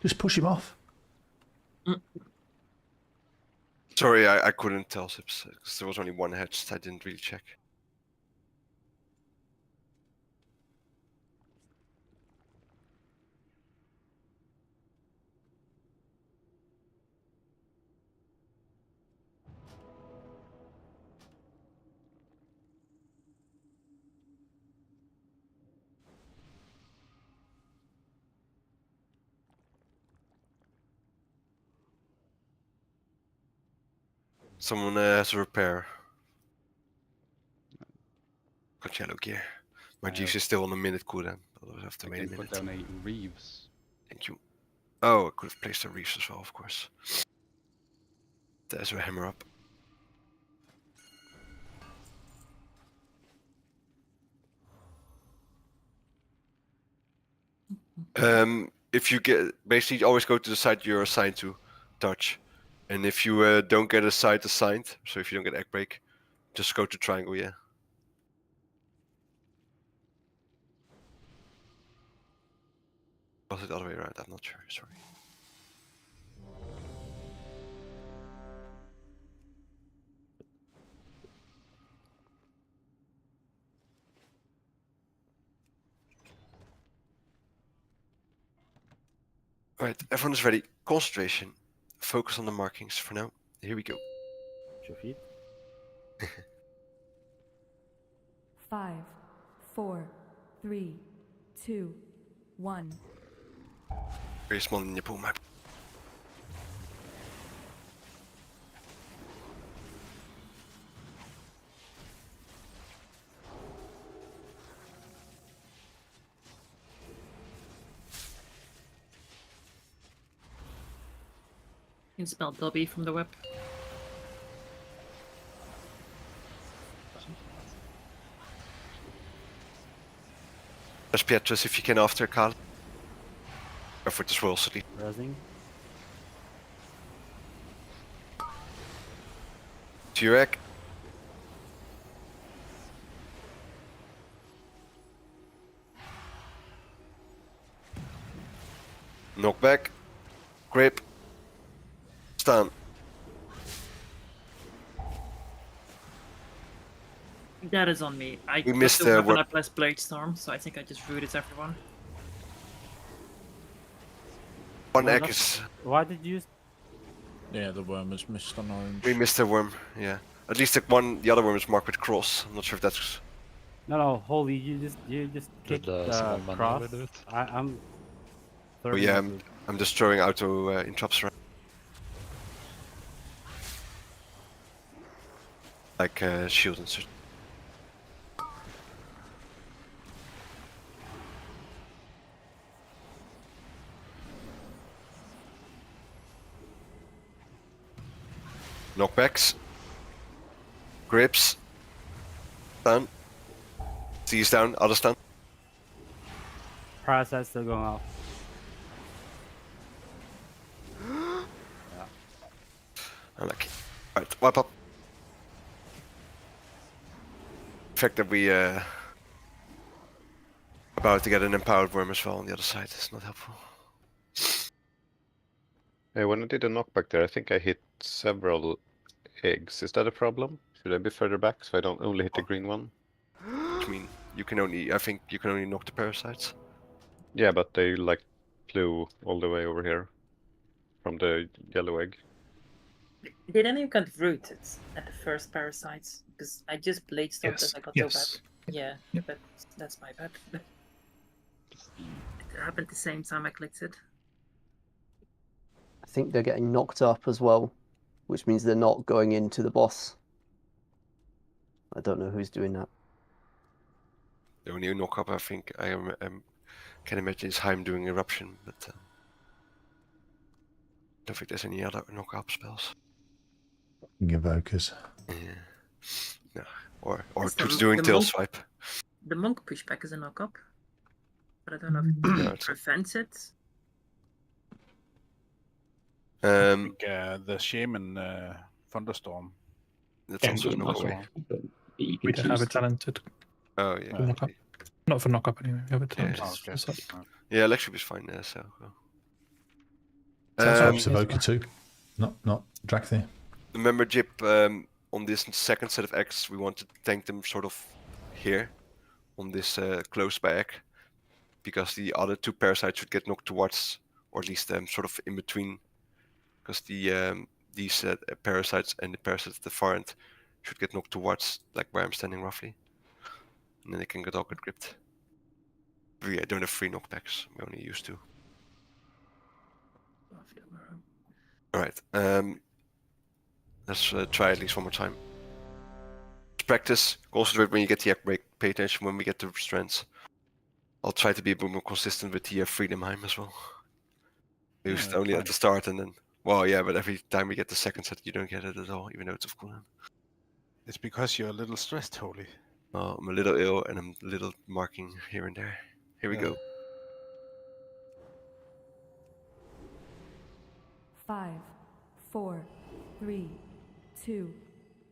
Just push him off. Sorry, I couldn't tell, Sips, because there was only one hatched. I didn't really check. Someone has a repair. Got yellow gear. My juice is still on a minute cooldown. Otherwise I have to I wait a can minute. put down a Reeves. Thank you. Oh, I could have placed a Reefs as well, of course. There's a hammer up. If you get basically always go to the side you're assigned to touch, And if you don't get a site assigned, so if you don't get egg break, just go to triangle, yeah. Was it the other way around? I'm not sure, sorry. Alright, everyone is ready. Concentration. Focus on the markings for now. Here we go. Your feet. 5, 4, 3, 2, 1. Very small in your pool map. You can spell Dobby from the web. There's Pietrus if you can after Carl. Go for this roll, City. Rising. Turek. Knockback. Grip. Stun. That is on me. I We missed the the weapon word. up less Blade Storm, so I think I just rooted everyone. One Why egg not? is... Why did you use? Yeah, the worm was missed on orange. We missed a worm, yeah. At least the other worm is marked with cross. I'm not sure if that's... No, holy! You just kicked small man cross. already do it? I'm. Oh yeah, I'm just throwing auto interrupts around. Like shield and such. Knockbacks. Grips. Stun. Seize down, other stun. Parasite still going off. Unlucky. Alright, wipe up. The fact that we about to get an empowered worm as well on the other side is not helpful. Hey, when I did a knockback there, I think I hit several eggs. Is that a problem? Should I be further back so I don't only hit the green one? I mean, you can only, I think you can only knock the parasites. Yeah, but they like flew all the way over here from the yellow egg. Did any of you get rooted at the first parasites? Because I just Blade Stormed Yes, as I got yes. so bad. Yeah, Yep. but that's my bad. It happened the same time I clicked it. I think they're getting knocked up as well, which means they're not going into the boss. I don't know who's doing that. The only knock up I think I can imagine is Heim doing eruption, but don't think there's any other knock up spells. Invokers. Yeah. No. Or Yes, Toots the doing tail monk- swipe. The monk pushback is a knock up, but I don't know if it prevents it. I think the shaman thunderstorm. That's also a knock away. We don't have a talented. Oh yeah. For knock up. Not for knock up anyway. We have a talented. okay. for such. Yeah, Electric is fine there, so. Sounds Evoker too. Not Drakthir. Remember, Jip, on this second set of eggs, we want to tank them sort of here, on this close by egg, because the other two parasites should get knocked towards, or at least sort of in between, because these parasites and the parasites at the far end should get knocked towards, like where I'm standing roughly, and then they can all get gripped. We don't have 3 knockbacks, we only use 2. Alright, let's try at least one more time. Practice, concentrate when you get the egg break, pay attention when we get to strands. I'll try to be a bit more consistent with the Freedom Heim as well. We used it only at the start and then, well yeah, but every time we get the second set you don't get it at all, even though it's of cooldown. It's because you're a little stressed, Holy. Oh, I'm a little ill and I'm a little marking here and there. Here we go. 5, 4, 3, 2,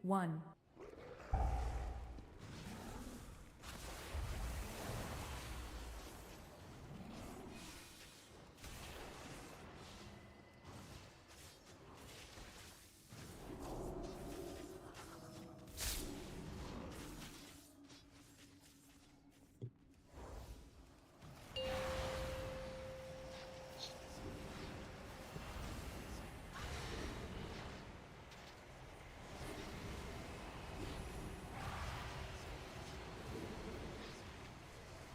1.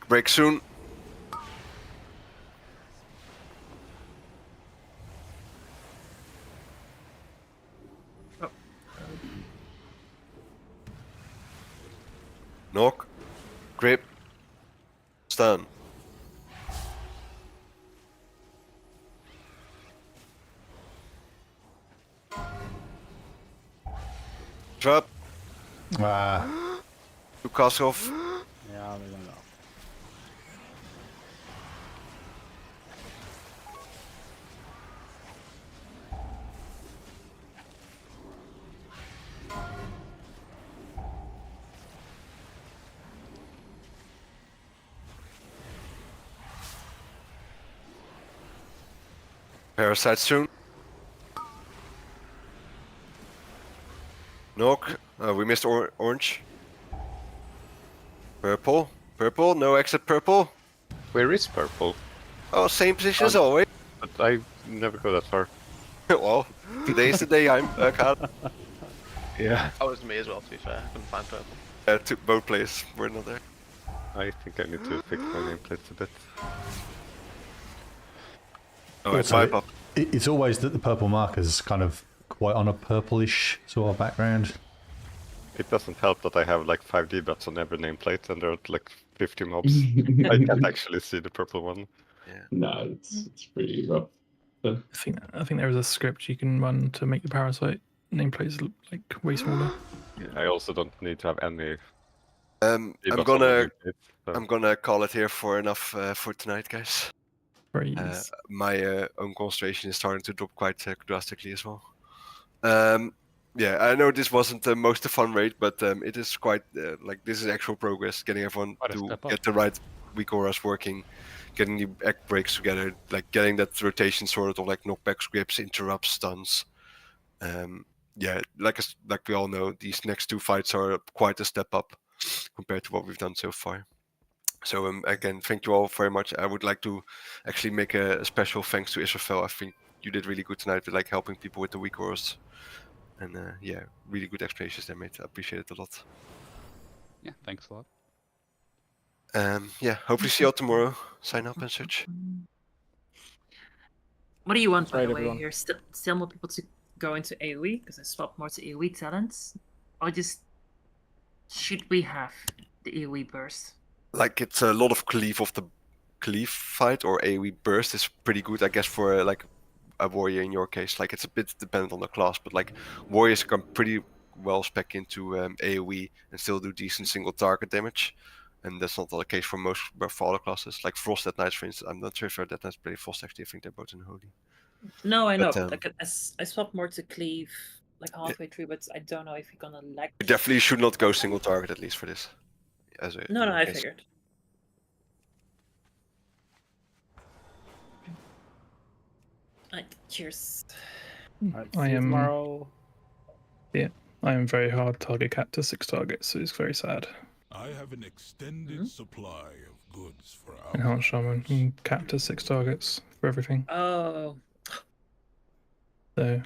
Break soon. Knock. Grip. Stun. Drop. To cast off. Yeah, we're gonna go. Parasite soon. Knock. We missed orange. Purple. Purple. No exit purple. Where is purple? Oh, same position as always. But I never go that far. Well, today's the day I'm caught. Yeah. That was me as well, to be fair. I couldn't find purple. Both players were not there. I think I need to fix my nameplate a bit. Oh, it's Also, it's always that the purple marker's kind of quite on a purplish sort of background. It doesn't help that I have like 5 D-bats on every nameplate and there are like 50 mobs. I can't actually see the purple one. No, it's pretty rough. I think there is a script you can run to make the parasite nameplates look like way smaller. I also don't need to have any. I'm D-bats on the gonna nameplate, so. I'm gonna call it here for enough for tonight, guys. My own concentration is starting to drop quite drastically as well. Yeah, I know this wasn't the most fun raid, but it is quite like this is actual progress. Getting everyone to get the right weak auras working, getting the egg breaks together, like getting that rotation sorted of like knockbacks, grips, interrupts, stuns. Yeah, like we all know, these next 2 fights are quite a step up compared to what we've done so far. So again, thank you all very much. I would like to actually make a special thanks to Israfel. I think you did really good tonight with like helping people with the weak auras. And yeah, really good explanations there, mate. I appreciate it a lot. Yeah, thanks a lot. Yeah, hopefully see you all tomorrow. Sign up and such. What do you want, by Right, the way? everyone. You're still more people to go into AoE because I swapped more to AoE talents. Or just should we have the AoE burst? Like it's a lot of cleave of the cleave fight or AoE burst is pretty good, I guess, for like a warrior in your case. Like it's a bit dependent on the class, but like warriors can pretty well spec into AoE and still do decent single target damage. And that's not the case for most for other classes. Like Frosted Knights, for instance. I'm not sure if Dead Knights play Frost actually. I think they're both in Holy. No, I know, But, but like I swapped more to cleave like halfway through, but I don't know if you're gonna lag. You definitely should not go single target at least for this. As a, No, in no, your I case. figured. Cheers. I am. Tomorrow. Yeah, I am very hard target capped to 6 targets, so it's very sad. I have an extended supply of goods for our Enhanced Shaman, capped to 6 targets for everything. Oh. So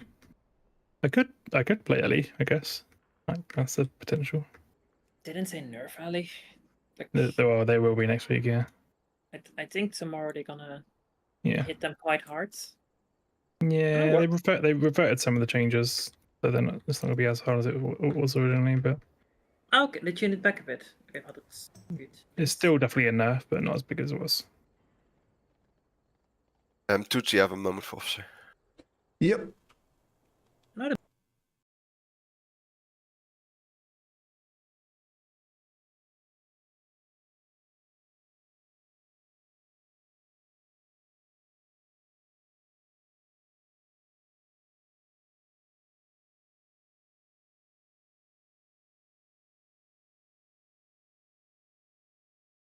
I could play Ellie, I guess. That's the potential. They didn't say nerf alley. Like, They will be next week, yeah. I think tomorrow they're gonna Yeah. hit them quite hard. Yeah, they reverted some of the changes, so then it's not gonna be as hard as it was originally, but Oh, okay, they tuned it back a bit. Okay, well, that's good. it's still definitely a nerf, but not as big as it was. Tootsie, you have a moment for officer. Yep.